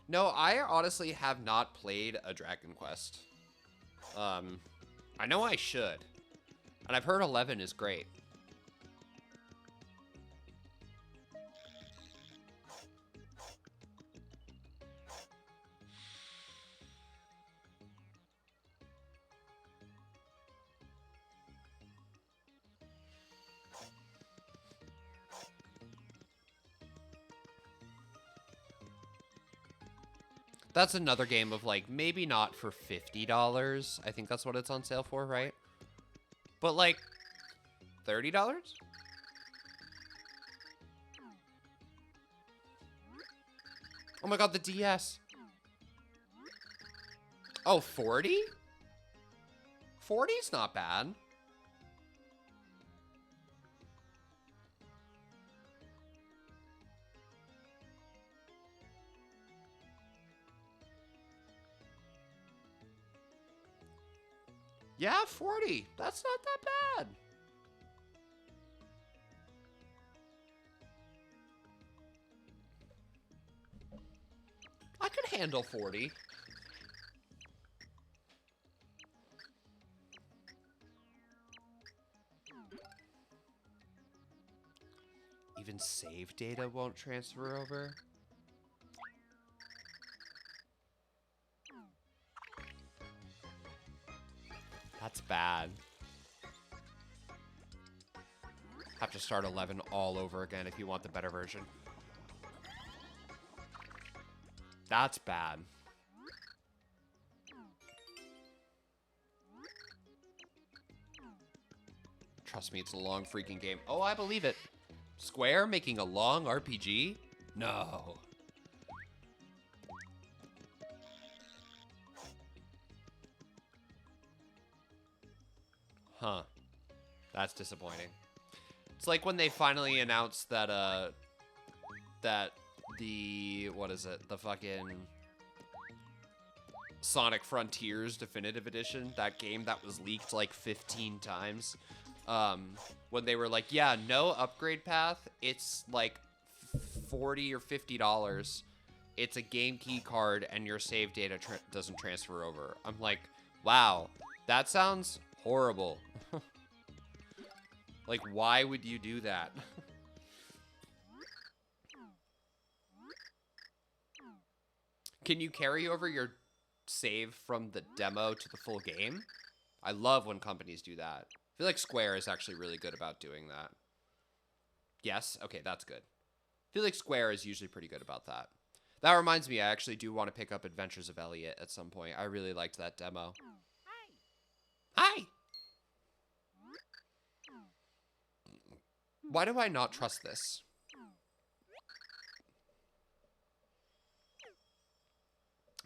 No, I honestly have not played a Dragon Quest. I know I should. And I've heard 11 is great. That's another game of like, maybe not for $50. I think that's what it's on sale for, right? But like, $30? Oh my god, the DS. Oh, 40? 40's not bad. Yeah, 40. That's not that bad. I could handle 40. Even save data won't transfer over. That's bad. Have to start 11 all over again if you want the better version. That's bad. Trust me, it's a long freaking game. Oh, I believe it. Square making a long RPG? No. Huh. That's disappointing. It's like when they finally announced that, that the, what is it? The fucking Sonic Frontiers Definitive Edition, that game that was leaked like 15 times. When they were like, yeah, no upgrade path. It's like $40 or $50. It's a game key card and your save data doesn't transfer over. I'm like, wow, that sounds horrible. Like, why would you do that? Can you carry over your save from the demo to the full game? I love when companies do that. I feel like Square is actually really good about doing that. Yes? Okay, that's good. I feel like Square is usually pretty good about that. That reminds me, I actually do want to pick up Adventures of Elliot at some point. I really liked that demo. Hi! Why do I not trust this?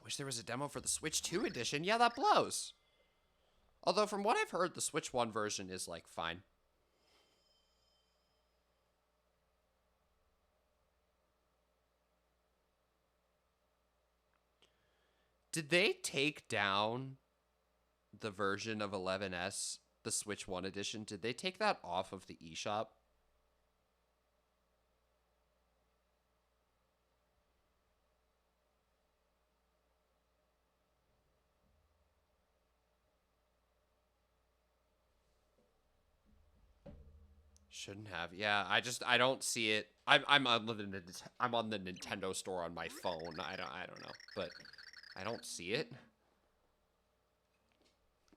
Wish there was a demo for the Switch 2 edition. Yeah, that blows. Although, from what I've heard, the Switch 1 version is, like, fine. Did they take down the version of 11S, the Switch 1 edition? Did they take that off of the eShop? Shouldn't have. Yeah, I don't see it. I'm on the Nintendo store on my phone. I don't know, but I don't see it.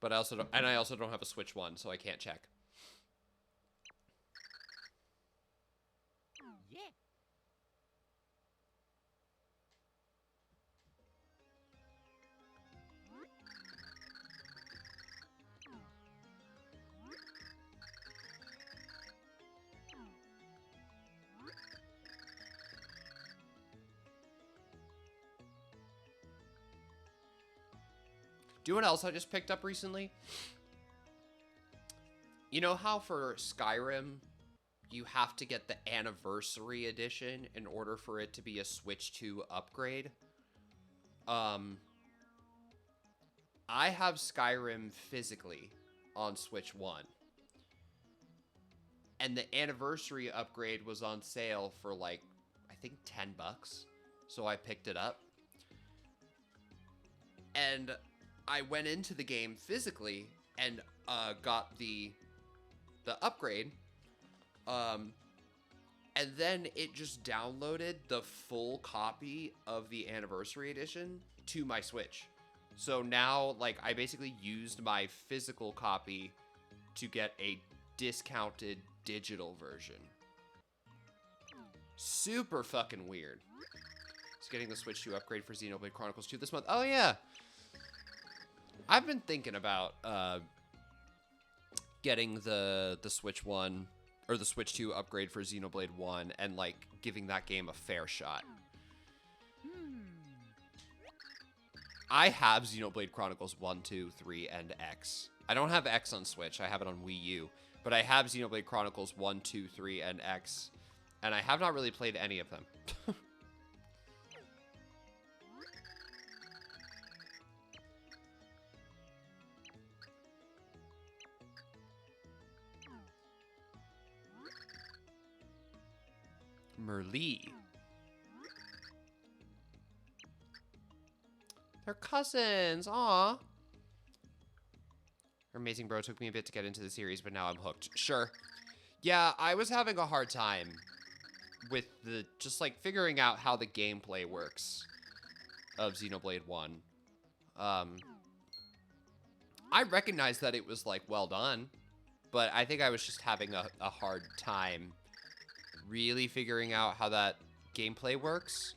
But I also don't have a Switch 1, so I can't check. Yeah. Do you know what else I just picked up recently? You know how for Skyrim, you have to get the Anniversary Edition in order for it to be a Switch 2 upgrade? I have Skyrim physically on Switch 1. And the Anniversary upgrade was on sale for like, I think $10. So I picked it up. And I went into the game physically and got the upgrade. And then it just downloaded the full copy of the Anniversary Edition to my Switch. So now, like, I basically used my physical copy to get a discounted digital version. Super fucking weird. It's getting the Switch 2 upgrade for Xenoblade Chronicles 2 this month. Oh, yeah. I've been thinking about getting the Switch 1 or the Switch 2 upgrade for Xenoblade 1 and like giving that game a fair shot. I have Xenoblade Chronicles 1, 2, 3, and X. I don't have X on Switch. I have it on Wii U. But I have Xenoblade Chronicles 1, 2, 3, and X. And I have not really played any of them. Merlee. They're cousins. Aw. Her amazing bro took me a bit to get into the series, but now I'm hooked. Sure. Yeah, I was having a hard time with the just like figuring out how the gameplay works of Xenoblade 1. I recognized that it was like well done, but I think I was just having a hard time really figuring out how that gameplay works.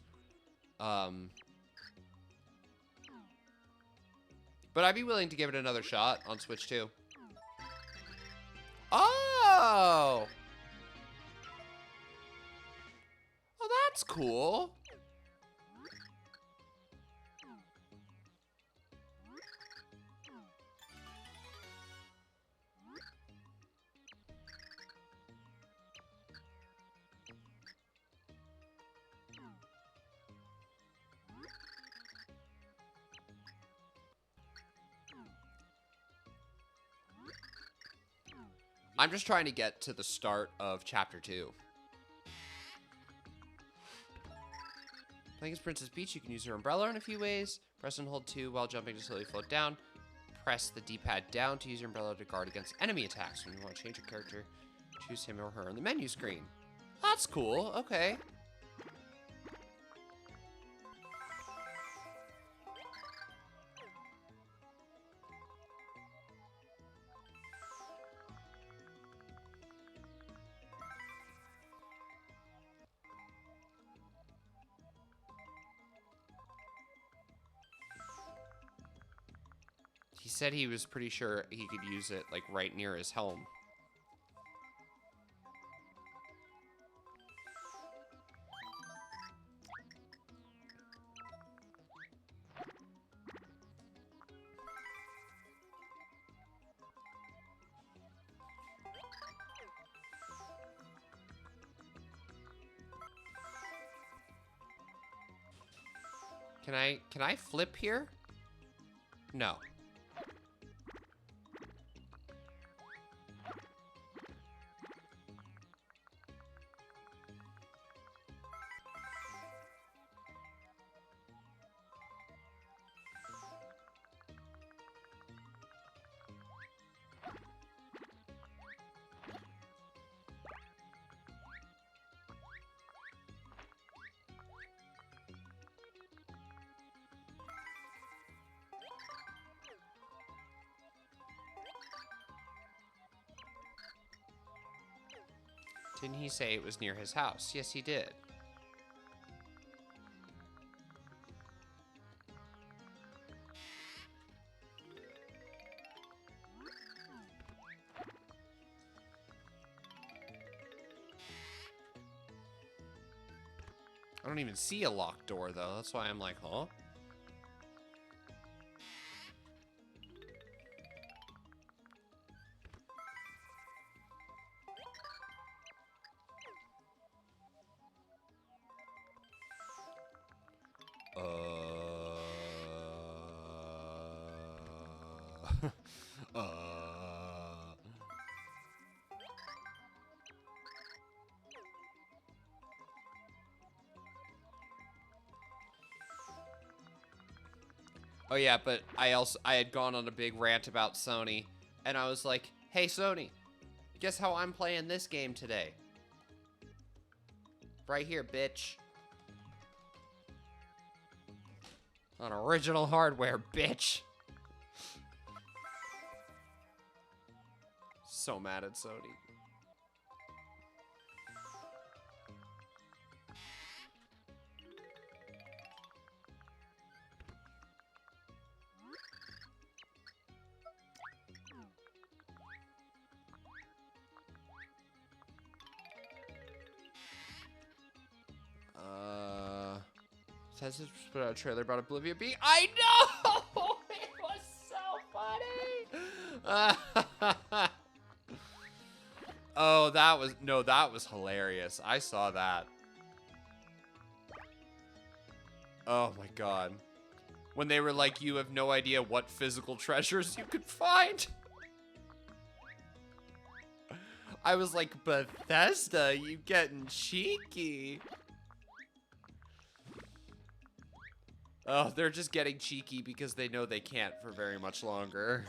But I'd be willing to give it another shot on Switch too. Oh! Oh, that's cool. I'm just trying to get to the start of Chapter 2. Playing as Princess Peach, you can use her umbrella in a few ways. Press and hold 2 while jumping to slowly float down. Press the D-pad down to use your umbrella to guard against enemy attacks. When you want to change your character, choose him or her on the menu screen. That's cool. Okay. He said he was pretty sure he could use it, like, right near his home. Can I flip here? No. Didn't he say it was near his house? Yes, he did. I don't even see a locked door, though. That's why I'm like, huh? Oh yeah, but I had gone on a big rant about Sony, and I was like, hey Sony, guess how I'm playing this game today? Right here, bitch. On original hardware, bitch. So mad at Sony. Says it's put out a trailer about Oblivion being. I know! It was so funny! Oh, that was hilarious. I saw that. Oh my god. When they were like, you have no idea what physical treasures you could find. I was like, Bethesda, you getting cheeky. Oh, they're just getting cheeky because they know they can't for very much longer.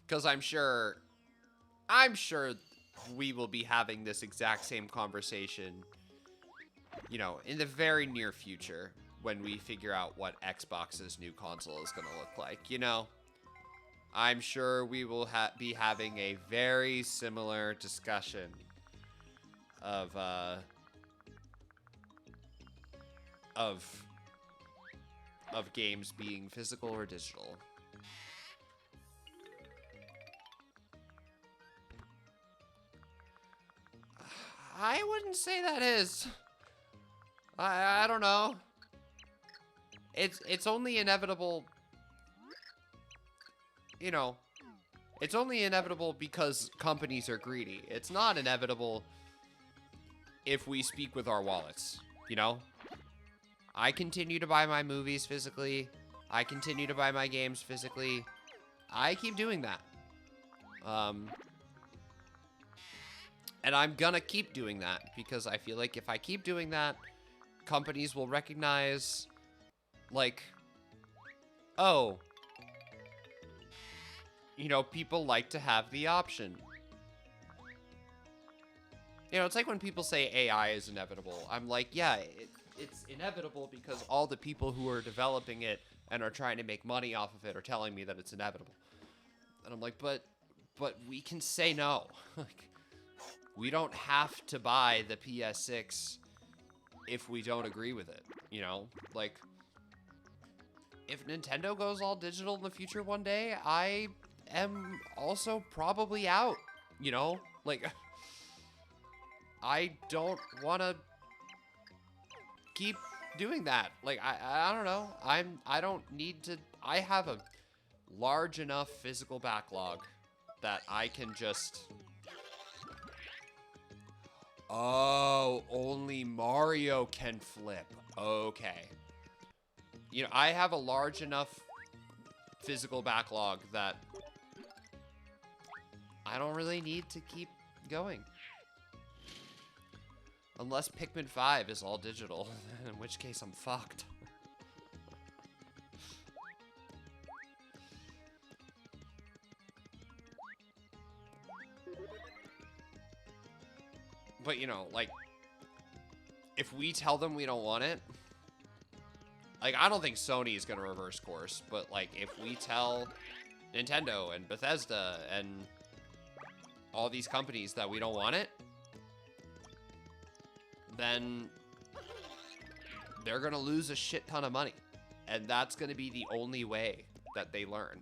Because I'm sure we will be having this exact same conversation, you know, in the very near future when we figure out what Xbox's new console is going to look like, you know? I'm sure we will be having a very similar discussion of games being physical or digital. I wouldn't say that is. I don't know. It's only inevitable. You know, it's only inevitable because companies are greedy. It's not inevitable if we speak with our wallets, you know? I continue to buy my movies physically. I continue to buy my games physically. I keep doing that. And I'm gonna keep doing that because I feel like if I keep doing that, companies will recognize, like, oh, you know, people like to have the option. You know, it's like when people say AI is inevitable. I'm like, yeah, it's inevitable because all the people who are developing it and are trying to make money off of it are telling me that it's inevitable. And I'm like, but we can say no. Like, we don't have to buy the PS6 if we don't agree with it, you know? Like, if Nintendo goes all digital in the future one day, I am also probably out, you know? Like, I don't want to keep doing that. Like, I don't know. I don't need to. I have a large enough physical backlog that I can just. Oh, only Mario can flip. Okay. You know, I have a large enough physical backlog that I don't really need to keep going. Unless Pikmin 5 is all digital, in which case I'm fucked. But, you know, like, if we tell them we don't want it, like, I don't think Sony is going to reverse course, but, like, if we tell Nintendo and Bethesda and all these companies that we don't want it, then they're going to lose a shit ton of money. And that's going to be the only way that they learn.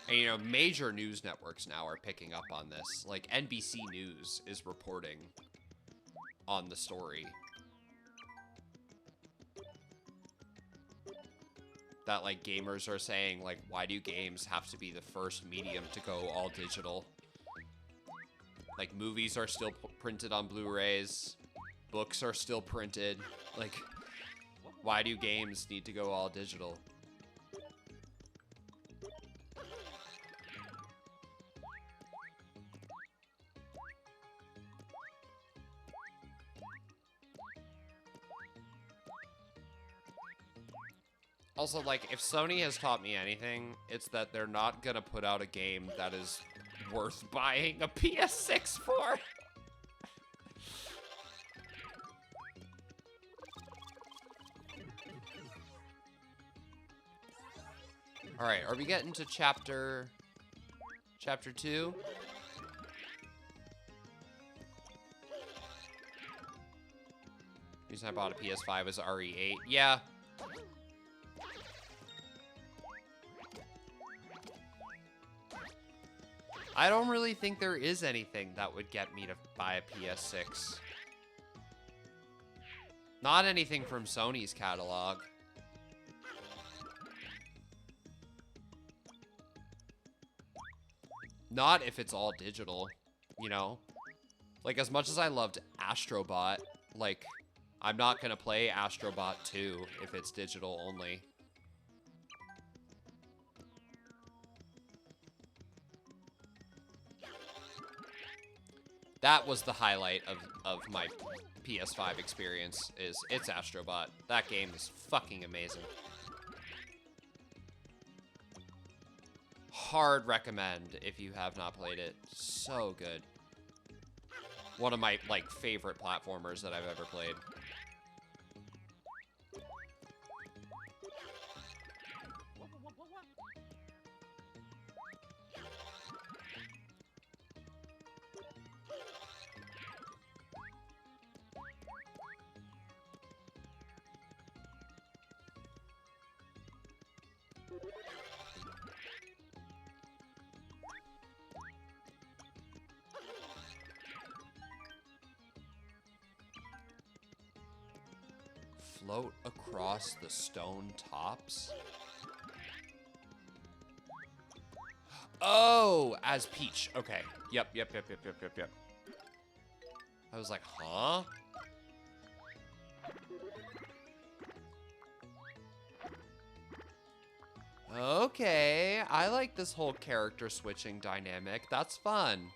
And, you know, major news networks now are picking up on this. Like, NBC News is reporting on the story. That, like, gamers are saying, like, why do games have to be the first medium to go all digital? Like, movies are still printed on Blu-rays. Books are still printed. Like, why do games need to go all digital? Also, like, if Sony has taught me anything, it's that they're not gonna put out a game that is worth buying a PS6 for. Alright, are we getting to chapter 2? The reason I bought a PS5 is RE8. Yeah. I don't really think there is anything that would get me to buy a PS6. Not anything from Sony's catalog. Not if it's all digital, you know? Like, as much as I loved Astrobot, like, I'm not going to play Astrobot 2 if it's digital only. That was the highlight of my PS5 experience, is it's Astrobot. That game is fucking amazing. Hard recommend if you have not played it. So good. One of my, like, favorite platformers that I've ever played. Float across the stone tops? Oh, as Peach. Okay. Yep. I was like, huh? Okay, I like this whole character switching dynamic. That's fun.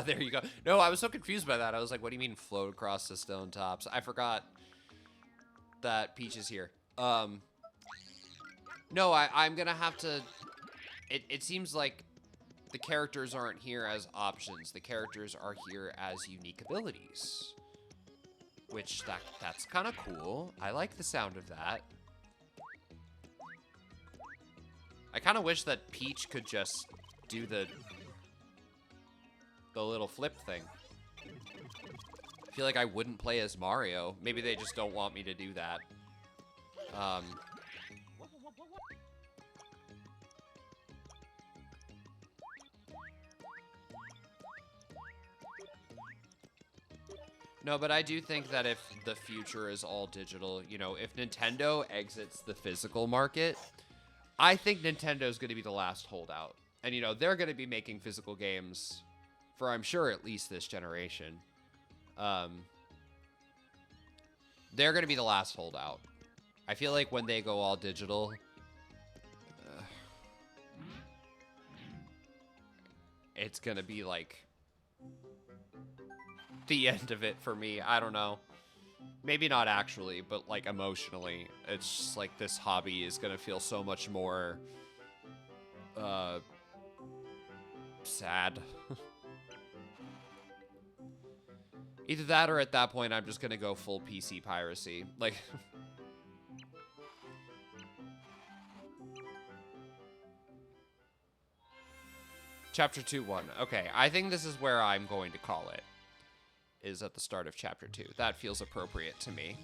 There you go. No, I was so confused by that. I was like, what do you mean float across the stone tops? I forgot that Peach is here. No, I'm gonna have to... It seems like the characters aren't here as options. The characters are here as unique abilities. Which, that's kind of cool. I like the sound of that. I kind of wish that Peach could just do the little flip thing. I feel like I wouldn't play as Mario. Maybe they just don't want me to do that. No, but I do think that if the future is all digital, you know, if Nintendo exits the physical market, I think Nintendo's going to be the last holdout. And, you know, they're going to be making physical games for, I'm sure, at least this generation. They're going to be the last holdout. I feel like when they go all digital, it's going to be like the end of it for me. I don't know. Maybe not actually, but like emotionally. It's just like this hobby is going to feel so much more sad. Either that or at that point, I'm just going to go full PC piracy. Like... Chapter 2-1. Okay, I think this is where I'm going to call it. Is at the start of Chapter 2. That feels appropriate to me.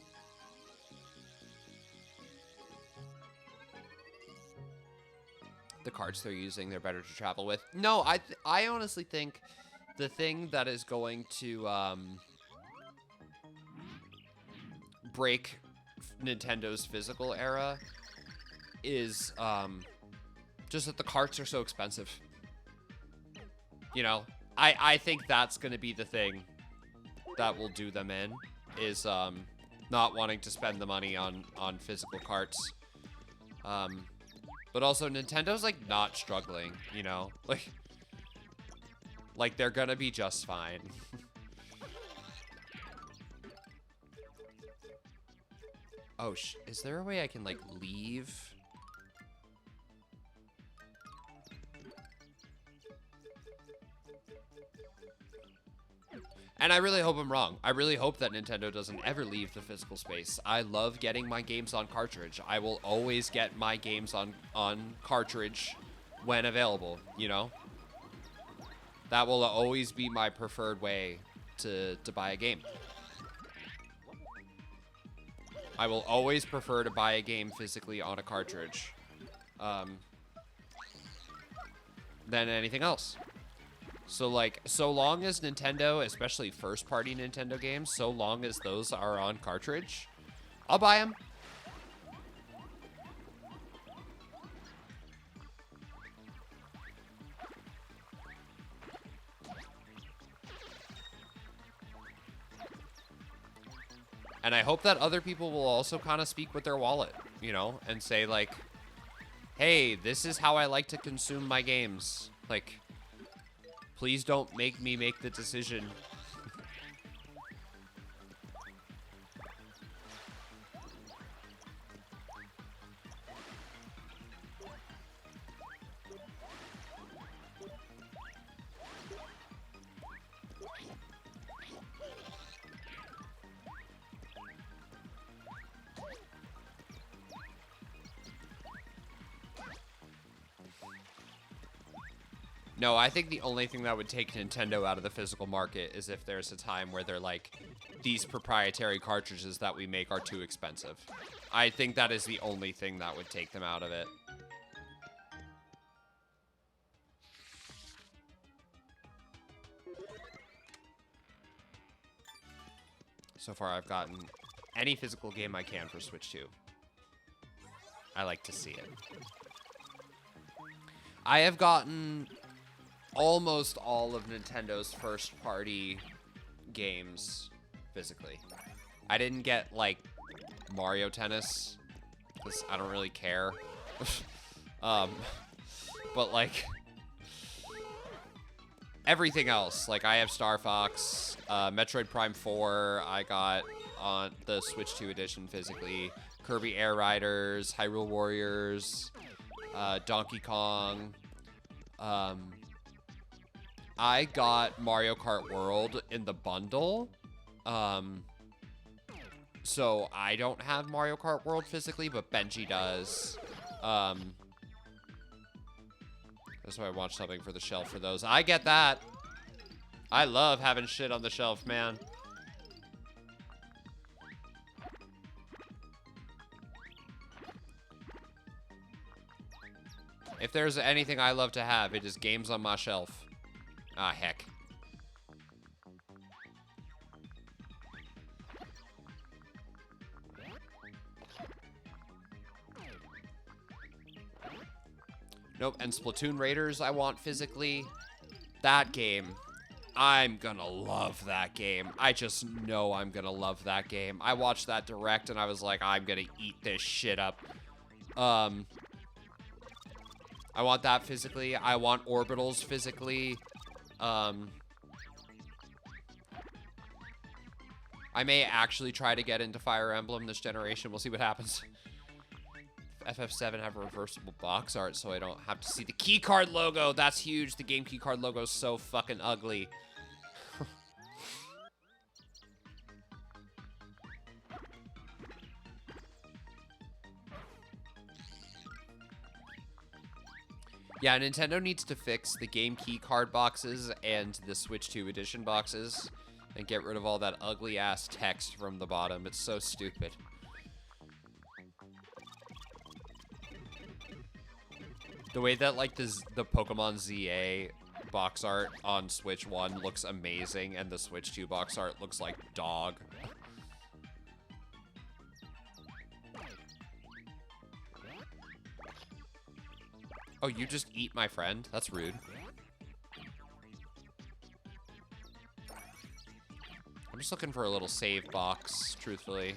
The cards they're using, they're better to travel with. No, I honestly think the thing that is going to... break Nintendo's physical era is just that the carts are so expensive. You know, I think that's going to be the thing that will do them in, is not wanting to spend the money on physical carts. But also Nintendo's like not struggling, you know, like they're gonna be just fine. Oh, is there a way I can, like, leave? And I really hope I'm wrong. I really hope that Nintendo doesn't ever leave the physical space. I love getting my games on cartridge. I will always get my games on cartridge when available, you know? That will always be my preferred way to buy a game. I will always prefer to buy a game physically on a cartridge than anything else. So, like, so long as Nintendo, especially first-party Nintendo games, so long as those are on cartridge, I'll buy them. And I hope that other people will also kind of speak with their wallet, you know, and say, like, hey, this is how I like to consume my games. Like, please don't make me make the decision. No, I think the only thing that would take Nintendo out of the physical market is if there's a time where they're like, these proprietary cartridges that we make are too expensive. I think that is the only thing that would take them out of it. So far, I've gotten any physical game I can for Switch 2. I like to see it. I have gotten almost all of Nintendo's first-party games physically. I didn't get, like, Mario Tennis, because I don't really care. But, like, everything else. Like, I have Star Fox, Metroid Prime 4, I got on the Switch 2 edition physically, Kirby Air Riders, Hyrule Warriors, Donkey Kong, I got Mario Kart World in the bundle, so I don't have Mario Kart World physically, but Benji does. That's why I want something for the shelf for those. I get that. I love having shit on the shelf, man. If there's anything I love to have, it is games on my shelf. Ah, heck. Nope, and Splatoon Raiders I want physically. That game, I'm gonna love that game. I just know I'm gonna love that game. I watched that direct and I was like, I'm gonna eat this shit up. I want that physically. I want Orbitals physically. I may actually try to get into Fire Emblem this generation. We'll see what happens. FF7 have reversible box art, so I don't have to see the keycard logo. That's huge. The game keycard logo is so fucking ugly. Yeah, Nintendo needs to fix the game key card boxes and the Switch 2 edition boxes and get rid of all that ugly ass text from the bottom. It's so stupid. The way that like the Pokemon ZA box art on Switch 1 looks amazing and the Switch 2 box art looks like dog. Oh, you just eat my friend? That's rude. I'm just looking for a little save box, truthfully.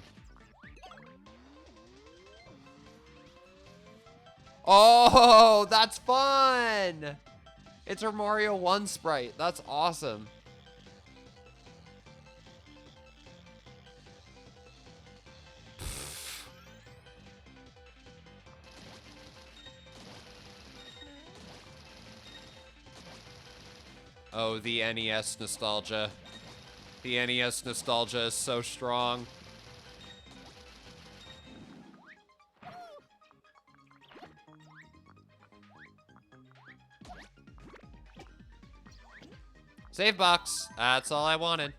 Oh, that's fun! It's a Mario 1 sprite. That's awesome. Oh, the NES nostalgia. The NES nostalgia is so strong. Save box. That's all I wanted.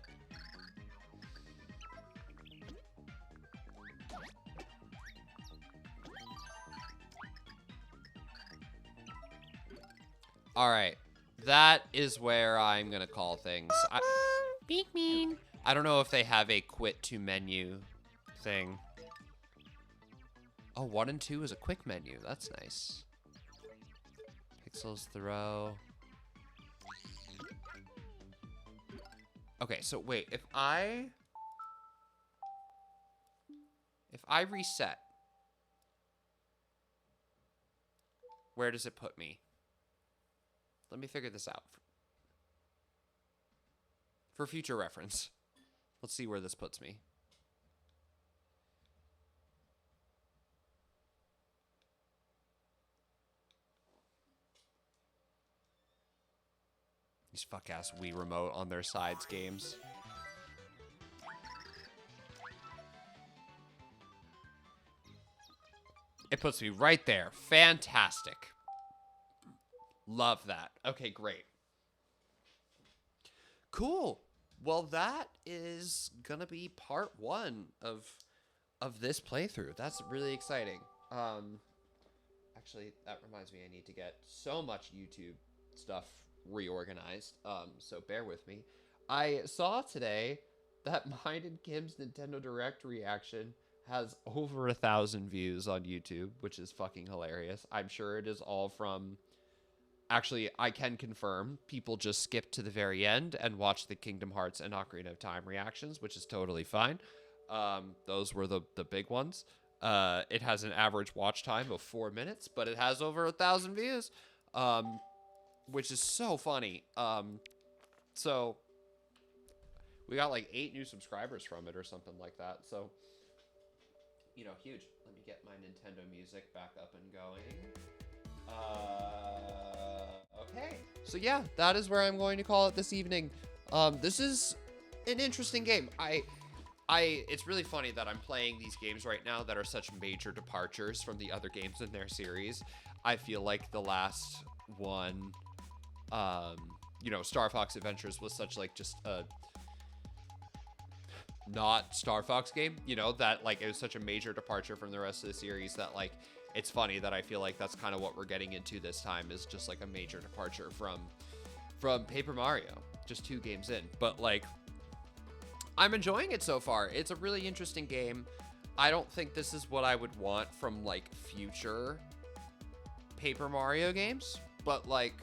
All right. That is where I'm going to call things. Beak mean. I don't know if they have a quit to menu thing. Oh, 1 and 2 is a quick menu. That's nice. Pixels throw. Okay, so wait, if I reset, where does it put me? Let me figure this out. For future reference. Let's see where this puts me. These fuck-ass Wii Remote on their sides games. It puts me right there. Fantastic. Love that. Okay, great. Cool. Well, that is gonna be part 1 of this playthrough. That's really exciting. Actually, that reminds me, I need to get so much YouTube stuff reorganized. So bear with me. I saw today that mine and Kim's Nintendo Direct reaction has over 1,000 views on YouTube, which is fucking hilarious. I'm sure it is all from... Actually, I can confirm people just skipped to the very end and watched the Kingdom Hearts and Ocarina of Time reactions, which is totally fine. Those were the big ones. It has an average watch time of 4 minutes, but it has over 1,000 views, which is so funny. So we got like 8 new subscribers from it or something like that. So, you know, huge. Let me get my Nintendo music back up and going. Okay. So yeah, that is where I'm going to call it this evening. This is an interesting game. It's really funny that I'm playing these games right now that are such major departures from the other games in their series. I feel like the last one, you know, Star Fox Adventures was such like just a not Star Fox game, you know, that like it was such a major departure from the rest of the series that like it's funny that I feel like that's kind of what we're getting into this time, is just like a major departure from Paper Mario, just 2 games in. But like, I'm enjoying it so far. It's a really interesting game. I don't think this is what I would want from like future Paper Mario games, but like,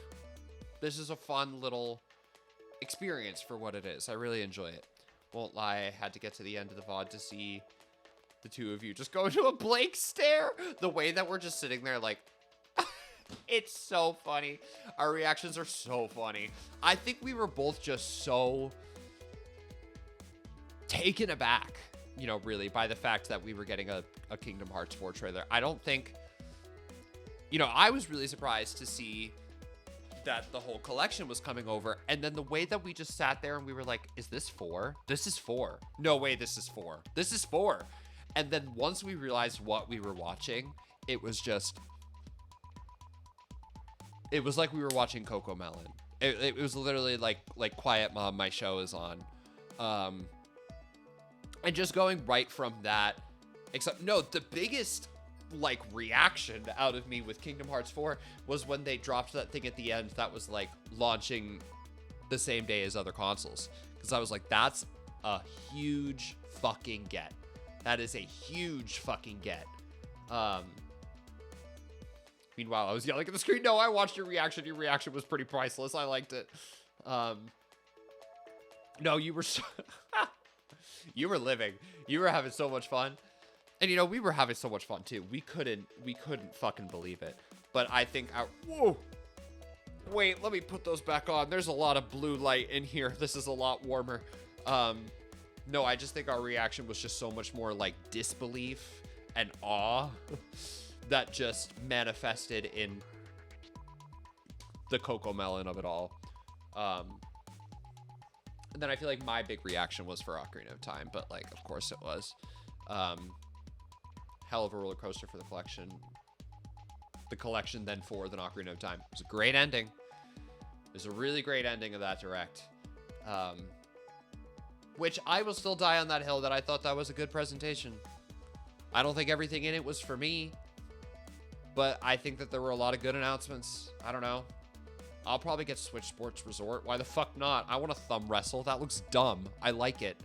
this is a fun little experience for what it is. I really enjoy it. Won't lie, I had to get to the end of the VOD to see the 2 of you just go into a blank stare. The way that we're just sitting there like, it's so funny. Our reactions are so funny. I think we were both just so taken aback, you know, really, by the fact that we were getting a Kingdom Hearts 4 trailer. I don't think, you know, I was really surprised to see that the whole collection was coming over, and then the way that we just sat there and we were like, is this 4? This is 4. No way, this is 4. This is 4. And then once we realized what we were watching, it was just, it was like we were watching Coco Melon. It was literally like Quiet Mom, my show is on. And just going right from that, except, no, the biggest like reaction out of me with Kingdom Hearts 4 was when they dropped that thing at the end that was like launching the same day as other consoles. Because I was like, that's a huge fucking get. That is a huge fucking get. Meanwhile, I was yelling at the screen, no, I watched your reaction. Your reaction was pretty priceless. I liked it. No, you were so you were living. You were having so much fun. And, you know, we were having so much fun, too. We couldn't fucking believe it. But I think whoa. Wait, let me put those back on. There's a lot of blue light in here. This is a lot warmer. No, I just think our reaction was just so much more like disbelief and awe that just manifested in the Coco Melon of it all. And then I feel like my big reaction was for Ocarina of Time, but like, of course it was. Hell of a roller coaster for the collection. The collection then for the Ocarina of Time. It was a great ending. It was a really great ending of that direct. Which I will still die on that hill that I thought that was a good presentation. I don't think everything in it was for me, but I think that there were a lot of good announcements. I don't know. I'll probably get Switch Sports Resort. Why the fuck not? I want to thumb wrestle. That looks dumb. I like it.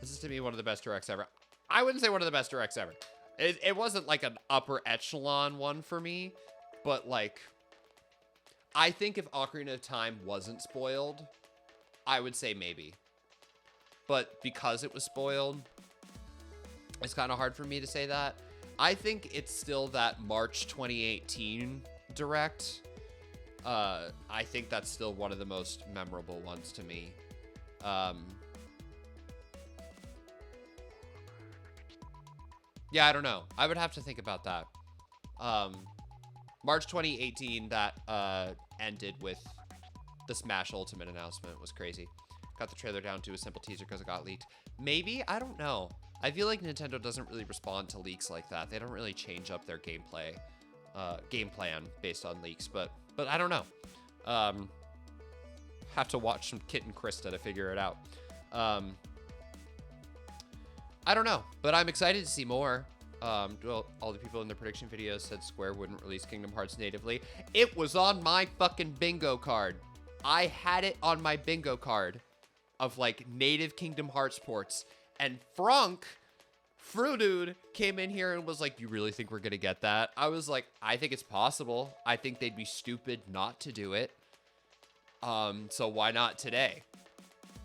This is to me one of the best directs ever. I wouldn't say one of the best directs ever. It wasn't like an upper echelon one for me, but like, I think if Ocarina of Time wasn't spoiled, I would say maybe. But because it was spoiled, it's kind of hard for me to say that. I think it's still that March 2018 direct. I think that's still one of the most memorable ones to me. Yeah, I don't know. I would have to think about that. March 2018, that ended with the Smash Ultimate announcement. Was crazy. Got the trailer down to a simple teaser because it got leaked. Maybe? I don't know. I feel like Nintendo doesn't really respond to leaks like that. They don't really change up their gameplay, game plan based on leaks, but I don't know. Have to watch some Kit and Krista to figure it out. I don't know, but I'm excited to see more. Well, all the people in the prediction videos said Square wouldn't release Kingdom Hearts natively. It was on my fucking bingo card. I had it on my bingo card of like native Kingdom Hearts ports. And Frudude came in here and was like, "You really think we're gonna get that?" I was like, "I think it's possible. I think they'd be stupid not to do it. So why not today?"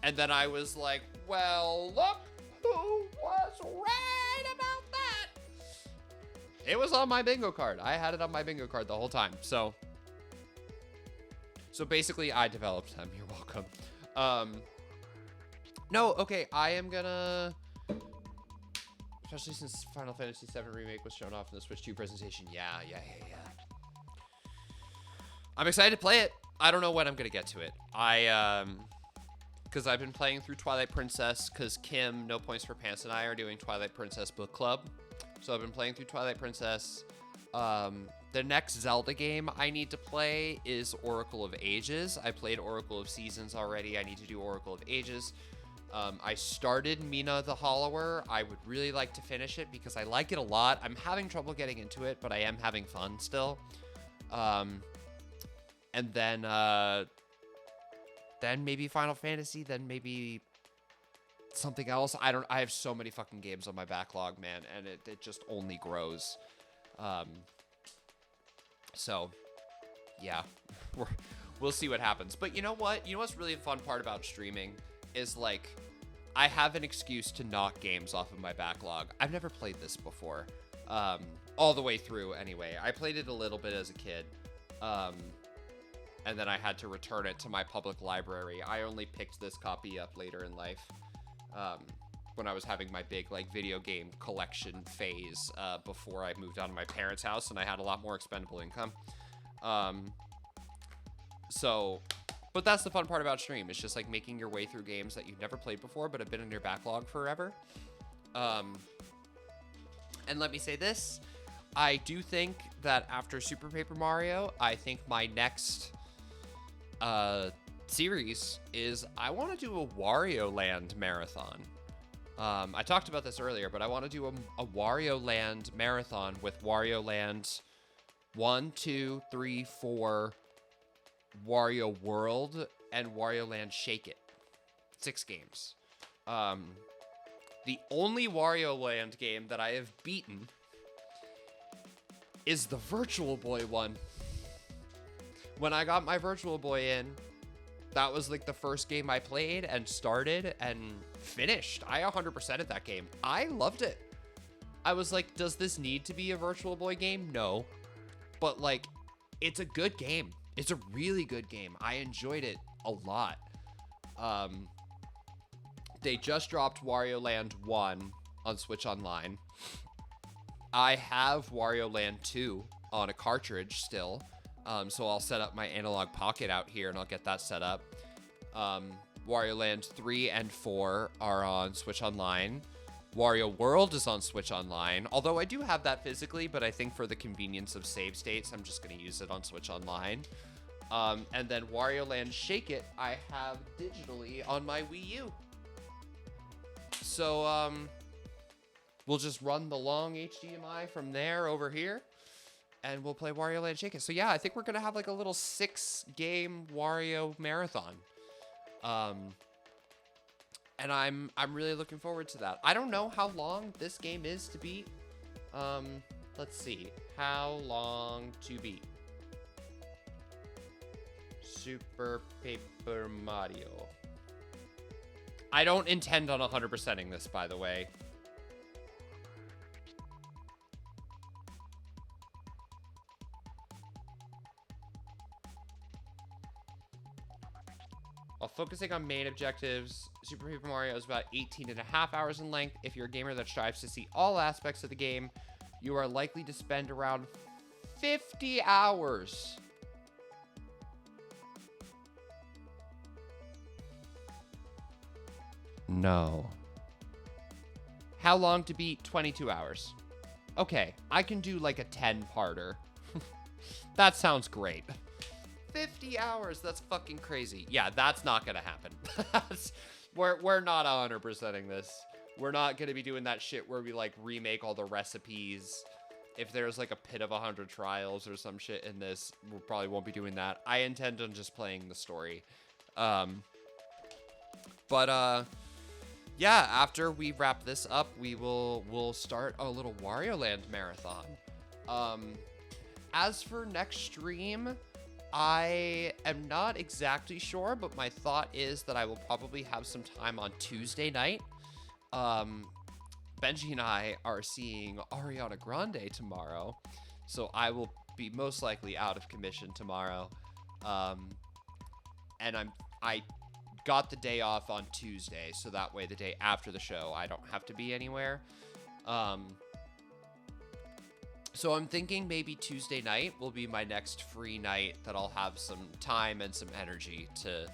And then I was like, "Well, look who was right about that." It was on my bingo card. I had it on my bingo card the whole time. So basically, I developed them. You're welcome. No, okay, I am gonna... Especially since Final Fantasy VII Remake was shown off in the Switch 2 presentation. Yeah. I'm excited to play it. I don't know when I'm gonna get to it. Because I've been playing through Twilight Princess, because Kim, No Points for Pants, and I are doing Twilight Princess Book Club. So I've been playing through Twilight Princess. The next Zelda game I need to play is Oracle of Ages. I played Oracle of Seasons already. I need to do Oracle of Ages. I started Mina the Hollower. I would really like to finish it because I like it a lot. I'm having trouble getting into it, but I am having fun still. And then maybe Final Fantasy, then maybe something else. I have so many fucking games on my backlog, man, and it just only grows. So yeah, we'll see what happens. But you know what? You know what's really a fun part about streaming is like, I have an excuse to knock games off of my backlog. I've never played this before, all the way through anyway. I played it a little bit as a kid, and then I had to return it to my public library. I only picked this copy up later in life, when I was having my big like video game collection phase, before I moved out of my parents' house and I had a lot more expendable income. But that's the fun part about stream. It's just like making your way through games that you've never played before but have been in your backlog forever. And let me say this. I do think that after Super Paper Mario, I think my next series is I want to do a Wario Land marathon. I talked about this earlier, but I want to do a Wario Land marathon with Wario Land 1, 2, 3, 4... Wario World, and Wario Land Shake It. 6 games. The only Wario Land game that I have beaten is the Virtual Boy one. When I got my Virtual Boy in, that was like the first game I played and started and finished. I 100%ed that game. I loved it. I was like, does this need to be a Virtual Boy game? No. But like, it's a good game. It's a really good game. I enjoyed it a lot. They just dropped Wario Land 1 on Switch Online. I have Wario Land 2 on a cartridge still. So I'll set up my Analog Pocket out here and I'll get that set up. Wario Land 3 and 4 are on Switch Online. Wario World is on Switch Online, although I do have that physically, but I think for the convenience of save states, I'm just going to use it on Switch Online. And then Wario Land Shake It, I have digitally on my Wii U. So, we'll just run the long HDMI from there over here, and we'll play Wario Land Shake It. So yeah, I think we're gonna have like a little 6-game Wario marathon. And I'm really looking forward to that. I don't know how long this game is to beat. Let's see. How long to beat? Super Paper Mario. I don't intend on 100%ing this, by the way. While focusing on main objectives, Super Paper Mario is about 18.5 hours in length. If you're a gamer that strives to see all aspects of the game, you are likely to spend around 50 hours. No. How long to beat? 22 hours. Okay, I can do like a 10-parter. That sounds great. 50 hours, that's fucking crazy. Yeah, that's not gonna happen. We're not 100%ing this. We're not gonna be doing that shit where we like remake all the recipes. If there's like a pit of 100 trials or some shit in this, we probably won't be doing that. I intend on just playing the story. Yeah, after we wrap this up, we'll start a little Wario Land marathon. As for next stream, I am not exactly sure, but my thought is that I will probably have some time on Tuesday night. Benji and I are seeing Ariana Grande tomorrow, so I will be most likely out of commission tomorrow. And I got the day off on Tuesday, so that way the day after the show, I don't have to be anywhere. So I'm thinking maybe Tuesday night will be my next free night that I'll have some time and some energy to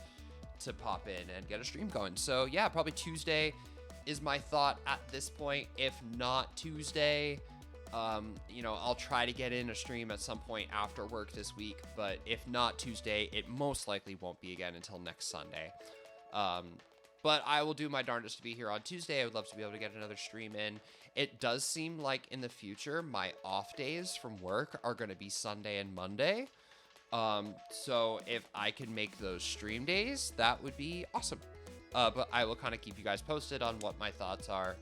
pop in and get a stream going. So yeah, probably Tuesday is my thought at this point. If not Tuesday, I'll try to get in a stream at some point after work this week, but if not Tuesday, it most likely won't be again until next Sunday. But I will do my darndest to be here on Tuesday. I would love to be able to get another stream in. It does seem like in the future, my off days from work are going to be Sunday and Monday. So if I can make those stream days, that would be awesome. But I will kind of keep you guys posted on what my thoughts are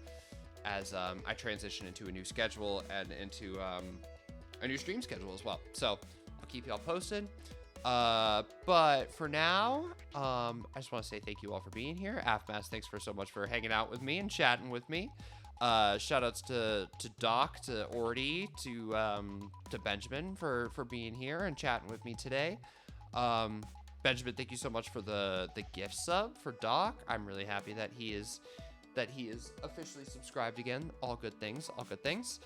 as I transition into a new schedule and into a new stream schedule as well. So I'll keep y'all posted. But for now, I just want to say thank you all for being here. AFMAS, thanks for so much for hanging out with me and chatting with me. Shout outs to Doc, to Ordy, to Benjamin for being here and chatting with me today. Benjamin, thank you so much for the gift sub for Doc. I'm really happy that he is officially subscribed again. All good things, all good things.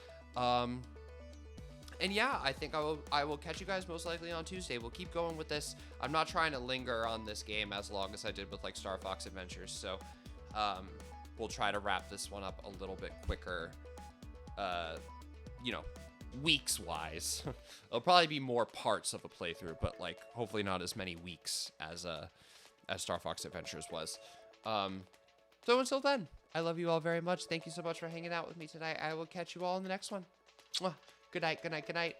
And yeah, I think I will catch you guys most likely on Tuesday. We'll keep going with this. I'm not trying to linger on this game as long as I did with like Star Fox Adventures. So we'll try to wrap this one up a little bit quicker, weeks wise. It'll probably be more parts of a playthrough, but like hopefully not as many weeks as Star Fox Adventures was. So until then, I love you all very much. Thank you so much for hanging out with me tonight. I will catch you all in the next one. Mwah. Good night, good night, good night.